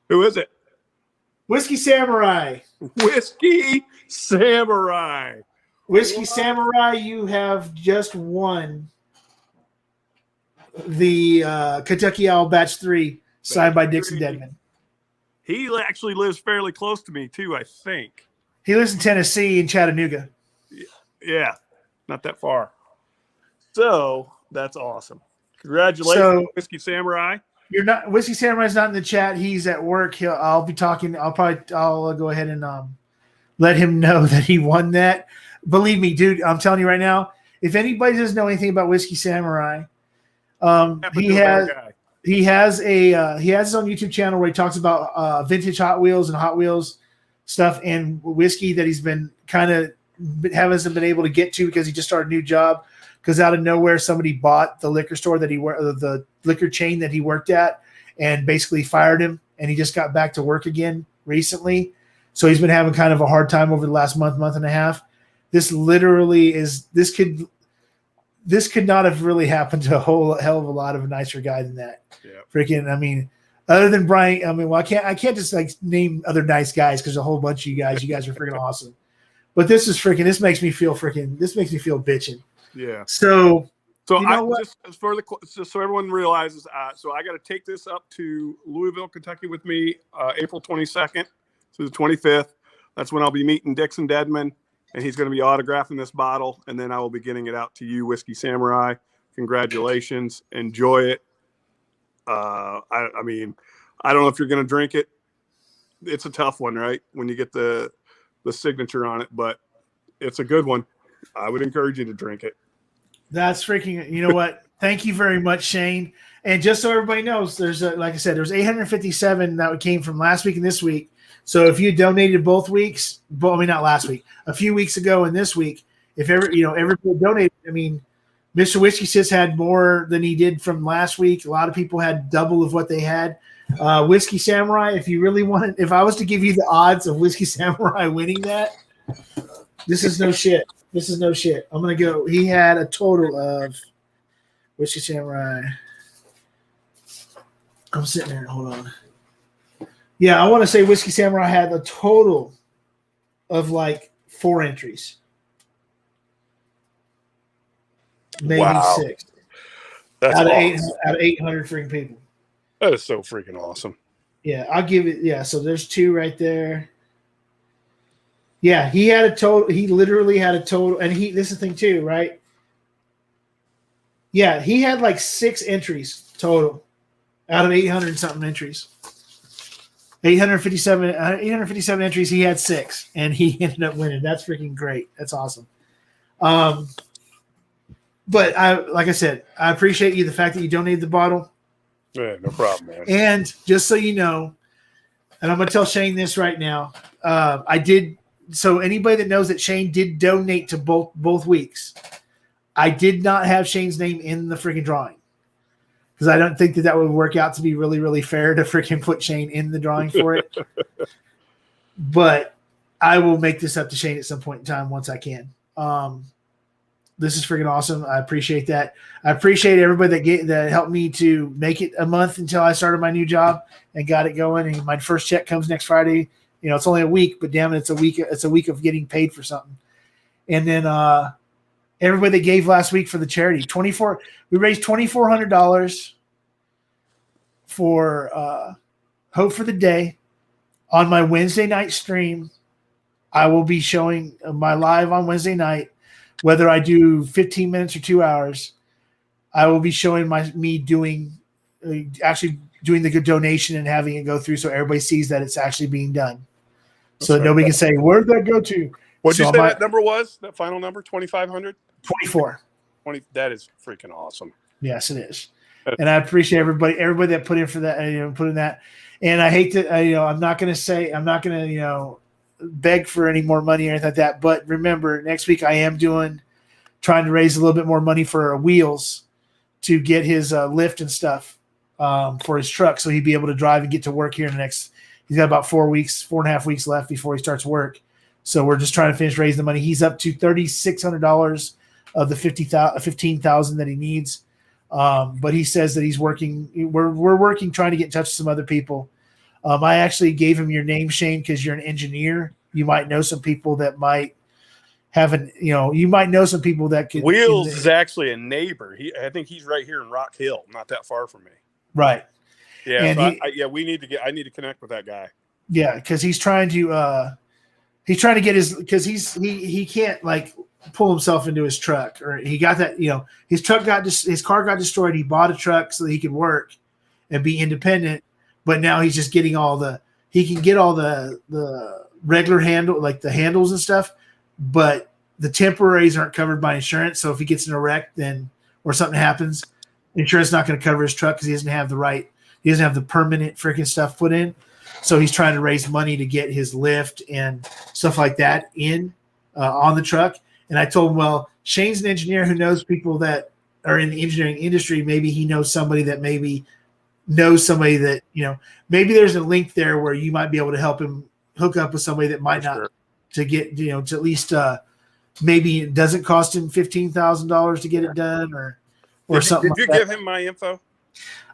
Who is it? Whiskey Samurai. Whiskey Samurai. Whiskey Samurai, you have just won the Kentucky Owl Batch 3 signed by Dixon DEDMAN. He actually lives fairly close to me, too, I think. He lives in Tennessee, in Chattanooga. Yeah, not that far. So that's awesome. Congratulations, Whiskey Samurai. You're not Whiskey Samurai's not in the chat. He's at work. I'll be talking. I'll go ahead and let him know that he won that. Believe me, dude, I'm telling you right now, if anybody doesn't know anything about Whiskey Samurai, he has his own YouTube channel where he talks about vintage Hot Wheels and Hot Wheels stuff and whiskey that he's been kind of hasn't been able to get to because he just started a new job. Because out of nowhere, somebody bought the liquor store that the liquor chain that he worked at, and basically fired him. And he just got back to work again recently. So he's been having kind of a hard time over the last month and a half. This literally is this could not have really happened to a whole hell of a lot of a nicer guy than that. Yeah. Freaking, I mean, Other than Brian, I mean, well, I can't just like name other nice guys because a whole bunch of you guys are freaking awesome. But this makes me feel bitching. Yeah. So you know I what? just so everyone realizes, so I got to take this up to Louisville, Kentucky with me, April 22nd to the 25th. That's when I'll be meeting Dixon DEDMAN, and he's going to be autographing this bottle, and then I will be getting it out to you, Whiskey Samurai. Congratulations. Enjoy it. I mean, I don't know if you're going to drink it. It's a tough one, right? When you get the signature on it, but it's a good one. I would encourage you to drink it. That's freaking, you know what? Thank you very much, Shane. And just so everybody knows, like I said, there's 857 that came from last week and this week. So if you donated both weeks, not last week, a few weeks ago and this week, if everybody donated, I mean, Mr. Whiskey Shitz had more than he did from last week. A lot of people had double of what they had. Whiskey Samurai, if I was to give you the odds of Whiskey Samurai winning that, this is no shit. This is no shit. I'm going to go. He had a total of Whiskey Samurai. I'm sitting there. Hold on. Yeah, I want to say Whiskey Samurai had a total of like 4 entries. Maybe 6. That's out of awesome. Out of 800 freaking people. That is so freaking awesome. Yeah, I'll give it. Yeah, so there's 2 right there. Yeah, he had a total. He literally had a total. And this is the thing too, right? Yeah, he had like 6 entries total out of 800 something entries. 857 entries. He had 6, and he ended up winning. That's freaking great. That's awesome. But like I said, I appreciate you, the fact that you donated the bottle. Yeah, no problem, man. And just so you know, and I'm going to tell Shane this right now, I did. So anybody that knows that Shane did donate to both weeks, I did not have Shane's name in the freaking drawing because I don't think that would work out to be really, really fair to freaking put Shane in the drawing for it. But I will make this up to Shane at some point in time once I can. This is freaking awesome. I appreciate that. I appreciate everybody that helped me to make it a month until I started my new job and got it going. And my first check comes next Friday. You know, it's only a week, but damn it, it's a week. It's a week of getting paid for something. And then everybody that gave last week for the charity, we raised $2,400 for Hope for the Day. On my Wednesday night stream, I will be showing my live on Wednesday night. Whether I do 15 minutes or 2 hours, I will be showing me doing the good donation and having it go through so everybody sees that it's actually being done. So nobody can say, where did that go to? What did you say that number was? That final number, 2,500? 24. 20. That is freaking awesome. Yes, it is. And I appreciate everybody that put in for that, put in that. And I hate to, I'm not going to, beg for any more money or anything like that. But remember, next week I am trying to raise a little bit more money for wheels to get his lift and stuff for his truck, so he'd be able to drive and get to work here in the next. He's got about 4.5 weeks left before he starts work. So we're just trying to finish raising the money. He's up to $3,600 of the $15,000 that he needs. But he says that he's working. We're working, trying to get in touch with some other people. I actually gave him your name, Shane, because you're an engineer. You might know some people that might have you might know some people that could. Wheels is actually a neighbor. I think he's right here in Rock Hill, not that far from me. Right. Yeah. And I need to connect with that guy. Yeah, because he's trying to get he can't like pull himself into his truck, or he got that, his car got destroyed. He bought a truck so that he could work and be independent. But now he's just getting he can get all the regular handle, like the handles and stuff, but the temporaries aren't covered by insurance. So if he gets in a wreck or something happens, insurance is not going to cover his truck because he doesn't have the permanent freaking stuff put in. So he's trying to raise money to get his lift and stuff like that on the truck. And I told him, well, Shane's an engineer who knows people that are in the engineering industry. Maybe he knows somebody that maybe there's a link there where you might be able to help him hook up with somebody that might not to get, to at least maybe it doesn't cost him $15,000 to get it done or something. Did you give him my info?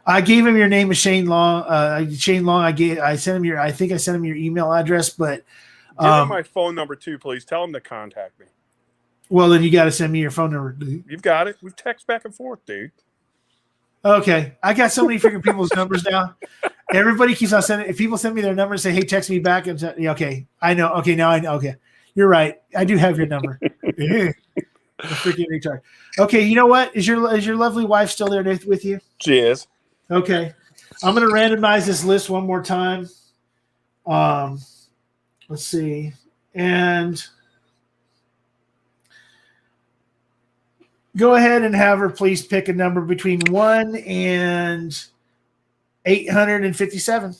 I gave him your name is Shane Long. Shane Long. I sent him your. I think I sent him your email address, but give him my phone number too, please. Tell him to contact me. Well, then you got to send me your phone number. You've got it. We've texted back and forth, dude. Okay, I got so many freaking people's numbers now. Everybody keeps on sending. If people send me their number and say, "Hey, text me back," and okay, I know. Okay, now I know. Okay, you're right. I do have your number. The freaking retard. Okay, you know what? Is your lovely wife still there with you? She is. Okay, I'm gonna randomize this list one more time. Let's see, and go ahead and have her please pick a number between 1 and 857.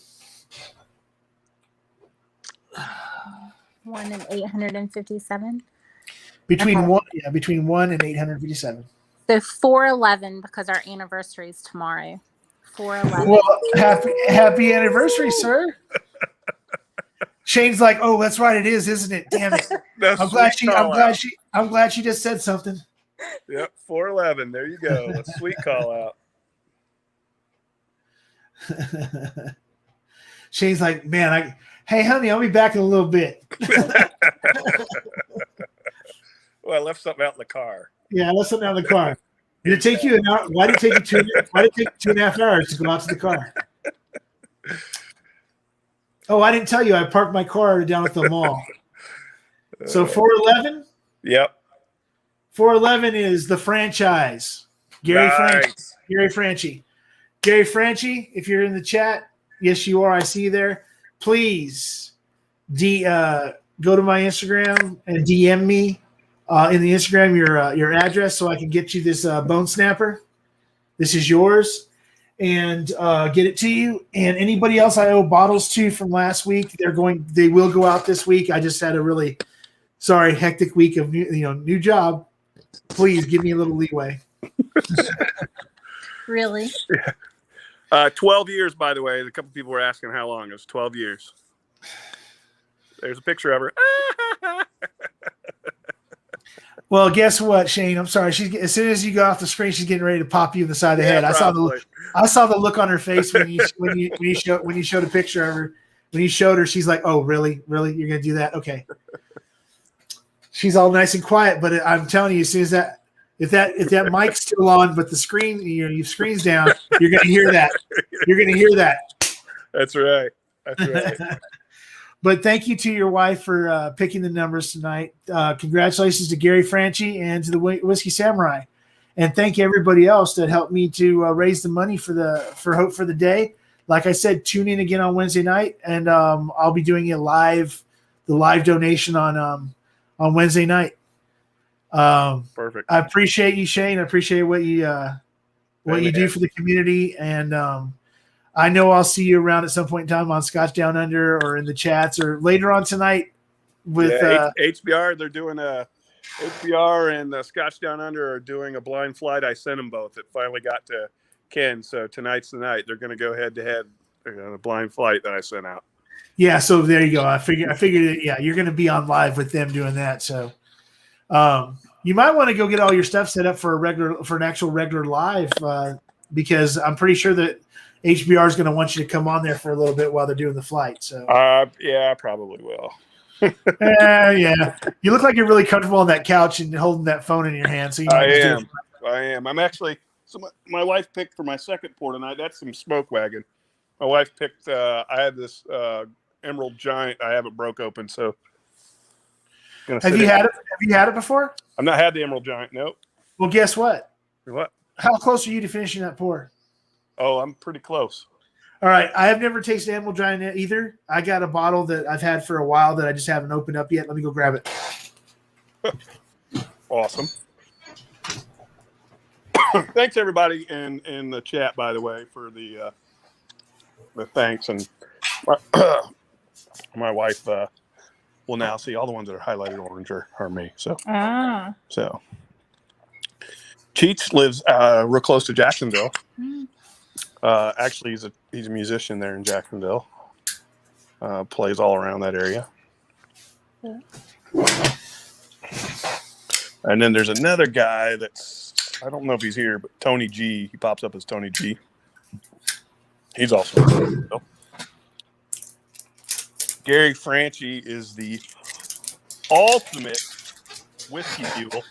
1 and 857. Between one and 857. So 411 because our anniversary is tomorrow. 411. Well, happy anniversary, sir. Shane's like, oh, that's right, it is, isn't it? Damn it. I'm glad she just said something. Yep, 411. There you go. A sweet call out. Shane's like, man, hey, honey, I'll be back in a little bit. Well, I left something out in the car. Yeah, I left something out in the car. Did it take you an hour? Why did it take you 2.5 hours to go out to the car? Oh, I didn't tell you. I parked my car down at the mall. So 411? Yep. 411 is the franchise. Gary Franchi. Gary Franchi, if you're in the chat, yes, you are. I see you there. Please go to my Instagram and DM me in the Instagram your address so I can get you this bone snapper. This is yours. And get it to you. And anybody else I owe bottles to from last week, they will go out this week. I just had a really hectic week of new job. Please give me a little leeway. Really? Yeah. 12 years, by the way. A couple people were asking how long. It was 12 years. There's a picture of her. Well, guess what, Shane? I'm sorry. As soon as you got off the screen, she's getting ready to pop you in the side of the head. I saw the look on her face when you showed a picture of her. When you showed her, she's like, "Oh, really? Really? You're gonna do that? Okay." She's all nice and quiet, but I'm telling you, as soon as if that mic's still on, but the screen, your screen's down, you're gonna hear that. You're gonna hear that. That's right. That's right. But thank you to your wife for picking the numbers tonight. Congratulations to Gary Franchi and to the Whiskey Samurai, and thank everybody else that helped me to raise the money for Hope for the Day. Like I said, tune in again on Wednesday night, and I'll be doing the live donation on Wednesday night. Perfect. I appreciate you, Shane. I appreciate what you do for the community, and I know I'll see you around at some point in time on Scotch Down Under or in the chats or later on tonight with HBR. They're doing HBR and Scotch Down Under are doing a blind flight. I sent them both. It finally got to Ken, so tonight's the night. They're going to go head to head on a blind flight that I sent out. Yeah, so there you go. I figured that, yeah, you're going to be on live with them doing that. So you might want to go get all your stuff set up for an actual regular live because I'm pretty sure that HBR is going to want you to come on there for a little bit while they're doing the flight. So yeah, I probably will. Yeah, you look like you're really comfortable on that couch and holding that phone in your hand. So I am. I'm actually. So my wife picked for my second pour tonight. That's some Smoke Wagon. My wife picked. I had this Emerald Giant. I haven't broke open. So have you had it? Have you had it before? I've not had the Emerald Giant. Nope. Well, guess what? What? How close are you to finishing that pour? Oh, I'm pretty close. All right. I have never tasted Emerald Giant either. I got a bottle that I've had for a while that I just haven't opened up yet. Let me go grab it. Awesome. Thanks everybody in the chat, by the way, for the thanks. And my wife will now see all the ones that are highlighted orange are me. So Cheech lives real close to Jacksonville. Actually, he's a musician there in Jacksonville. Plays all around that area. Yeah. And then there's another guy that's, I don't know if he's here, but Tony G. He pops up as Tony G. He's awesome. Gary Franchi is the ultimate whiskey mule.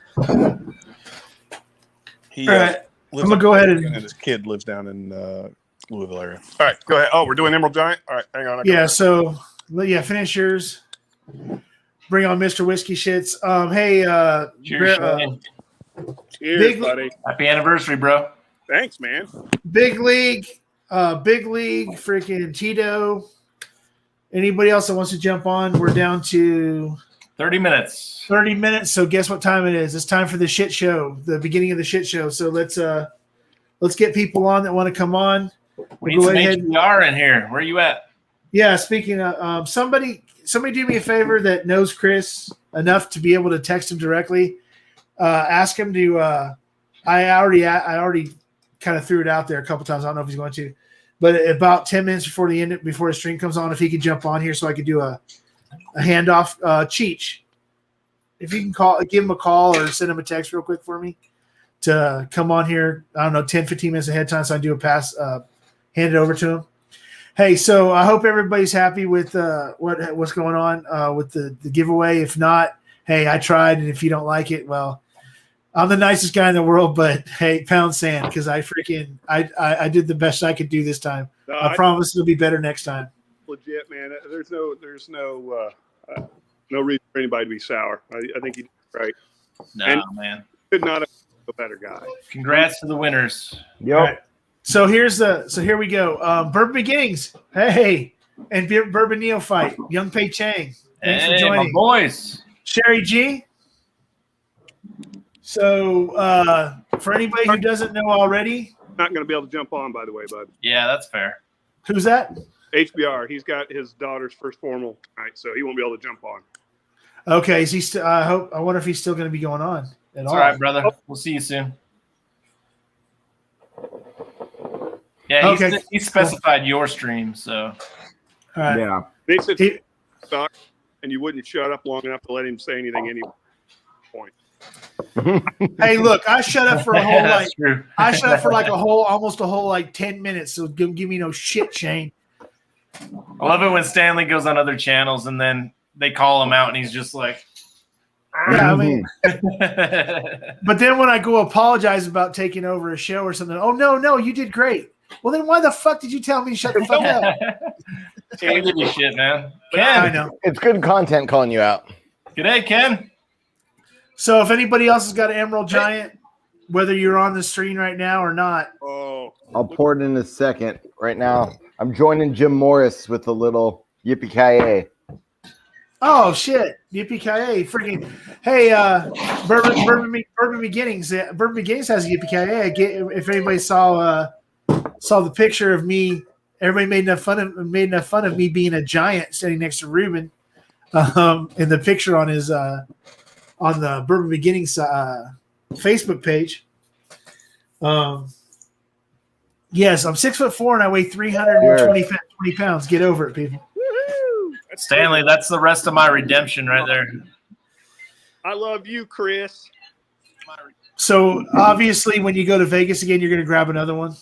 He All right. lives I'm gonna go ahead and his kid lives down in Louisville area. All right, go ahead. Oh, we're doing Emerald Giant. All right, hang on. Yeah. So finish yours. Bring on Mr. Whiskey Shitz. Hey, Cheers, Shane. Cheers, buddy. Happy anniversary, bro. Thanks, man. Big League, freaking Tito. Anybody else that wants to jump on? We're down to 30 minutes. 30 minutes. So guess what time it is? It's time for the shit show, the beginning of the shit show. So let's get people on that want to come on. We need some HBR in here. Where are you at? Yeah, speaking of somebody do me a favor that knows Chris enough to be able to text him directly. Ask him to I already kind of threw it out there a couple times. I don't know if he's going to. But about 10 minutes before the stream comes on, if he could jump on here so I could do a handoff. Cheech, if you can give him a call or send him a text real quick for me to come on here, I don't know, 10, 15 minutes ahead of time so I can do a pass, hand it over to him. Hey, so I hope everybody's happy with what's going on with the giveaway. If not, hey, I tried, and if you don't like it, well, I'm the nicest guy in the world, but hey, pound sand, because I did the best I could do this time. No, I promise it'll be better next time. Legit, man. There's no reason for anybody to be sour. I think you did right. No, man. Could not have been a better guy. Congrats to the winners. Yep. Right. So here we go. Bourbon Beginnings. Hey, and Bourbon Neophyte. Young Pei Chang. Thanks for joining. My boys. Sherry G. So for anybody who doesn't know already, Not going to be able to jump on, by the way, bud. Yeah, that's fair. who's that? HBR. He's got his daughter's first formal tonight, so he won't be able to jump on. Okay, is he still? I wonder if he's still going to be going on at all. All right, brother. We'll see you soon. Yeah, Okay. he specified your stream, so. All right. Yeah. They said talk, and you wouldn't shut up long enough to let him say anything any point. Hey, look, I shut up for a whole That's true. I shut up for almost a whole 10 minutes. So give me no shit, Shane. I love it when Stanley goes on other channels and then they call him out and he's just like, Yeah, I mean, but then when I go apologize about taking over a show or something, oh no, you did great. Well, then why the fuck did you tell me to shut the fuck up? Can't give you shit, man. Ken, I know. It's good content calling you out. G'day, Ken. So if anybody else has got an Emerald Giant, whether you're on the screen right now or not, I'll pour it in a second. Right now, I'm joining Jim Morris with a little yippee-ki-yay. oh shit, yippee-ki-yay, freaking hey, Bourbon Beginnings. Bourbon Beginnings has a yippee-ki-yay. If anybody saw the picture of me, everybody made enough fun of me being a giant standing next to Ruben in the picture on his on the Bourbon Beginnings Facebook page. Yes, I'm 6'4" and I weigh 320 pounds. Get over it, people. Stanley, that's the rest of my redemption right there. I love you, Chris. So obviously, when you go to Vegas again, you're going to grab another one.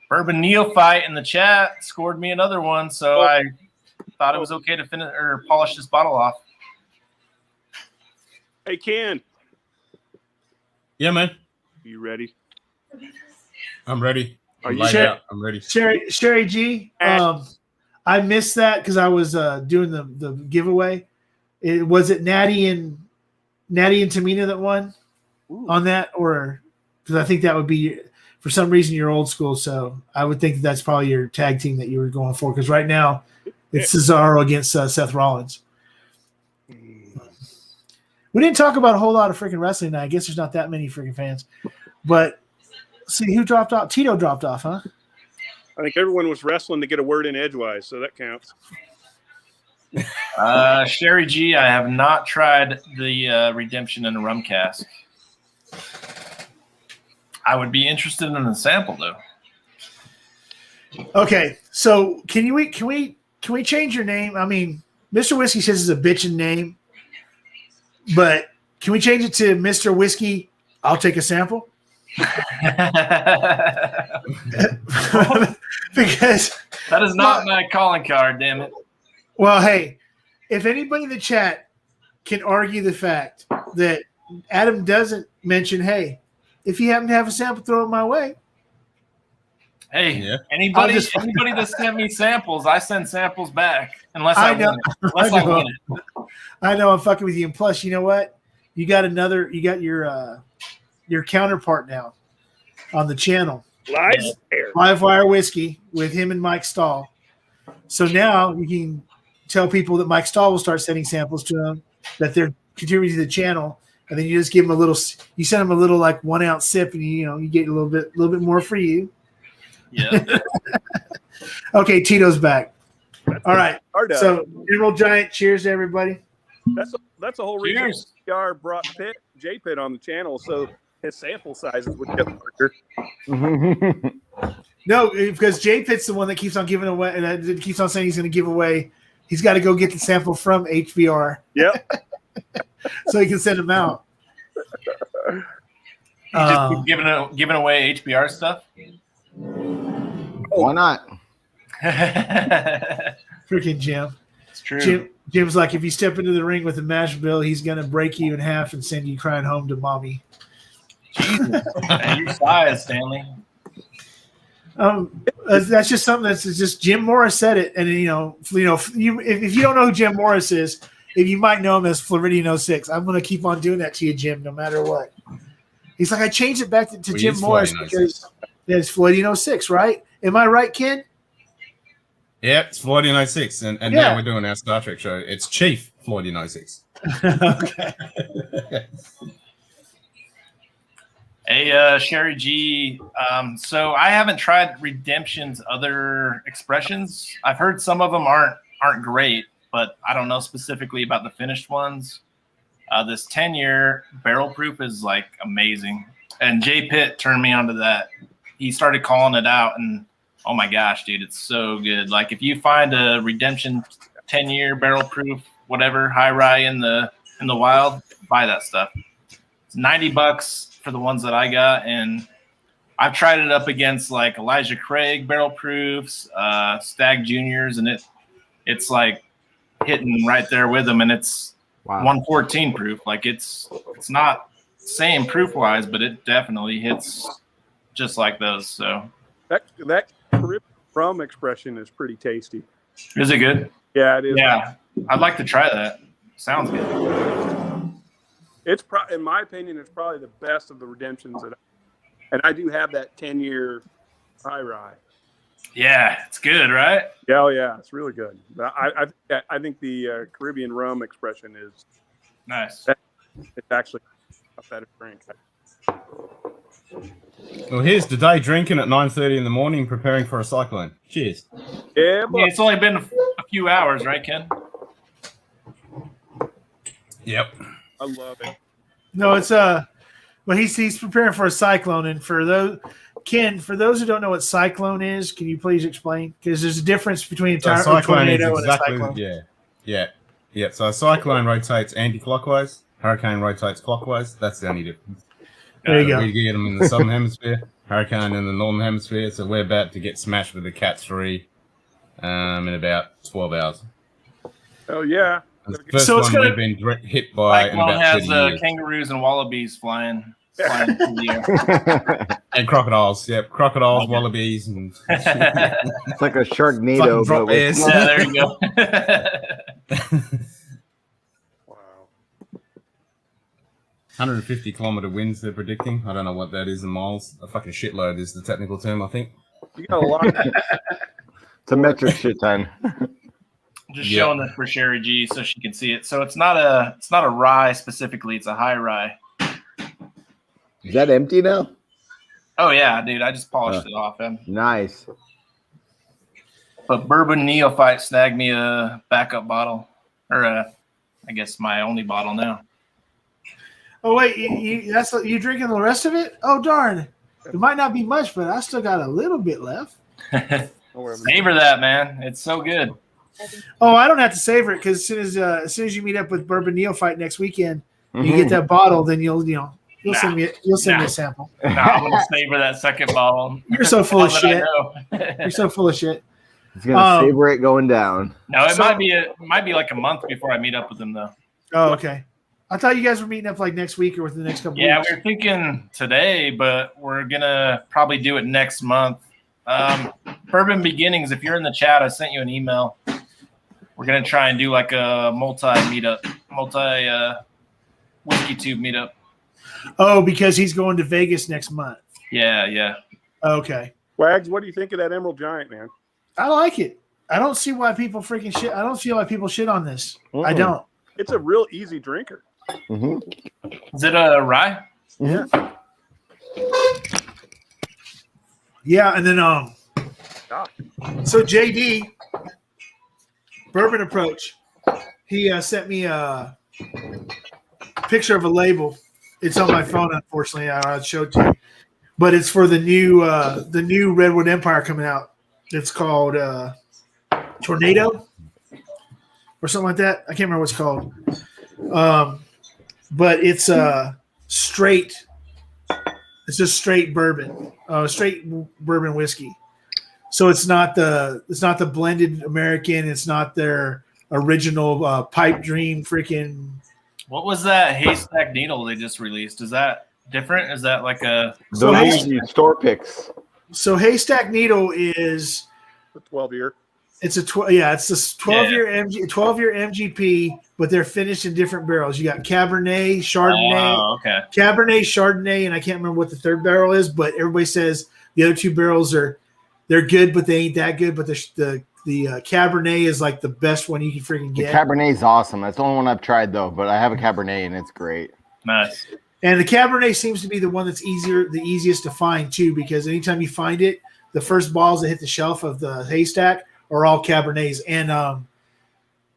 Bourbon Neophyte in the chat scored me another one, so I thought it was okay to finish or polish this bottle off. Hey, Ken. Yeah, man. You ready? I'm ready. Are you sure? I'm ready. Sherry G, I missed that because I was doing the giveaway. Was it Natty and Tamina that won on that, or because I think that would be for some reason you're old school, so I would think that's probably your tag team that you were going for. Because right now it's Cesaro against Seth Rollins. We didn't talk about a whole lot of freaking wrestling tonight. I guess there's not that many freaking fans, but see who dropped off. Tito dropped off, huh? I think everyone was wrestling to get a word in edgewise, so that counts. Sherry G, I have not tried the redemption in a rum cask. I would be interested in a sample though. Okay, so can we change your name? I mean, Mr. Whiskey says it's a bitchin' name, but can we change it to Mr. Whiskey? I'll take a sample. Because that is not my calling card, damn it. Well, hey, if anybody in the chat can argue the fact that Adam doesn't mention, hey, if you happen to have a sample, throw it my way. Hey, anybody that sent me samples, I send samples back unless I win it. Unless I win it. I know I'm fucking with you. And plus, you know what? You got your counterpart now on the channel. Live Wire Whiskey with him and Mike Stahl. So now you can tell people that Mike Stahl will start sending samples to them, that they're contributing to the channel, and then you just give them a little. You send them a little like 1 ounce sip, and you get a little bit more for you. Yeah. Okay, Tito's back. All right. So Emerald Giant, cheers to everybody. That's the whole reason PR brought J Pitt on the channel, so his sample sizes would get larger. No, because J Pitt's the one that keeps on giving away, and keeps on saying he's going to give away. He's got to go get the sample from HBR. Yep. So he can send them out. You just keep giving away HBR stuff. Why not? Freaking Jim. It's true. Jim's like, if you step into the ring with a Mashbill, he's going to break you in half and send you crying home to mommy. Jesus. Your size, Stanley. That's just something that's just Jim Morris said it, and if you don't know who Jim Morris is, if you might know him as Floridian 06, I'm going to keep on doing that to you, Jim, no matter what. He's like, I changed it back to Jim Morris because it's Floridian 06, right? Am I right, Ken? Yeah, it's Floridian 06, and now we're doing our Star Trek show. It's Chief Floridian 06. Okay. Hey, Sherry G. So I haven't tried Redemption's other expressions. I've heard some of them aren't great, but I don't know specifically about the finished ones. This 10-year barrel proof is like amazing, and J Pitt turned me onto that. He started calling it out, and oh my gosh, dude, it's so good. Like if you find a Redemption 10-year barrel proof, whatever, high rye in the wild, buy that stuff. It's $90 for the ones that I got, and I've tried it up against like Elijah Craig barrel proofs, Stag Juniors, and it's like hitting right there with them, and it's 114 proof. Like it's not same proof wise, but it definitely hits just like those. So that Caribbean rum expression is pretty tasty. Is it good? Yeah, it is. Yeah, I'd like to try that. Sounds good. It's in my opinion, it's probably the best of the Redemptions and I do have that 10-year high rye. Yeah, it's good, right? Yeah, oh yeah, it's really good. I think the Caribbean rum expression is nice. It's actually a better drink. Well, here's the day drinking at 9:30 in the morning, preparing for a cyclone. Cheers. Yeah, it's only been a few hours, right, Ken? Yep. I love it. No, it's well, he's preparing for a cyclone, and for those who don't know what cyclone is, can you please explain? Because there's a difference between a tornado and a cyclone. Yeah. So a cyclone rotates anti-clockwise. Hurricane rotates clockwise. That's the only difference. There you go. We get them in the southern hemisphere. Hurricane in the northern hemisphere. So we're about to get smashed with a Cat 3 in about 12 hours. Oh yeah. The first one we've been hit by in about 30 years. Kangaroos and wallabies flying through the air. And crocodiles. Yep, crocodiles, wallabies, and it's like a Sharknado. But with... Yeah, there you go. Wow. 150-kilometer winds they're predicting. I don't know what that is in miles. A fucking shitload is the technical term, I think. You got a lot. It's a metric shit ton. Just showing this for Sherry G so she can see it. So it's not a rye specifically, it's a high rye. Is that empty now? Oh yeah, dude, I just polished it off him. Nice. But Bourbon Neophyte snagged me a backup bottle. Or I guess my only bottle now. Oh wait, you drinking the rest of it? Oh darn. It might not be much, but I still got a little bit left. Savor that, man. It's so good. Oh, I don't have to savor it because as soon as you meet up with Bourbon Neophyte next weekend, you get that bottle, then you'll You'll send me a sample. I'm gonna savor that second bottle. You're so full of Now that I shit. know. You're so full of shit. He's gonna savor it going down. No, it might be like a month before I meet up with him though. Oh, okay. I thought you guys were meeting up like next week or within the next couple Yeah, weeks. we were thinking today, but we're gonna probably do it next month. Bourbon Beginnings, if you're in the chat, I sent you an email. We're gonna try and do like a multi whiskey tube meetup. Oh, because he's going to Vegas next month. Yeah. Okay. Wags, what do you think of that Emerald Giant, man? I like it. I don't see why people freaking shit. I don't see why people shit on this. I don't. It's a real easy drinker. Is it a rye? Yeah. Yeah, and then so JD Bourbon Approach, he sent me a picture of a label. It's on my phone, unfortunately. I'll show it to you, but it's for the new Redwood Empire coming out. It's called Tornado or something like that. I can't remember what it's called. But it's straight. It's just straight bourbon, straight bourbon whiskey. So it's not the blended American. It's not their original pipe dream freaking. What was that haystack needle they just released? Is that different? Is that like a Those store picks? So haystack needle is The 12-year. it's a 12-year MGP, but they're finished in different barrels. You got Cabernet, Chardonnay, Cabernet, Chardonnay, and I can't remember what the third barrel is, but everybody says the other two barrels they're good, but they ain't that good. But the Cabernet is like the best one you can freaking get. The Cabernet's awesome. That's the only one I've tried though, but I have a Cabernet and it's great. Nice. And the Cabernet seems to be the one that's the easiest to find too, because anytime you find it, the first bottles that hit the shelf of the haystack are all Cabernets. And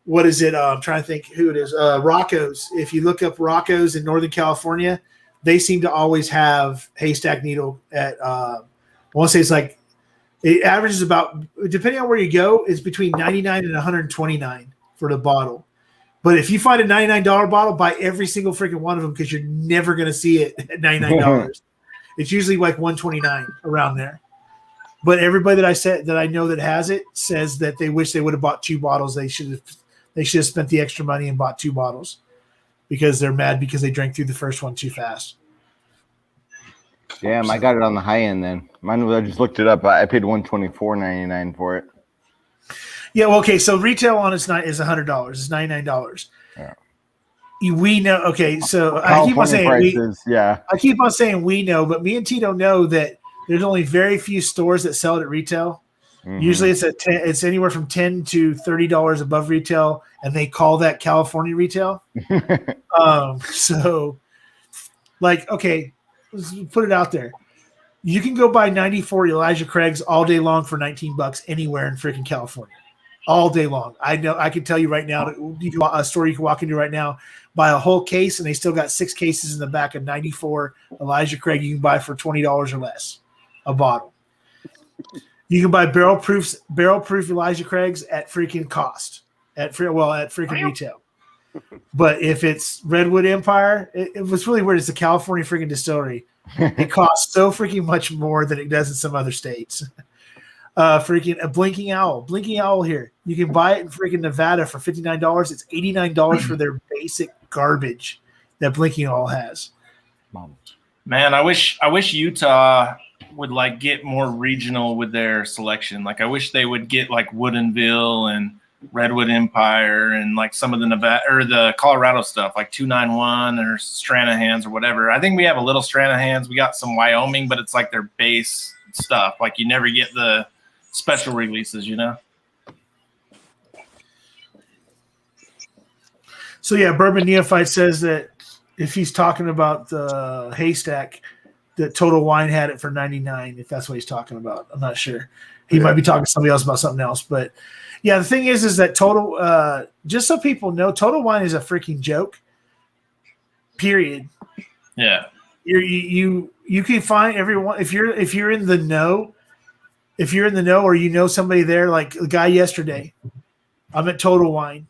what is it? I'm trying to think who it is. Rocco's. If you look up Rocco's in Northern California, they seem to always have haystack needle at. I want to say it's like it averages about, depending on where you go, it's between 99 and 129 for the bottle. But if you find a $99 bottle, buy every single freaking one of them because you're never going to see it at $99. It's usually like 129 around there. But everybody that I know that has it says that they wish they would have bought two bottles. They should have spent the extra money and bought two bottles because they're mad because they drank through the first one too fast. Damn, I got it on the high end then. Mine was, I just looked it up. I paid $124.99 for it. Yeah, well, okay. So retail on it's is $100. It's $99. Yeah. We know. Okay, so California I keep on saying prices, I keep on saying we know, but me and Tito know that there's only very few stores that sell it at retail. Mm-hmm. Usually, it's anywhere from $10 to $30 above retail, and they call that California retail. So, like, okay, let's put it out there. You can go buy 94 Elijah Craig's all day long for $19 anywhere in freaking California, all day long. I know. I can tell you right now, a store you can walk into right now, buy a whole case, and they still got 6 cases in the back of 94 Elijah Craig you can buy for $20 or less a bottle. You can buy barrel proof Elijah Craig's at freaking cost at freaking retail. But if it's Redwood Empire, it was really weird. It's a California freaking distillery. It costs so freaking much more than it does in some other states. Freaking a Blinking Owl here. You can buy it in freaking Nevada for $59. It's $89 for their basic garbage that Blinking Owl has. Man, I wish Utah would like get more regional with their selection. Like I wish they would get like Woodinville and Redwood Empire and like some of the Nevada or the Colorado stuff, like 291 or Stranahan's or whatever. I think we have a little Stranahan's. We got some Wyoming, but it's like their base stuff. Like you never get the special releases, you know? So yeah, Bourbon Neophyte says that if he's talking about the haystack, that Total Wine had it for $99, if that's what he's talking about. I'm not sure. He might be talking to somebody else about something else. But yeah, the thing is that Total, just so people know, Total Wine is a freaking joke. Period. Yeah. You can find everyone if you're in the know, or you know somebody there, like the guy yesterday. I'm at Total Wine,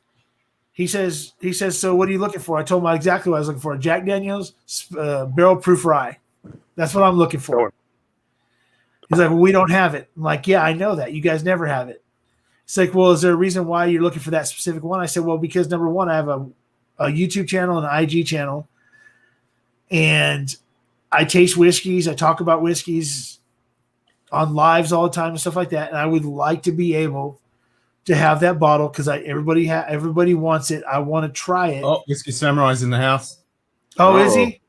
He says, so what are you looking for? I told him exactly what I was looking for. A Jack Daniels barrel proof rye. That's what I'm looking for. He's like, well, we don't have it. I'm like, yeah, I know that. You guys never have it. It's like, well, is there a reason why you're looking for that specific one? I said, well, because number one, I have a YouTube channel and an IG channel, and I taste whiskeys. I talk about whiskeys on lives all the time and stuff like that. And I would like to be able to have that bottle because everybody wants it. I want to try it. Oh, Whiskey Samurai's in the house. Oh, is he?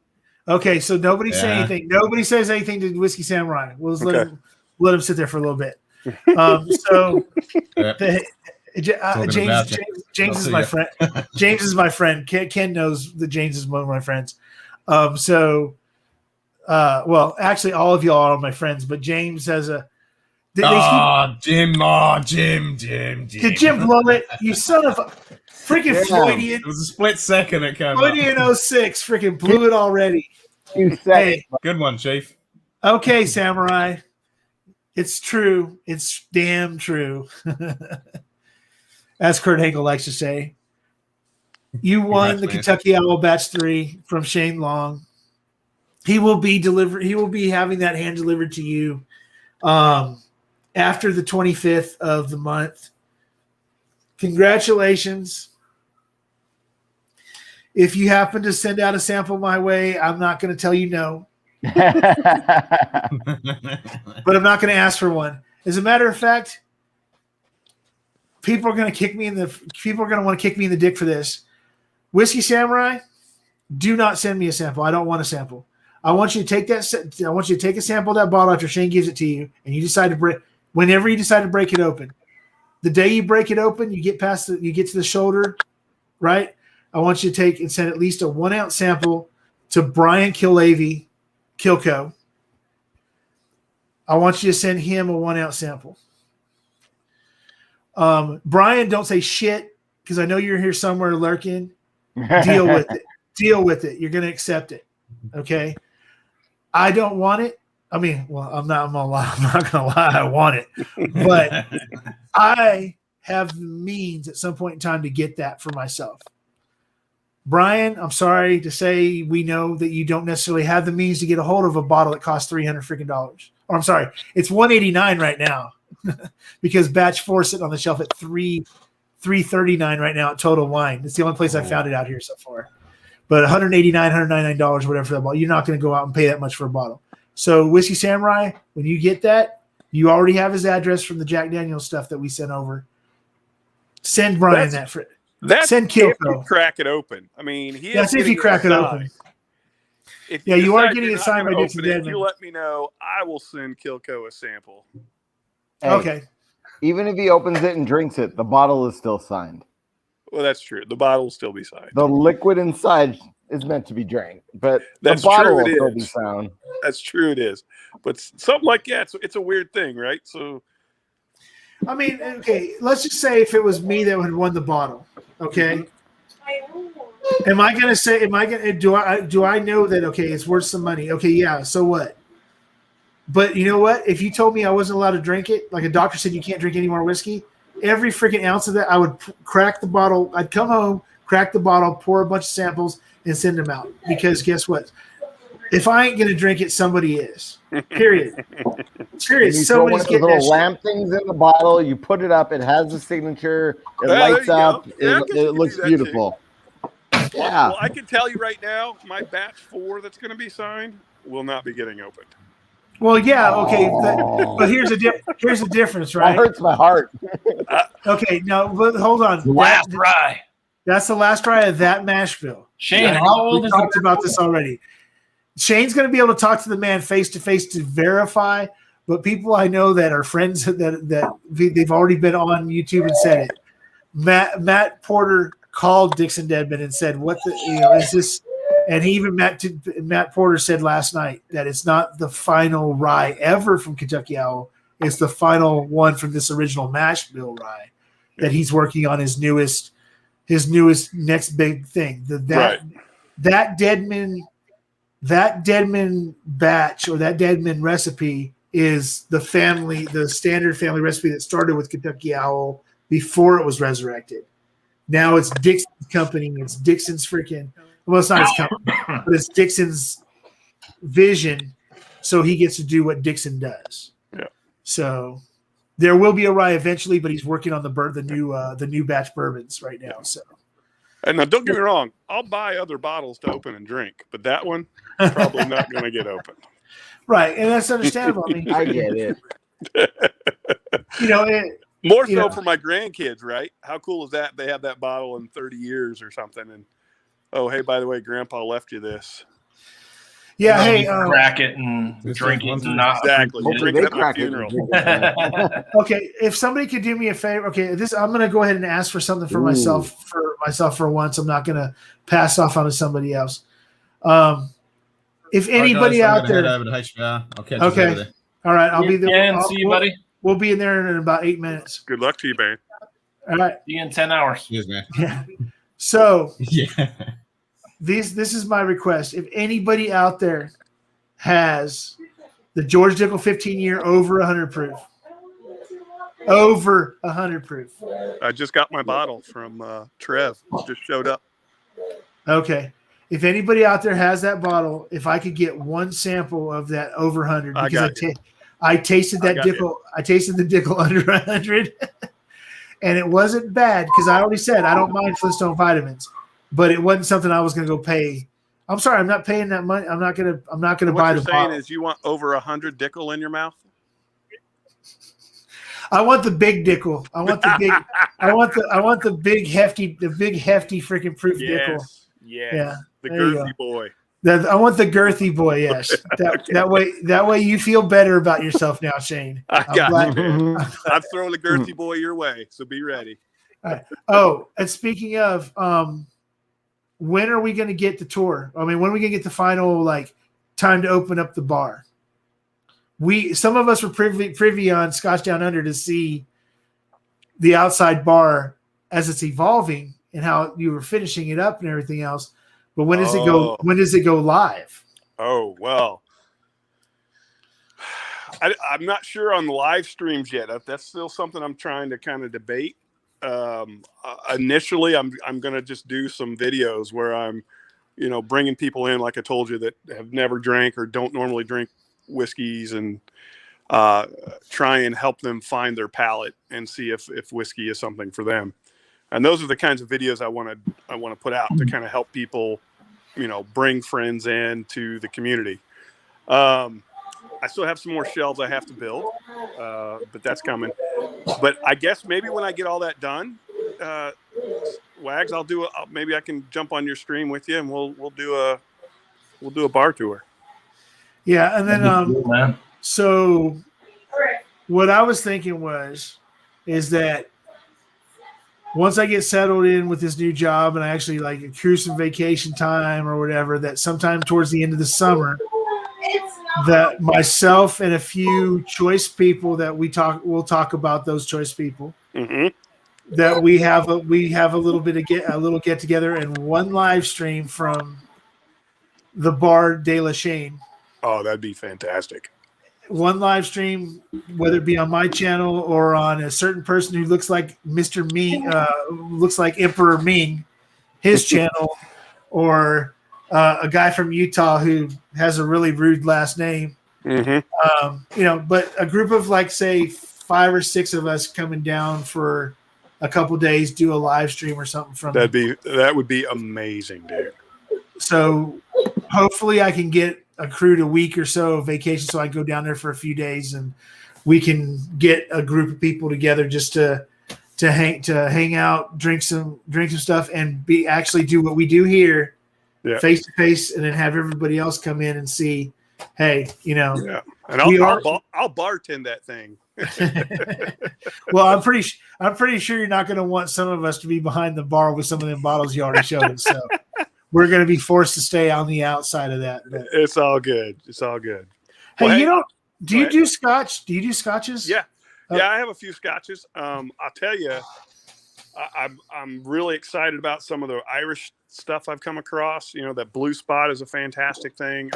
Okay, so nobody say anything. Nobody says anything to Whiskey Samurai. We'll just let him sit there for a little bit. James is my friend. James is my friend. Ken knows that James is one of my friends. Well, actually, all of y'all are my friends, but James has a. Jim. Did Jim blow it? You son of a freaking Floydian. It was a split second it came Floydian up. 06 freaking blew it already. Hey, good one, Chief. Okay, Samurai. It's true. It's damn true. As Kurt Angle likes to say. You won the Kentucky Owl Batch 3 from Shane Long. He will be having that hand delivered to you after the 25th of the month. Congratulations. If you happen to send out a sample my way, I'm not going to tell you no. But I'm not going to ask for one. As a matter of fact, people are going to want to kick me in the dick for this. Whiskey Samurai, do not send me a sample. I don't want a sample. I want you to take a sample of that bottle after Shane gives it to you, and you decide to break. Whenever you decide to break it open, the day you break it open, you get to the shoulder, right? I want you to take and send at least a 1 ounce sample to Brian Killavey, Kilco. I want you to send him a 1 ounce sample. Brian, don't say shit because I know you're here somewhere lurking. Deal with it. Deal with it. You're going to accept it. Okay. I don't want it. I mean, well, I'm not going to lie. I want it, but I have the means at some point in time to get that for myself. Brian, I'm sorry to say we know that you don't necessarily have the means to get a hold of a bottle that costs $300 freaking dollars. Or I'm sorry, it's $189 right now because batch 4 is sitting on the shelf at $339 right now at Total Wine. It's the only place I found it out here so far. But $189, $199, whatever for that bottle. You're not going to go out and pay that much for a bottle. So Whiskey Samurai, when you get that, you already have his address from the Jack Daniels stuff that we sent over. Send Brian that for. Send Kilco. Crack it open. I mean, that's if you crack it open. If you are getting it signed by Dixon Deadman. If you let me know, I will send Kilco a sample. Hey, okay. Even if he opens it and drinks it, the bottle is still signed. Well, that's true. The bottle will still be signed. The liquid inside is meant to be drank, but that's the bottle true. will It still is. be sound. That's true. It is. But something like that, it's a weird thing, right? So, I mean, okay, let's just say if it was me that had won the bottle, okay? Am I going to say, do I know that, okay, it's worth some money? Okay, yeah, so what? But you know what? If you told me I wasn't allowed to drink it, like a doctor said you can't drink any more whiskey, every freaking ounce of that, I would crack the bottle. I'd come home, crack the bottle, pour a bunch of samples, and send them out. Because guess what? If I ain't going to drink it, somebody is. Period. Period. Somebody's getting little that lamp things in the bottle. You put it up. It has the signature. It lights up. Yeah, it looks beautiful. Yeah. Well, I can tell you right now, my batch 4 that's going to be signed will not be getting opened. Well, yeah, okay, but here's the difference, right? That hurts my heart. Okay, no, but hold on. Last rye. That's the last try of that Mashbill. Shane, how old we is talked about this already. Shane's going to be able to talk to the man face to face to verify, but people I know that are friends that they've already been on YouTube and said it. Matt Porter called Dixon Deadman and said, "What is this?" And he even Matt Porter said last night that it's not the final rye ever from Kentucky Owl. It's the final one from this original Mashbill rye that he's working on his newest next big thing. That Deadman batch or that Deadman recipe is the standard family recipe that started with Kentucky Owl before it was resurrected. Now it's Dixon's company. It's Dixon's freaking. Well, it's not his company, but it's Dixon's vision. So he gets to do what Dixon does. Yeah. So there will be a rye eventually, but he's working on the new batch bourbons right now. So. And now, don't get me wrong, I'll buy other bottles to open and drink, but that one probably not going to get opened. Right, and that's understandable. I mean, I get it. You know, more so for my grandkids, right? How cool is that? They have that bottle in 30 years or something, and oh, hey, by the way, Grandpa left you this. Yeah, hey, crack it and drink it, and not exactly. Hopefully Drink they it at my crack it. funeral. okay, if somebody could do me a favor, okay, I'm going to go ahead and ask for something for myself for once. I'm not going to pass off onto somebody else. If anybody out there, head over to HBR. I'll catch you over okay, there. all right, I'll be there. See you, buddy. We'll be in there in about 8 minutes. Good luck to you, man. All right. See you in 10 hours. Cheers, man. Yeah. So Yeah. this is my request. If anybody out there has the George Dickel 15-year over 100 proof, over 100 proof. I just got my bottle from Trev. Just showed up. Okay. If anybody out there has that bottle, if I could get one sample of that over 100, because I tasted that Dickel. I tasted the Dickel under 100, and it wasn't bad because I already said I don't mind Flintstone vitamins, but it wasn't something I was going to go pay. I'm sorry, I'm not paying that money. I'm not gonna buy the bottle. What you're saying is you want over 100 Dickel in your mouth? I want the big Dickel. I want the big. I want the big hefty freaking proof Dickel. Yes. Yeah. The There you girthy boy. I want the girthy boy. Yes. That way you feel better about yourself now, Shane. I got you, man. I'm throwing the girthy boy your way, so be ready. All right. Oh, and speaking of, when are we going to get the tour? I mean, when are we going to get the final time to open up the bar? Some of us were privy on Scotch Down Under to see the outside bar as it's evolving and how you were finishing it up and everything else. But when does it go? When does it go live? Oh, well, I'm not sure on the live streams yet. That's still something I'm trying to kind of debate. Initially, I'm going to just do some videos where I'm, bringing people in, like I told you, that have never drank or don't normally drink whiskeys, and try and help them find their palate and see if whiskey is something for them. And those are the kinds of videos I want to put out to kind of help people, bring friends in to the community. I still have some more shelves I have to build, but that's coming. But I guess maybe when I get all that done, Wags, maybe I can jump on your stream with you, and we'll do a bar tour. Yeah, and then so what I was thinking is that once I get settled in with this new job and I actually accrue some vacation time or whatever, that sometime towards the end of the summer, that myself and a few choice people that we'll talk about those choice people, that we have a little get together and one live stream from the bar De La Chaine. Oh, that'd be fantastic. One live stream, whether it be on my channel or on a certain person who looks like Mr. Ming, looks like Emperor Ming, his channel, or a guy from Utah who has a really rude last name. But a group of say 5 or 6 of us coming down for a couple days, do a live stream or something from. That would be amazing, dude. So hopefully I can get accrued a week or so of vacation so I can go down there for a few days and we can get a group of people together just to hang out, drink some stuff, and actually do what we do here, face to face, and then have everybody else come in and see, hey, and I'll bartend that thing. Well, I'm pretty sure you're not going to want some of us to be behind the bar with some of them bottles you already showed us. So we're going to be forced to stay on the outside of that. But it's all good. It's all good. Hey, do you do scotch? Do you do scotches? Yeah. Yeah, I have a few scotches. I'll tell you, I'm really excited about some of the Irish stuff I've come across. That Blue Spot is a fantastic thing.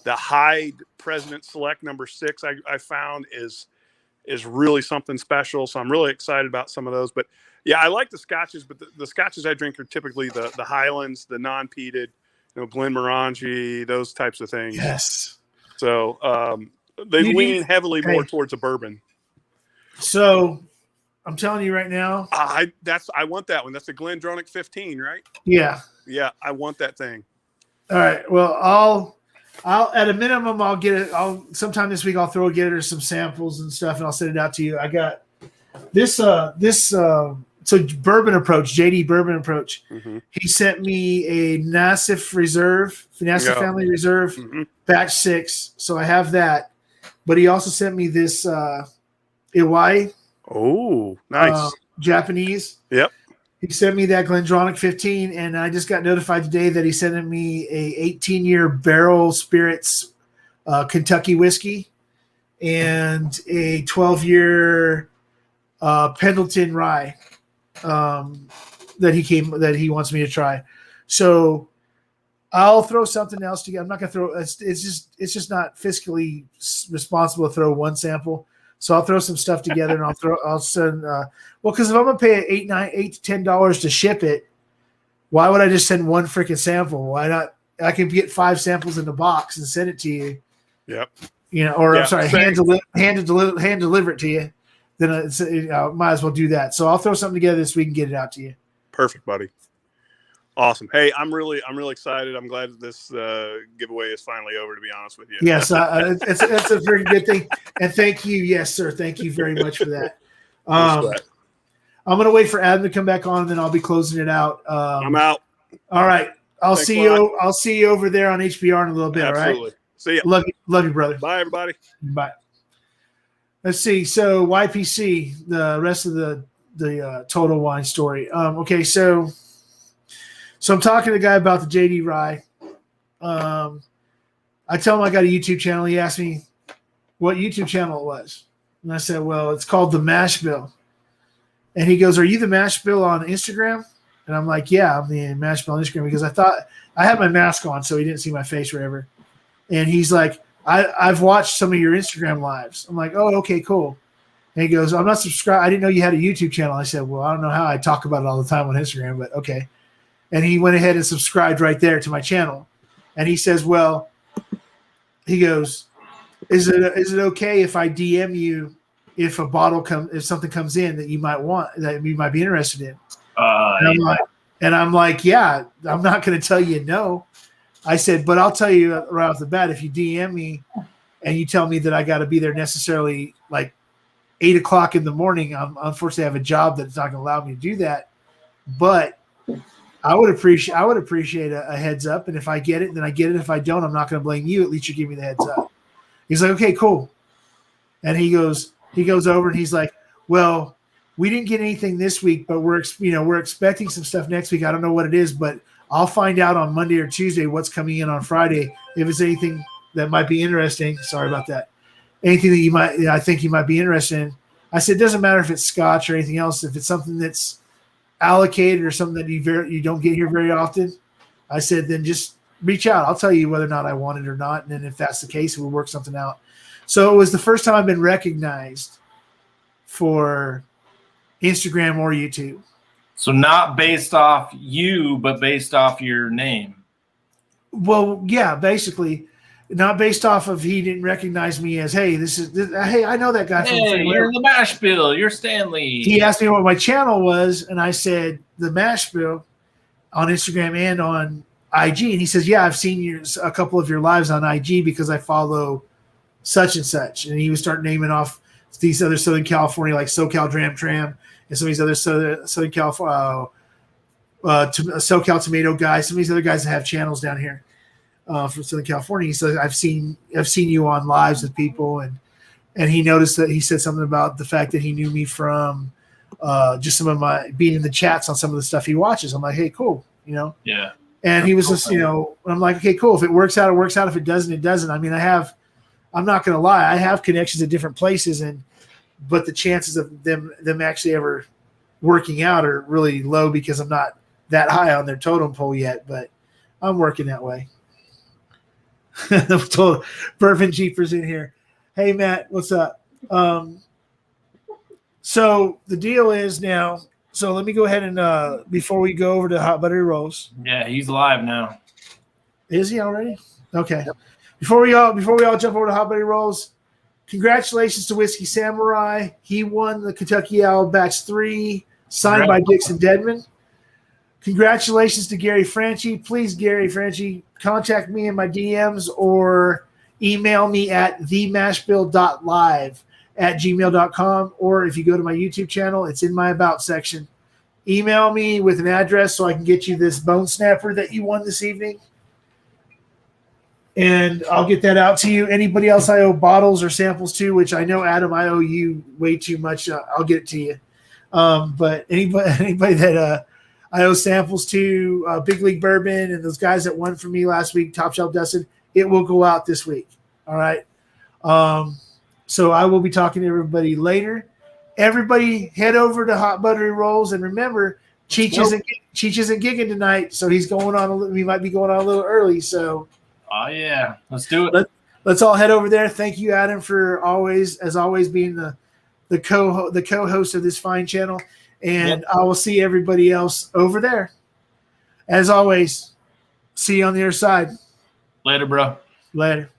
The Hyde President Select number 6 I found is really something special. So I'm really excited about some of those. But Yeah, I like the scotches, but the scotches I drink are typically the Highlands, the non-peated, Glenmorangie, those types of things. Yes. So they lean heavily more hey. towards a bourbon. So I'm telling you right now. I want that one. That's the Glendronach 15, right? Yeah. Yeah, I want that thing. All right. Well, I'll at a minimum I'll get it. Sometime this week I'll get her some samples and stuff, and I'll send it out to you. I got this so Bourbon Approach, JD Bourbon Approach. Mm-hmm. He sent me a Nassif Reserve, Nassif Family Reserve, batch 6. So I have that. But he also sent me this Iwai. Oh, nice. Japanese. Yep. He sent me that Glendronach 15, and I just got notified today that he sent me a 18-year barrel spirits Kentucky whiskey and a 12-year Pendleton rye that he wants me to try. So I'll throw something else together. I'm not gonna throw. It's just not fiscally responsible to throw one sample. So I'll throw some stuff together and I'll send. Because if I'm gonna pay $8 to $10 to ship it, why would I just send one freaking sample? Why not? I can get 5 samples in the box and send it to you. Yep. I'm sorry, hand deliver it to you. Then might as well do that. So I'll throw something together this week and get it out to you. Perfect, buddy. Awesome. Hey, I'm really excited. I'm glad that this giveaway is finally over, to be honest with you. Yes, it's a very good thing. And thank you. Yes, sir. Thank you very much for that. I'm going to wait for Adam to come back on, and then I'll be closing it out. I'm out. All right. I'll see you over there on HBR in a little bit. Absolutely. All right. See ya. Love you, brother. Bye, everybody. Bye. Let's see. So YPC, the rest of the Total Wine story. Okay, so I'm talking to the guy about the JD Rye. I tell him I got a YouTube channel. He asked me what YouTube channel it was. And I said, well, it's called the Mashbill. And he goes, are you the Mashbill on Instagram? And I'm like, yeah, I'm the Mashbill on Instagram, because I thought I had my mask on so he didn't see my face or whatever. And he's like, I've watched some of your Instagram lives. I'm like, oh, okay, cool. And he goes, I'm not subscribed. I didn't know you had a YouTube channel. I said, well, I don't know how I talk about it all the time on Instagram, but okay. And he went ahead and subscribed right there to my channel. And he says, well, he goes, is it okay if I DM you if if something comes in that you might want, that you might be interested in? And I'm like, yeah, I'm not going to tell you no. I said, but I'll tell you right off the bat, if you DM me and you tell me that I got to be there necessarily like 8 o'clock in the morning, unfortunately I have a job that's not going to allow me to do that. But I would appreciate a heads up. And if I get it, then I get it. If I don't, I'm not going to blame you. At least you give me the heads up. He's like, okay, cool. And he goes over and he's like, well, we didn't get anything this week, but we're expecting some stuff next week. I don't know what it is, but I'll find out on Monday or Tuesday what's coming in on Friday. If it's anything that might be interesting, sorry about that. Anything that I think you might be interested in. I said, it doesn't matter if it's Scotch or anything else. If it's something that's allocated or something that you don't get here very often, I said, then just reach out. I'll tell you whether or not I want it or not. And then if that's the case, we'll work something out. So it was the first time I've been recognized for Instagram or YouTube. So not based off you, but based off your name. Well, yeah, basically, not based off of he didn't recognize me as, hey, hey, I know that guy. Hey, you're the Mashbill. You're Stanley. He asked me what my channel was, and I said the Mashbill on Instagram and on IG. And he says, yeah, I've seen a couple of your lives on IG because I follow such and such. And he would start naming off these other Southern California, like SoCal Dram Tram, and some of these other Southern California, SoCal Tomato guys, some of these other guys that have channels down here from Southern California. He said, I've seen you on lives with people, and he noticed that he said something about the fact that he knew me from just some of my being in the chats on some of the stuff he watches. I'm like, hey, cool, Yeah. And he was just, I'm like, okay, cool. If it works out, it works out. If it doesn't, it doesn't. I mean, I'm not going to lie. I have connections at different places, but the chances of them actually ever working out are really low because I'm not that high on their totem pole yet, but I'm working that way. Bourbon Jeepers in here. Hey, Matt, what's up? So the deal is now So let me go ahead and before we go over to Hot Buttery Rolls. Yeah, he's live now. Is he already? Okay. Before we all jump over to Hot Buttery Rolls, congratulations to Whiskey Samurai. He won the Kentucky Owl Batch 3, signed by Dixon Deadman. Congratulations to Gary Franchi. Please, Gary Franchi, contact me in my DMs or email me at themashbill.live@gmail.com, or if you go to my YouTube channel, it's in my About section. Email me with an address so I can get you this bone snapper that you won this evening, and I'll get that out to you. Anybody else I owe bottles or samples to, which I know, Adam, I owe you way too much, I'll get it to you. But anybody that I owe samples to, Big League Bourbon and those guys that won for me last week, Top Shelf Dustin, it will go out this week. All right. So I will be talking to everybody later. Everybody head over to Hot Buttery Rolls, and remember, Cheech isn't gigging tonight, so he's going on. We might be going on a little early. So, oh yeah, let's do it. Let's all head over there. Thank you, Adam, for always being the co-host of this fine channel, and I will see everybody else over there. As always, see you on the other side. Later, bro. Later.